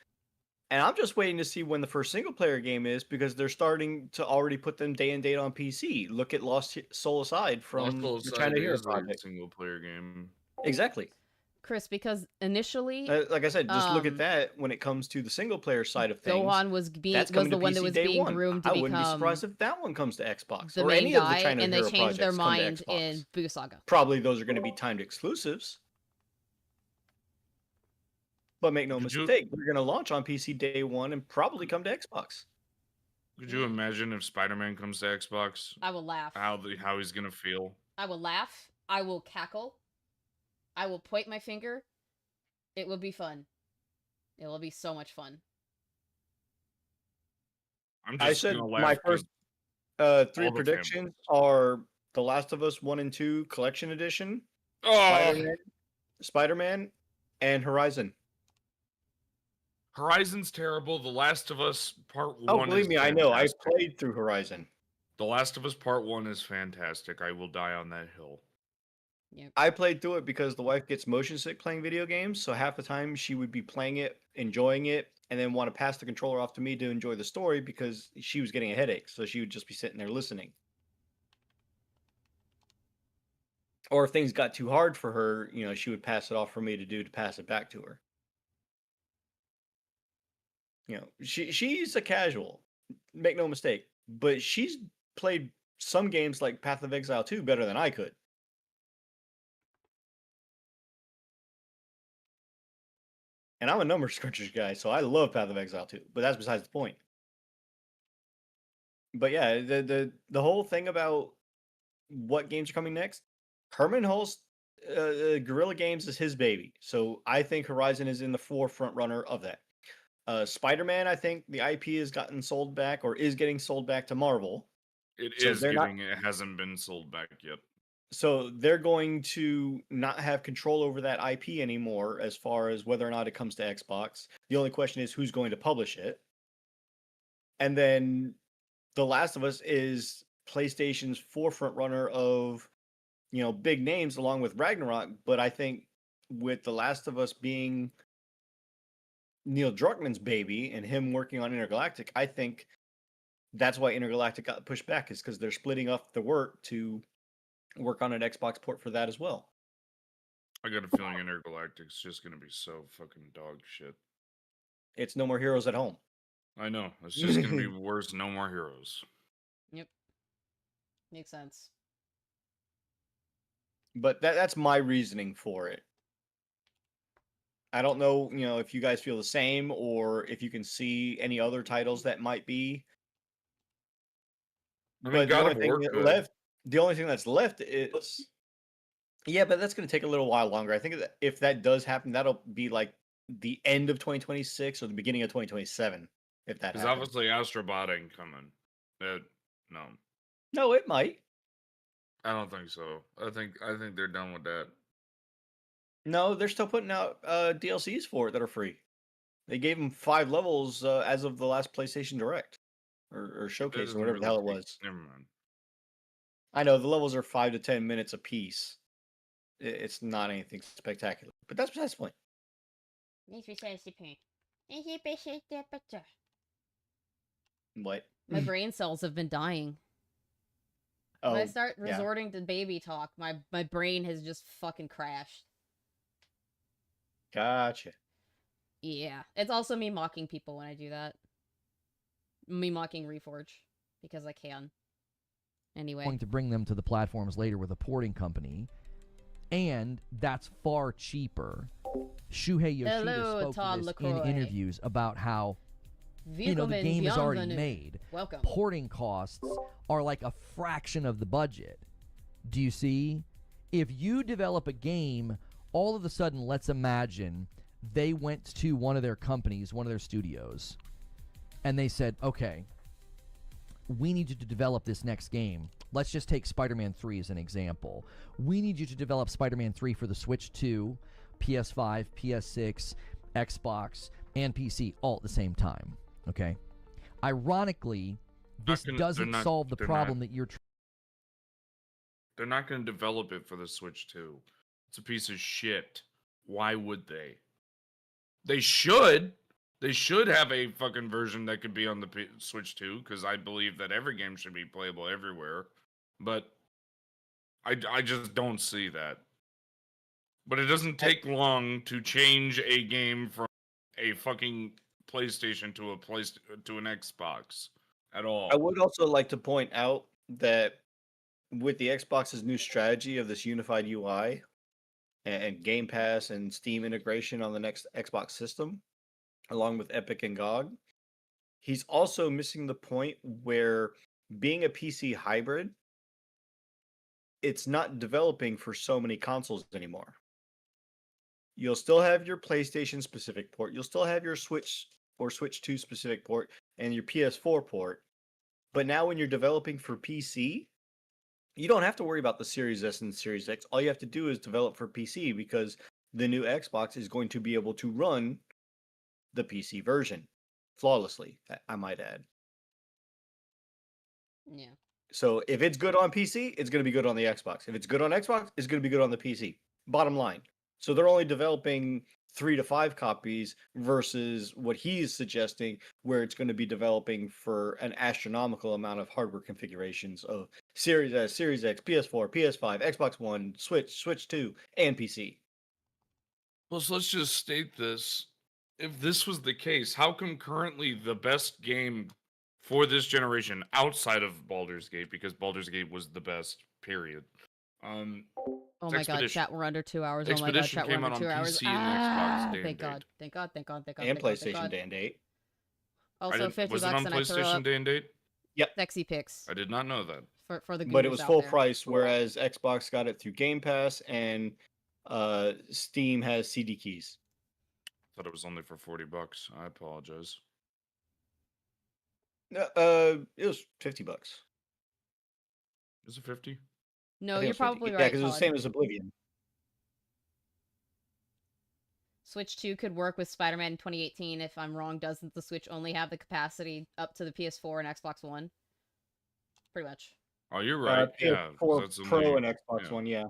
And I'm just waiting to see when the first single-player game is, because they're starting to already put them day and date on PC. Look at Lost Soul Aside from the China Hero Project. Single-player game. Exactly. Chris, because initially... like I said, just look at that when it comes to the single-player side of things. Gohan was the one that was being groomed to I wouldn't be become surprised if that one comes to Xbox. the or main any of the guy, China and they Hero changed their projects come to mind Xbox. in Buu Saga. Probably those are going to be timed exclusives. But make no mistake, they're going to launch on PC day one and probably come to Xbox. Could you imagine if Spider-Man comes to Xbox? I will laugh. How he's gonna feel? I will laugh. I will cackle. I will point my finger. It will be fun. It will be so much fun. I said my first 3 predictions are The Last of Us 1 and 2 Collection Edition, Spider-Man, and Horizon. Horizon's terrible. The Last of Us Part 1 Oh, believe me, fantastic. I know. I played through Horizon. The Last of Us Part 1 is fantastic. I will die on that hill. Yep. I played through it because the wife gets motion sick playing video games, so half the time she would be playing it, enjoying it, and then want to pass the controller off to me to enjoy the story because she was getting a headache, so she would just be sitting there listening. Or if things got too hard for her, she would pass it off for me to pass it back to her. She's a casual, make no mistake, but she's played some games like Path of Exile 2 better than I could. And I'm a number crunchers guy, so I love Path of Exile 2, but that's besides the point. But yeah, the whole thing about what games are coming next, Herman Hulse, Guerrilla Games is his baby, so I think Horizon is in the forefront runner of that. Spider-Man, I think the IP has gotten sold back or is getting sold back to Marvel. It hasn't been sold back yet. So they're going to not have control over that IP anymore as far as whether or not it comes to Xbox. The only question is who's going to publish it. And then The Last of Us is PlayStation's forefront runner of, big names along with Ragnarok. But I think with The Last of Us being Neil Druckmann's baby and him working on Intergalactic, I think that's why Intergalactic got pushed back, is because they're splitting up the work to work on an Xbox port for that as well. I got a feeling Intergalactic's just gonna be so fucking dog shit. It's No More Heroes at Home. I know. It's just gonna be worse. No More Heroes. Yep. Makes sense. But that's my reasoning for it. I don't know, if you guys feel the same or if you can see any other titles that might be. I mean, But God of War could. the only thing that's left is, yeah, but that's going to take a little while longer. I think that if that does happen, that'll be like the end of 2026 or the beginning of 2027. If that Because happens. obviously Astrobot ain't coming. No, No, it might. I don't think so. I think they're done with that. No, they're still putting out DLCs for it that are free. They gave them 5 levels as of the last PlayStation Direct or That showcase or doesn't whatever the really hell it take- was. Never mind. I know the levels are 5 to 10 minutes a piece. It's not anything spectacular, but that's besides the point. What? My brain cells have been dying. When I start yeah. resorting to baby talk, my brain has just fucking crashed. Gotcha. Yeah. It's also me mocking people when I do that. Me mocking Reforge. Because I can. Anyway. Going to bring them to the platforms later with a porting company. And that's far cheaper. Shuhei Yoshida Hello, spoke Todd to this LaCroix. in interviews about how the Willkommen, game is already bienvenue. made. Welcome. Porting costs are like a fraction of the budget. Do you see? If you develop a game, all of a sudden, let's imagine they went to one of their companies, one of their studios, and they said, okay, we need you to develop this next game. Let's just take Spider-Man 3 as an example. We need you to develop Spider-Man 3 for the Switch 2, PS5, PS6, Xbox, and PC all at the same time. Okay? Ironically, this doesn't solve the problem that you're trying. They're not going to develop it for the Switch 2. It's a piece of shit. Why would they? They should. They should have a fucking version that could be on the Switch 2, because I believe that every game should be playable everywhere. But I just don't see that. But it doesn't take long to change a game from a fucking PlayStation to an Xbox at all. I would also like to point out that with the Xbox's new strategy of this unified UI and Game Pass and Steam integration on the next Xbox system, along with Epic and GOG, he's also missing the point where being a PC hybrid, it's not developing for so many consoles anymore. You'll still have your PlayStation specific port, you'll still have your Switch or Switch 2 specific port and your PS4 port. But now when you're developing for PC, you don't have to worry about the Series S and Series X. All you have to do is develop for PC, because the new Xbox is going to be able to run the PC version flawlessly, I might add. Yeah. So if it's good on PC, it's going to be good on the Xbox. If it's good on Xbox, it's going to be good on the PC. Bottom line. So they're only developing 3 to 5 copies versus what he's suggesting, where it's going to be developing for an astronomical amount of hardware configurations of Series S, Series X, PS4, PS5, Xbox One, Switch, Switch 2, and PC. Well, so let's just state this. If this was the case, how come currently the best game for this generation outside of Baldur's Gate, because Baldur's Gate was the best, period. Oh my god, chat, we're under 2 hours. Expedition Oh my god, chat, we're came under out 2 on hours. PC and Xbox day Thank and god. date. Thank god, thank god, thank god, And thank god, thank PlayStation god. Day and Date. Also, 50 was it bucks on and I throw PlayStation up Day and Date? sexy pics I did not know that. for the But it goobers was out full there. price, whereas Xbox got it through Game Pass and Steam has CD keys. Thought it was only for $40. I apologize. It was $50. Is it 50? No, I think it you're was 50. probably Yeah, right, because it was the Todd. same as Oblivion. Switch 2 could work with Spider-Man in 2018. If I'm wrong, doesn't the Switch only have the capacity up to the PS4 and Xbox One? pretty much. Oh, you're right. Yeah, 'cause PS4 that's Pro only and Xbox yeah. One, yeah.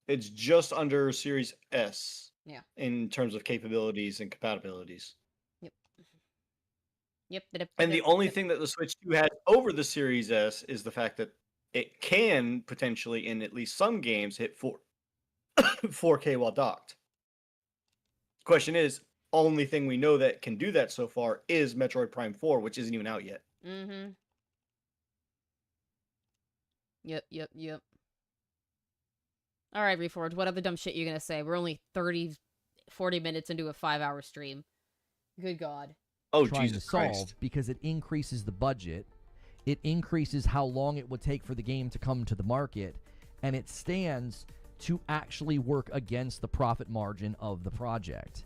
It's just under Series S. Yeah. In terms of capabilities and compatibilities. Yep. Yep. Yep. And the yep, only yep. thing that the Switch 2 has over the Series S is the fact that it can potentially, in at least some games, hit 4K while docked. Question is, only thing we know that can do that so far is Metroid Prime 4, which isn't even out yet. Mm-hmm. Yep. Yep. Yep. All right, Reforge. What other dumb shit you gonna say? We're only 40 minutes into a 5-hour stream. Good God. Oh, trying Jesus to solve Christ. because it increases the budget, it increases how long it would take for the game to come to the market, and it stands to actually work against the profit margin of the project.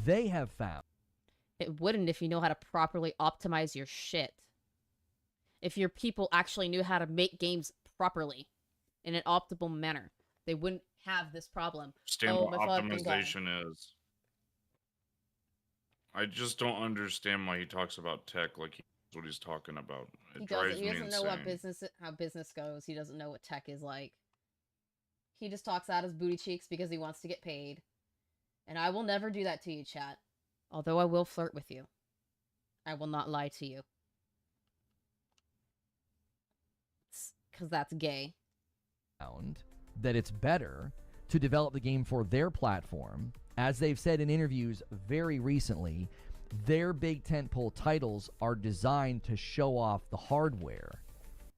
They have found It wouldn't if you know how to properly optimize your shit. If your people actually knew how to make games properly in an optimal manner, they wouldn't have this problem. Understand Oh, what my fucking God. optimization is. I just don't understand why he talks about tech like he knows what he's talking about. It He drives doesn't. He me doesn't know insane. how business goes. He doesn't know what tech is like. He just talks out his booty cheeks because he wants to get paid. And I will never do that to you, chat. Although I will flirt with you. I will not lie to you. Because that's gay. that it's better to develop the game for their platform. As they've said in interviews very recently, their big tentpole titles are designed to show off the hardware.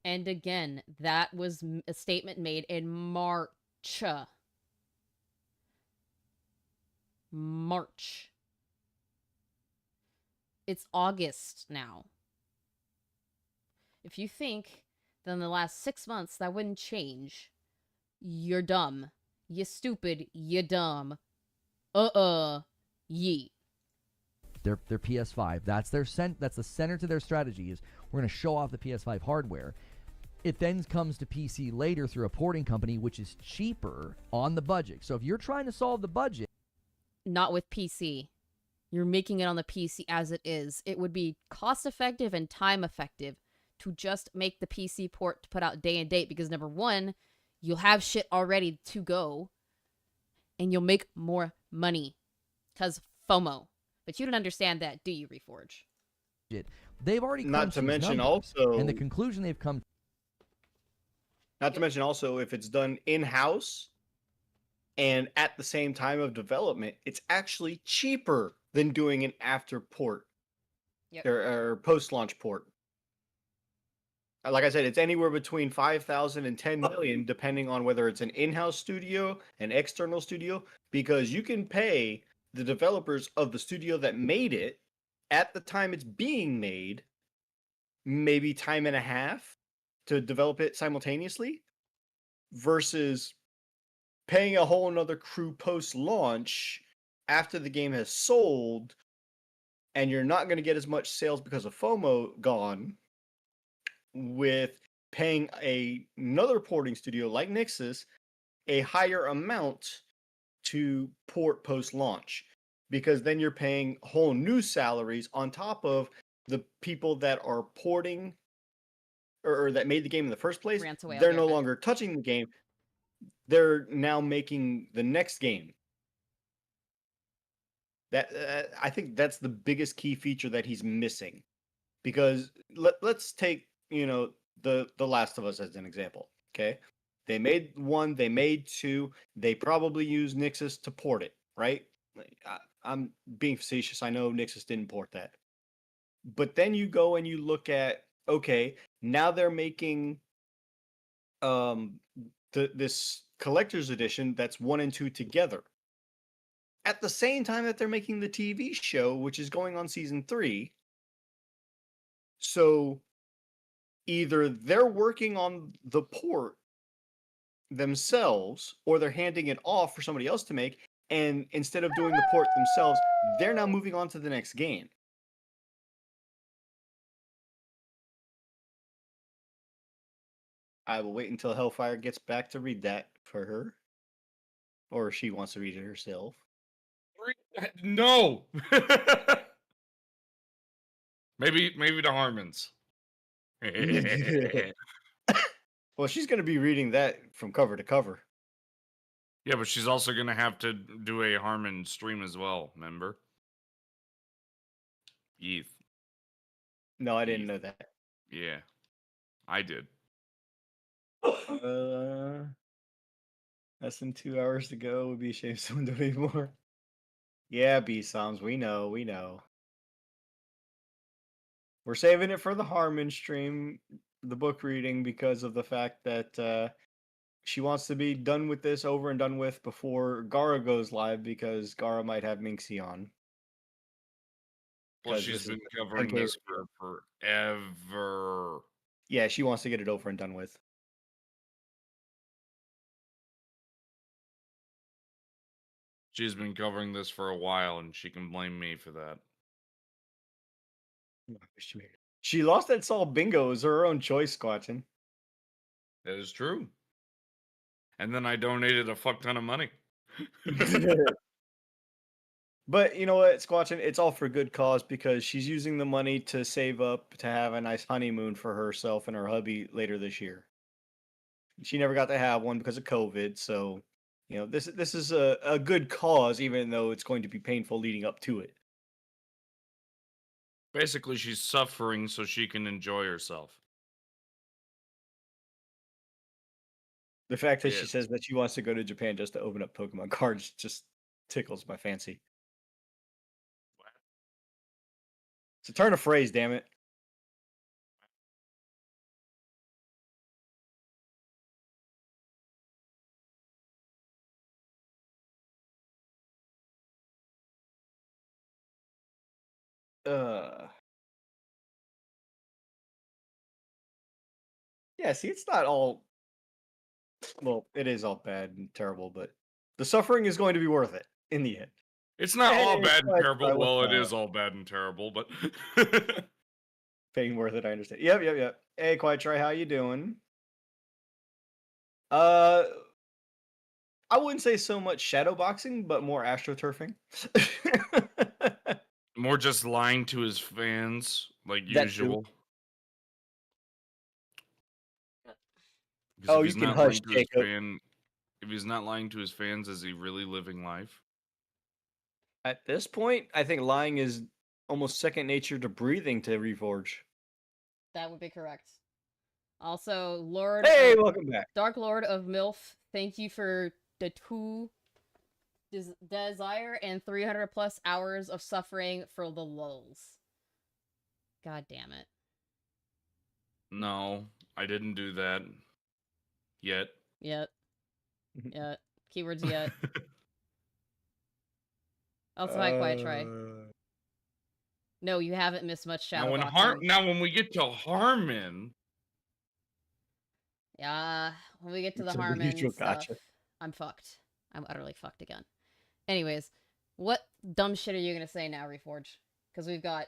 And again, that was a statement made in March. March. It's August now. If you think that in the last 6 months that wouldn't change, you're dumb. You stupid. You dumb. Yeet. Their PS5. That's that's the center to their strategy is we're going to show off the PS5 hardware. It then comes to PC later through a porting company, which is cheaper on the budget. So if you're trying to solve the budget, not with PC. You're making it on the PC as it is. It would be cost effective and time effective to just make the PC port to put out day and date because number one, you'll have shit already to go and you'll make more money because FOMO. But you don't understand that, do you, Reforge? they've already Not crunched to these mention numbers, also, and the conclusion they've come not to mention also, if it's done in-house and at the same time of development, it's actually cheaper than doing an after port or post-launch port. Like I said, it's anywhere between 5,000 and 10 million, depending on whether it's an in-house studio, an external studio, because you can pay the developers of the studio that made it at the time it's being made, maybe time and a half to develop it simultaneously, versus paying a whole another crew post-launch after the game has sold, and you're not going to get as much sales because of FOMO gone, with paying another porting studio like Nixus a higher amount to port post-launch, because then you're paying whole new salaries on top of the people that are porting or that made the game in the first place. They're no longer touching the game. They're now making the next game. That I think that's the biggest key feature that he's missing, because let's take the Last of Us as an example. Okay, they made 1, they made 2, they probably used Nixus to port it, right? I'm being facetious. I know Nixus didn't port that, but then you go and you look at, okay, now they're making this collector's edition that's 1 and 2 together at the same time that they're making the TV show, which is going on season 3. So either they're working on the port themselves or they're handing it off for somebody else to make, and instead of doing the port themselves, they're now moving on to the next game. I will wait until Hellfire gets back to read that for her, or she wants to read it herself. No. maybe the Harmons. Well, she's going to be reading that from cover to cover. Yeah, but she's also gonna have to do a Harmon stream as well. Remember? Yeeth. No, I didn't know that. Yeah, I did. Less than 2 hours to go. Would be a shame if someone donated more. Yeah, B-Soms, we know, we know. We're saving it for the Harmon stream, the book reading, because of the fact that she wants to be done with this, over and done with, before Gara goes live, because Gara might have Minxie on. Well, 'Cause she's this is been the covering 10K this for forever. Yeah, she wants to get it over and done with. She's been covering this for a while, and she can blame me for that. She lost that Saul bingo. It was her own choice, Squatchin. That is true. And then I donated a fuck ton of money. But you know what, Squatchin? It's all for good cause, because she's using the money to save up to have a nice honeymoon for herself and her hubby later this year. She never got to have one because of COVID, so you know this is a good cause, even though it's going to be painful leading up to it. Basically, she's suffering so she can enjoy herself. The fact that she Yeah. says that she wants to go to Japan just to open up Pokemon cards just tickles my fancy. It's a turn of phrase, damn it. Yeah, see, it's not all. Well, it is all bad and terrible, but the suffering is going to be worth it in the end. It's not all Hey, bad and I terrible. Well, looked it up. is all bad and terrible, but Pain worth it, I understand. Yep. Hey, Quiet Try, how you doing? I wouldn't say so much shadow boxing, but more astroturfing. more just lying to his fans like That too. usual. 'Cause Oh, if you he's can not hush, lying to his Jacob. if he's not lying to his fans, is he really living life? At this point, I think lying is almost second nature to breathing to Reforge. That would be correct. Also, Lord. Hey, welcome back. Dark Lord of MILF, thank you for the 2 desire and 300 plus hours of suffering for the lulz. God damn it. No, I didn't do that. Yet. Yet. Keywords yet. Also, hi, Quiet Try. No, you haven't missed much shadow boxing. Now when we get to Harmon. Yeah, when we get to the It's a Harmon mutual stuff, gotcha. I'm fucked. I'm utterly fucked again. Anyways, what dumb shit are you gonna say now, Reforge? Because we've got...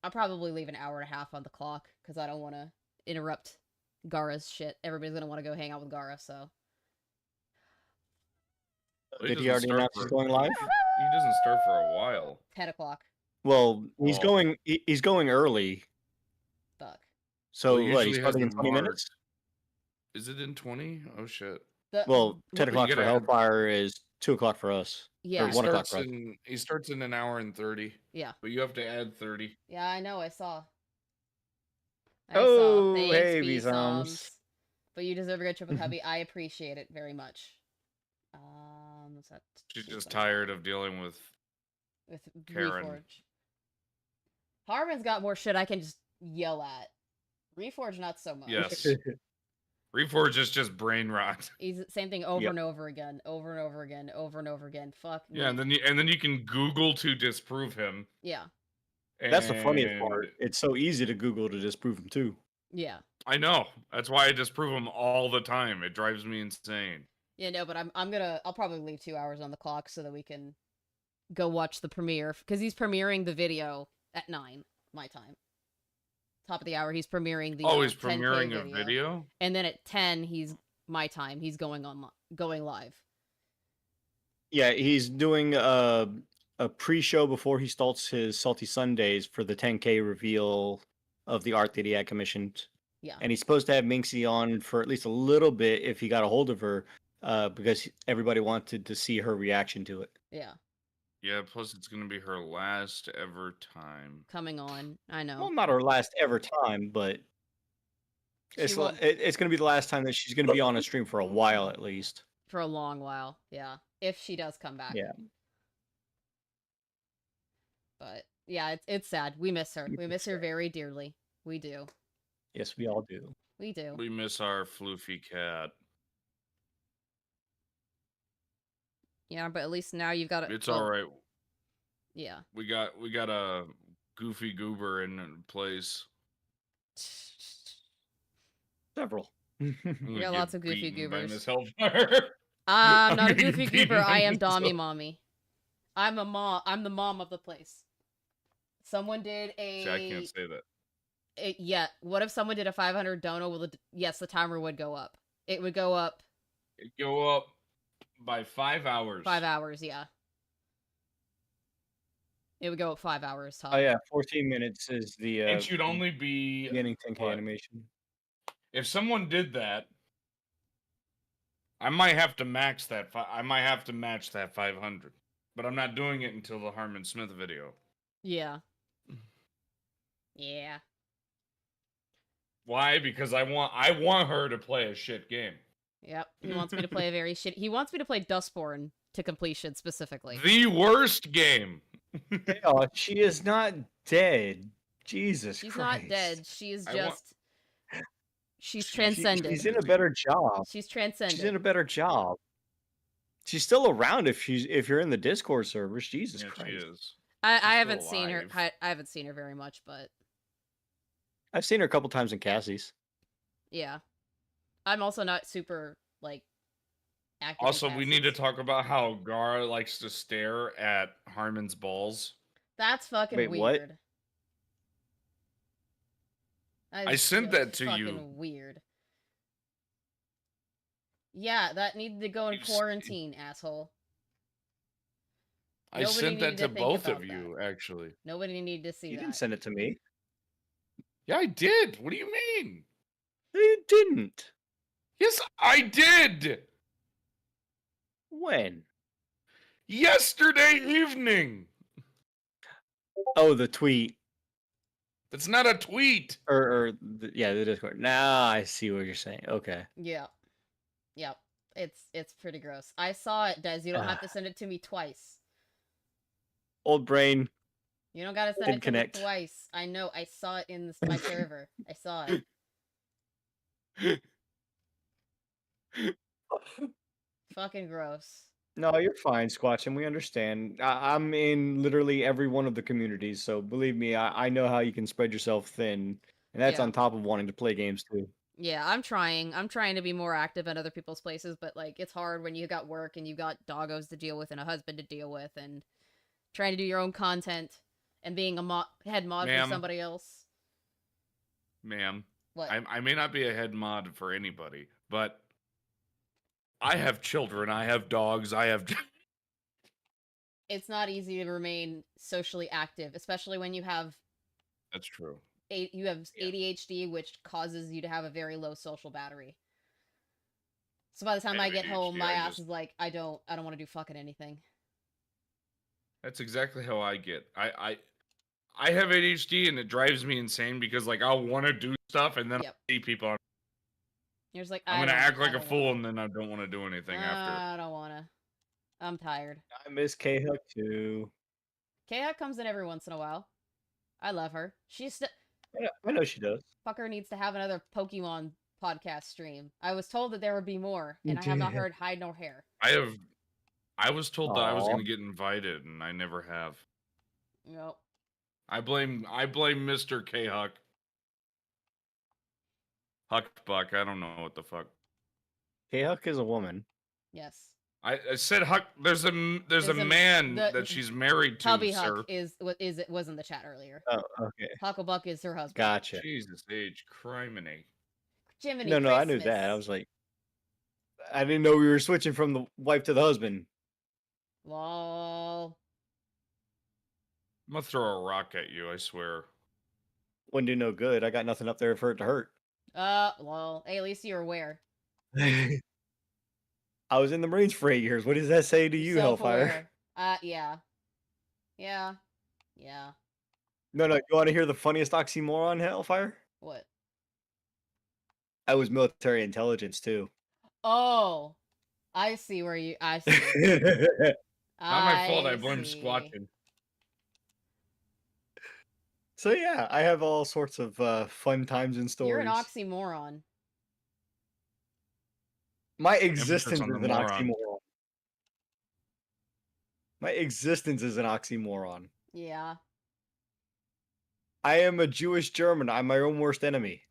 I'll probably leave an hour and a half on the clock, because I don't want to interrupt Gara's shit. Everybody's gonna want to go hang out with Gara, so... Did he already announce he's going live? He doesn't start for a while. 10 o'clock. Well, he's going early. Fuck. So Well, what? He's usually starting in has 20 March. minutes. Is it in 20? Oh shit. Well, 10 o'clock you for gotta- Hellfire is 2 o'clock for us. Yeah. Or 1 o'clock for us. He starts in an hour and 30. Yeah. But you have to add 30. Yeah, I know, I saw. Oh, Thanks, hey, B-Soms. B-Soms. But you deserve a good trip with hubby. I appreciate it very much. What's that? She's just tired of dealing with Karen. Reforge. Harmon's got more shit I can just yell at. Reforge, not so much. Yes. Reforge is just brain rot. He's same thing over and over again, over and over again, over and over again. Fuck. Yeah, and then you can Google to disprove him. Yeah. That's the funniest part. It's so easy to Google to disprove him too. Yeah. I know. That's why I disprove him all the time. It drives me insane. Yeah, no, but I'll probably leave 2 hours on the clock so that we can go watch the premiere, because he's premiering the video at 9 my time. Top of the hour, he's premiering the he's 10K premiering a video, and then at 10 he's my time. He's going live. Yeah, he's doing a pre-show before he starts his Salty Sundays for the 10K reveal of the art that he had commissioned. Yeah. And he's supposed to have Minxie on for at least a little bit if he got a hold of her, because everybody wanted to see her reaction to it. Yeah. Yeah, plus it's gonna be her last ever time. Coming on. I know. Well, not her last ever time, but it's won't- it's going to be the last time that she's going to be on a stream for a while at least. For a long while. Yeah. If she does come back. Yeah. But yeah, it's sad. We miss her. We miss her very dearly. We do. Yes, we all do. We do. We miss our floofy cat. Yeah, but at least now you've got It's all right. Yeah. We got a goofy goober in place. Several. We got lots of goofy goobers. Miss Hellfire. I'm not a getting goofy beaten goober. by I am Miss Dommy Hell- Mommy. I'm a mom. I'm the mom of the place. Someone did a. See, I can't say that. Yeah. What if someone did a 500 dono? Yes, the timer would go up. It would go up. It'd go up by 5 hours. 5 hours. Yeah. It would go up 5 hours. Tom. Oh yeah, 14 minutes is the It should only be beginning 10K what? animation. If someone did that, I might have to max that. I might have to match that 500, but I'm not doing it until the Harmon Smith video. Yeah. Yeah. Why? Because I want her to play a shit game. Yep. He wants me to play a very shit. He wants me to play Dustborn to completion specifically. The worst game. Oh, she is not dead. Jesus She's Christ. not dead. She is I want- just. She's transcended. She's in a better job. She's transcended. She's in a better job. She's still around if you're in the Discord servers. Jesus Yeah, Christ. she is. I still haven't seen her. alive. I haven't seen her very much, but I've seen her a couple times in Cassie's. yeah. I'm also not super like active. in Also, we need to Cassie's. talk about how Gar likes to stare at Harmon's balls. That's fucking Wait, what? weird. That I is sent just that to you. fucking weird. Yeah, that needed to go in You s- quarantine, asshole. I Nobody sent that needed to to think both about of you, actually. Nobody needed to see You that. didn't send it to me. Yeah, I did. What do you mean? You didn't. Yes, I did. When? Yesterday evening. Oh, the tweet. That's not a tweet. Yeah, the Discord. Now I see what you're saying. Okay. Yeah. Yep. It's pretty gross. I saw it, Des. You don't have to send it to me twice. Old brain. You don't gotta send Didn't it to connect. me twice. I know. I saw it in my server. I saw it. Fucking gross. No, you're fine, Squatch, and we understand. I'm in literally every one of the communities, so believe me, I know how you can spread yourself thin, and that's Yeah. on top of wanting to play games too. Yeah, I'm trying. I'm trying to be more active at other people's places, but like it's hard when you got work and you got doggos to deal with and a husband to deal with and trying to do your own content and being a head mod for Ma'am. somebody else. Ma'am, What? I may not be a head mod for anybody, but I have children. I have dogs. I have. It's not easy to remain socially active, especially when you have That's true. Yeah. ADHD, which causes you to have a very low social battery. So by the time I get home, ADHD, my I ass just- is like, I don't want to do fucking anything. That's exactly how I get. I have ADHD and it drives me insane because like I'll want to do stuff and then Yep. I see people. You're just like, I'm I gonna don't- act I like a don't fool wanna. and then I don't want to do anything after. I don't wanna. I'm tired. I miss K-Hook too. Kaya comes in every once in a while. I love her. She's I know she does. fucker needs to have another Pokemon podcast stream. I was told that there would be more, and I have not Yeah. heard hide nor hair. I was told that I was Aw. gonna get invited and I never have. Nope. I blame Mr. K Huck. Huckbuck, I don't know what the fuck. K-Hook is a woman. Yes. I said Huck. There's a There's a- man the- that she's married to, Tubby sir. Huck was in the chat earlier. Oh, okay. Hucklebuck is her husband. Gotcha. Jesus H. Criminy. Jiminy No, I knew that. I Christmas. was like, I didn't know we were switching from the wife to the husband. Lol. I'm gonna throw a rock at you, I swear. Wouldn't do no good. I got nothing up there for it to hurt. Well, hey, at least you're aware. I was in the Marines for 8 years. What does that say to you, Hellfire? Self-aware. Yeah. Yeah. Yeah. No, you want to hear the funniest oxymoron, Hellfire? What? I was military intelligence too. Oh, I see where you. I see. Not my fault. I blame squatching. So yeah, I have all sorts of fun times and stories. You're an oxymoron. My Emphasis existence on is the an moron. oxymoron. My existence is an oxymoron. Yeah. I am a Jewish German. I'm my own worst enemy.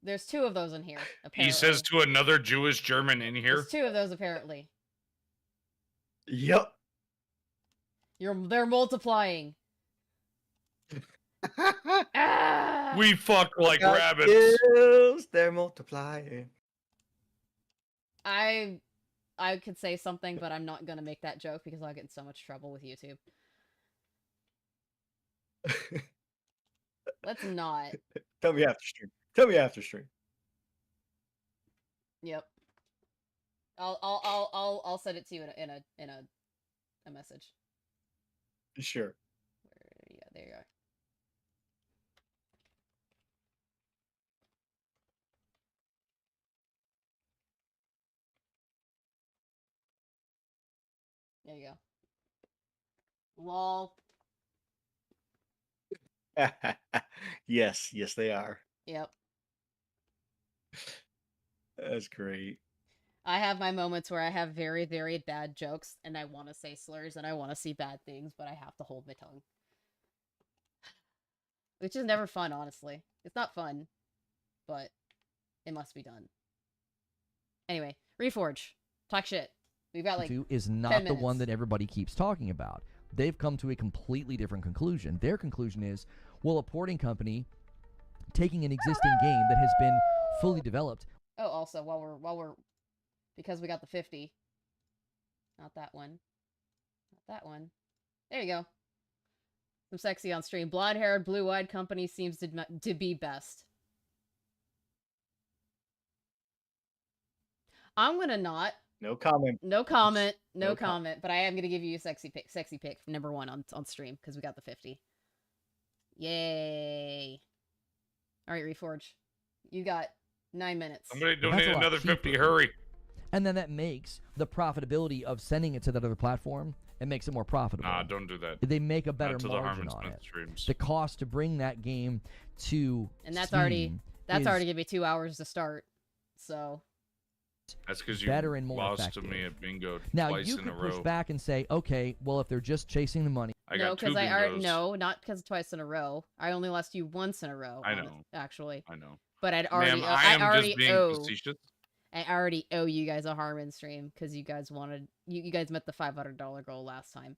There's 2 of those in here, apparently. He says to another Jewish German in here. There's 2 of those, apparently. Yep. They're multiplying. Ah! We fuck like Got rabbits. kills, they're multiplying. I could say something, but I'm not gonna make that joke because I'll get in so much trouble with YouTube. Let's not. Tell me after stream. Tell me after stream. Yep. I'll send it to you in a message. Sure. Yeah, there you are. There you go. Lol. Yes, they are. Yep. That's great. I have my moments where I have very, very bad jokes and I want to say slurs and I want to see bad things, but I have to hold my tongue. Which is never fun, honestly. It's not fun, but it must be done. Anyway, Reforge. Talk shit. We've got like is 10 not the one minutes. that everybody keeps talking about. They've come to a completely different conclusion. Their conclusion is, well, a porting company taking an existing game that has been fully developed. Oh, also, while we're because we got the 50. Not that one. Not that one. There you go. Some sexy on stream. Blonde-haired, blue-eyed company seems to be best. I'm gonna not. No comment. No comment. No, No comment. But I am gonna give you a sexy pick number 1 on stream because we got the 50. Yay! All right, Reforge. You got 9 minutes. Somebody Well, that's donate a lot another 50. cheaper. Hurry. And then that makes the profitability of sending it to that other platform, it makes it more profitable. Nah, don't do that. They make a better Not to the margin Harmon on Smith it. streams. The cost to bring that game to And that's Steam already is gonna be 2 hours to start. So That's because you better and more lost effective. to me at bingo Now twice you in a could push row. back and say, okay, well if they're just chasing the money, I no, got 2 because I already bingos. no, not because twice in a row. I only lost you once in a row. I know. Actually, I know. but I'd already. Ma'am, I am already just being owe. facetious. I already owe you guys a Harmon stream because you guys wanted. You guys met the $500 goal last time.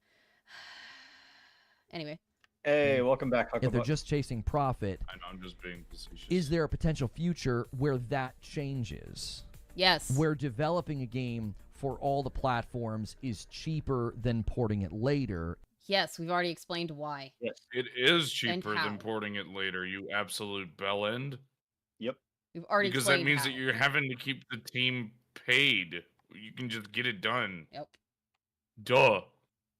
Anyway. Hey, welcome back, if they're Hucklebuck. just chasing profit, I know, I'm just being facetious. is there a potential future where that changes? Yes. Where developing a game for all the platforms is cheaper than porting it later. Yes, we've already explained why. Yes. It is cheaper how. than porting it later, you absolute bellend. Yep. We've already Because that explained means how. that you're having to keep the team paid. You can just get it done. Yep. Duh.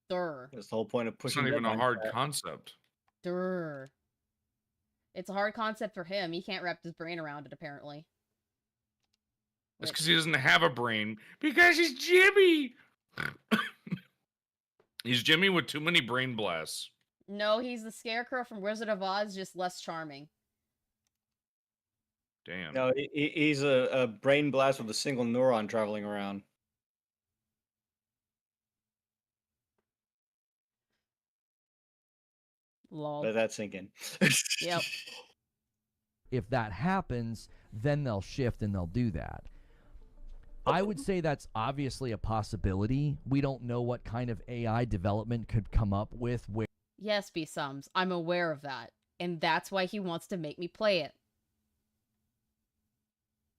Durr. That's the whole point of It's pushing. not even a deadlines hard back. concept. Durr. It's a hard concept for him. He can't wrap his brain around it, apparently. That's Which- because he doesn't have a brain. Because he's Jimmy. He's Jimmy with too many brain blasts. No, he's the Scarecrow from Wizard of Oz, just less charming. Damn. No, he's a brain blast with a single neuron traveling around. Lol. Let that sink in. Yep. If that happens, then they'll shift and they'll do that. I would say that's obviously a possibility. We don't know what kind of AI development could come up with where Yes, B-Sums. I'm aware of that. And that's why he wants to make me play it.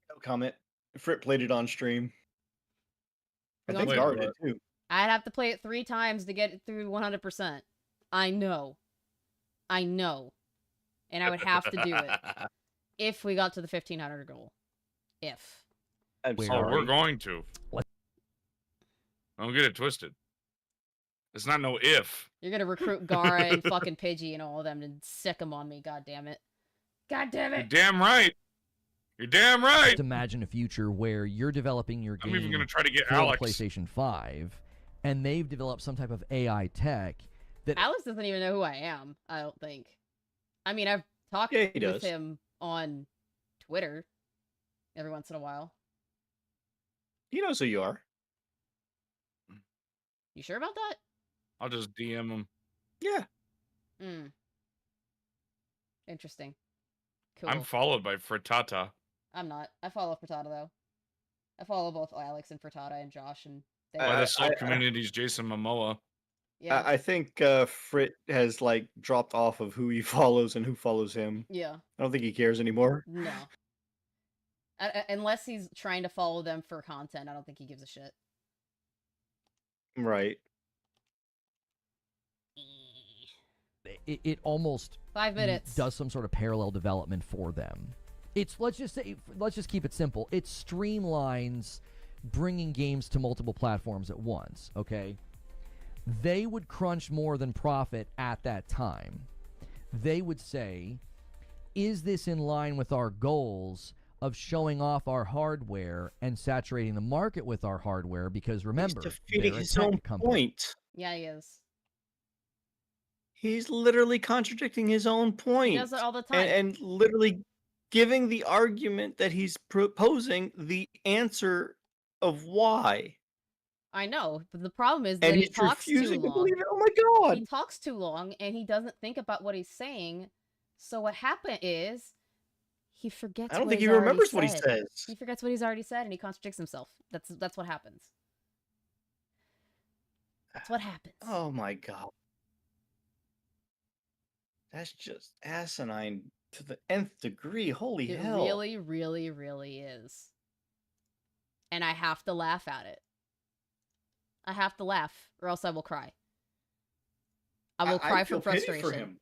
No comment. Frit played it on stream. I You think want Gar to- did too. I'd have to play it 3 times to get it through 100%. I know. And I would have to do it. If we got to the 1,500 goal. If. I'm Where- Oh, sorry. we're going to. What? Don't get it twisted. It's not no if. You're gonna recruit Gara and fucking Pidgey and all of them and sick them on me, god damn it. God damn You're it! damn right. You're damn right. Just imagine a future where you're developing your I'm even game gonna try to get for Alex. the PlayStation 5, and they've developed some type of AI tech that Alex doesn't even know who I am, I don't think. I mean, I've talked Yeah, he with does. him on Twitter every once in a while. He knows who you are. You sure about that? I'll just DM him. Yeah. Hmm. Interesting. Cool. I'm followed by Frittata. I'm not. I follow Frittata, though. I follow both Alex and Frittata and Josh, and they By I- the sub community's Jason Momoa. yeah. I think Frit has like dropped off of who he follows and who follows him. Yeah. I don't think he cares anymore. No. Unless he's trying to follow them for content, I don't think he gives a shit. Right. it almost 5 minutes. does some sort of parallel development for them. Let's just keep it simple. It streamlines bringing games to multiple platforms at once, okay? They would crunch more than profit at that time. They would say, is this in line with our goals of showing off our hardware and saturating the market with our hardware? Because remember, He's defeating they're a his tech own company. point. Yeah, he is. He's literally contradicting his own point. He does it all the time. And literally giving the argument that he's proposing the answer of why. I know, but the problem is that And he he's talks too refusing to long. believe it. Oh my god. He talks too long, and he doesn't think about what he's saying. So what happened is he forgets. I don't what think he's he remembers already what he said. says. He forgets what he's already said, and he contradicts himself. That's what happens. That's what happens. Oh my god. That's just asinine to the nth degree. Holy It hell. really, really, really is. And I have to laugh at it. I have to laugh, or else I will cry. I will cry feel from pity frustration. for him.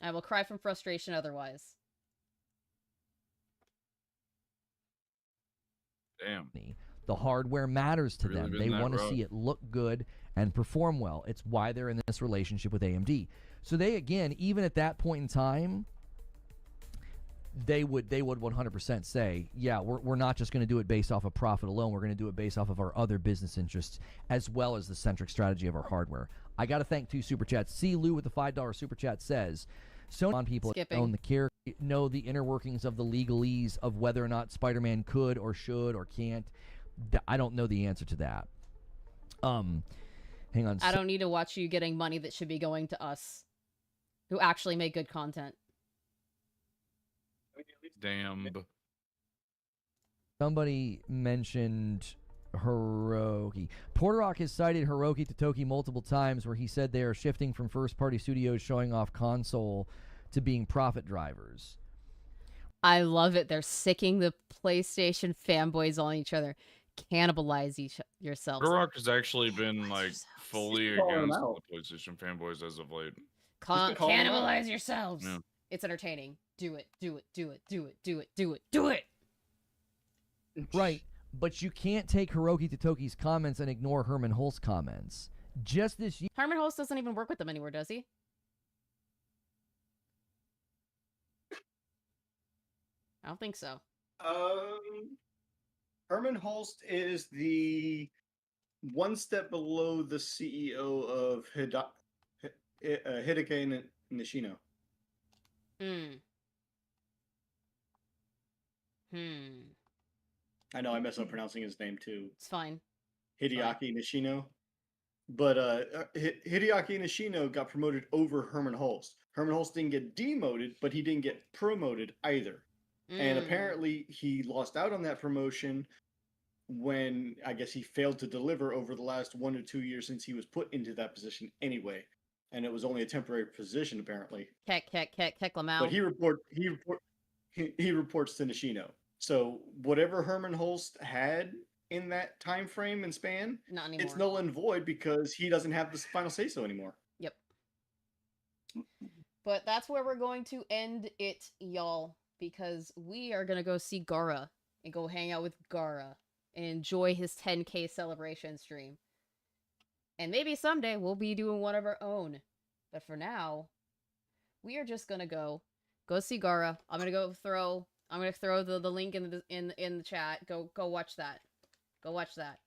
I will cry from frustration otherwise. Damn. The hardware matters to Really them. been They that want to rough. see it look good and perform well. It's why they're in this relationship with AMD. So they, again, even at that point in time, they would 100% say, yeah, we're not just going to do it based off of profit alone. We're going to do it based off of our other business interests as well as the centric strategy of our hardware. I got to thank 2 super chats. C. Lou with the $5 super chat says, Sony on people that Skipping. own the character know the inner workings of the legalese of whether or not Spider-Man could or should or can't. I don't know the answer to that. Hang on. I don't need to watch you getting money that should be going to us, who actually make good content. Damn. Somebody mentioned Hiroki. Portorock has cited Hiroki Totoki multiple times where he said they are shifting from first-party studios showing off console to being profit drivers. I love it. They're sicking the PlayStation fanboys on each other. Cannibalize yourselves. Gurok has actually been Cannibalize like yourselves. fully He's calling against them out. the PlayStation fanboys as of late. been calling them out. Cannibalize yourselves. Yeah. It's entertaining. Do it. Do it. Do it. Do it. Do it. Do it. Do it. Right, but you can't take Hiroki Totoki's comments and ignore Herman Hulst's comments. Just this year, Herman Holst doesn't even work with them anymore, does he? I don't think so. Herman Holst is the one step below the CEO of Hideki Nishino. I know I mess up pronouncing his name too. It's fine. Hideaki Nishino. But Hideaki Nishino got promoted over Herman Holst. Herman Holst didn't get demoted, but he didn't get promoted either. And apparently he lost out on that promotion when I guess he failed to deliver over the last 1 or 2 years since he was put into that position anyway. And it was only a temporary position apparently. Keck Lamau. But he reports to Nishino. So whatever Herman Holst had in that time frame and span, Not anymore. it's null and void because he doesn't have the final say so anymore. Yep. But that's where we're going to end it, y'all, because we are going to go see Gara and go hang out with Gara and enjoy his 10K celebration stream. And maybe someday we'll be doing one of our own. But for now, we are just going to go see Gara. I'm going to throw the link in the chat. Go watch that. Go watch that.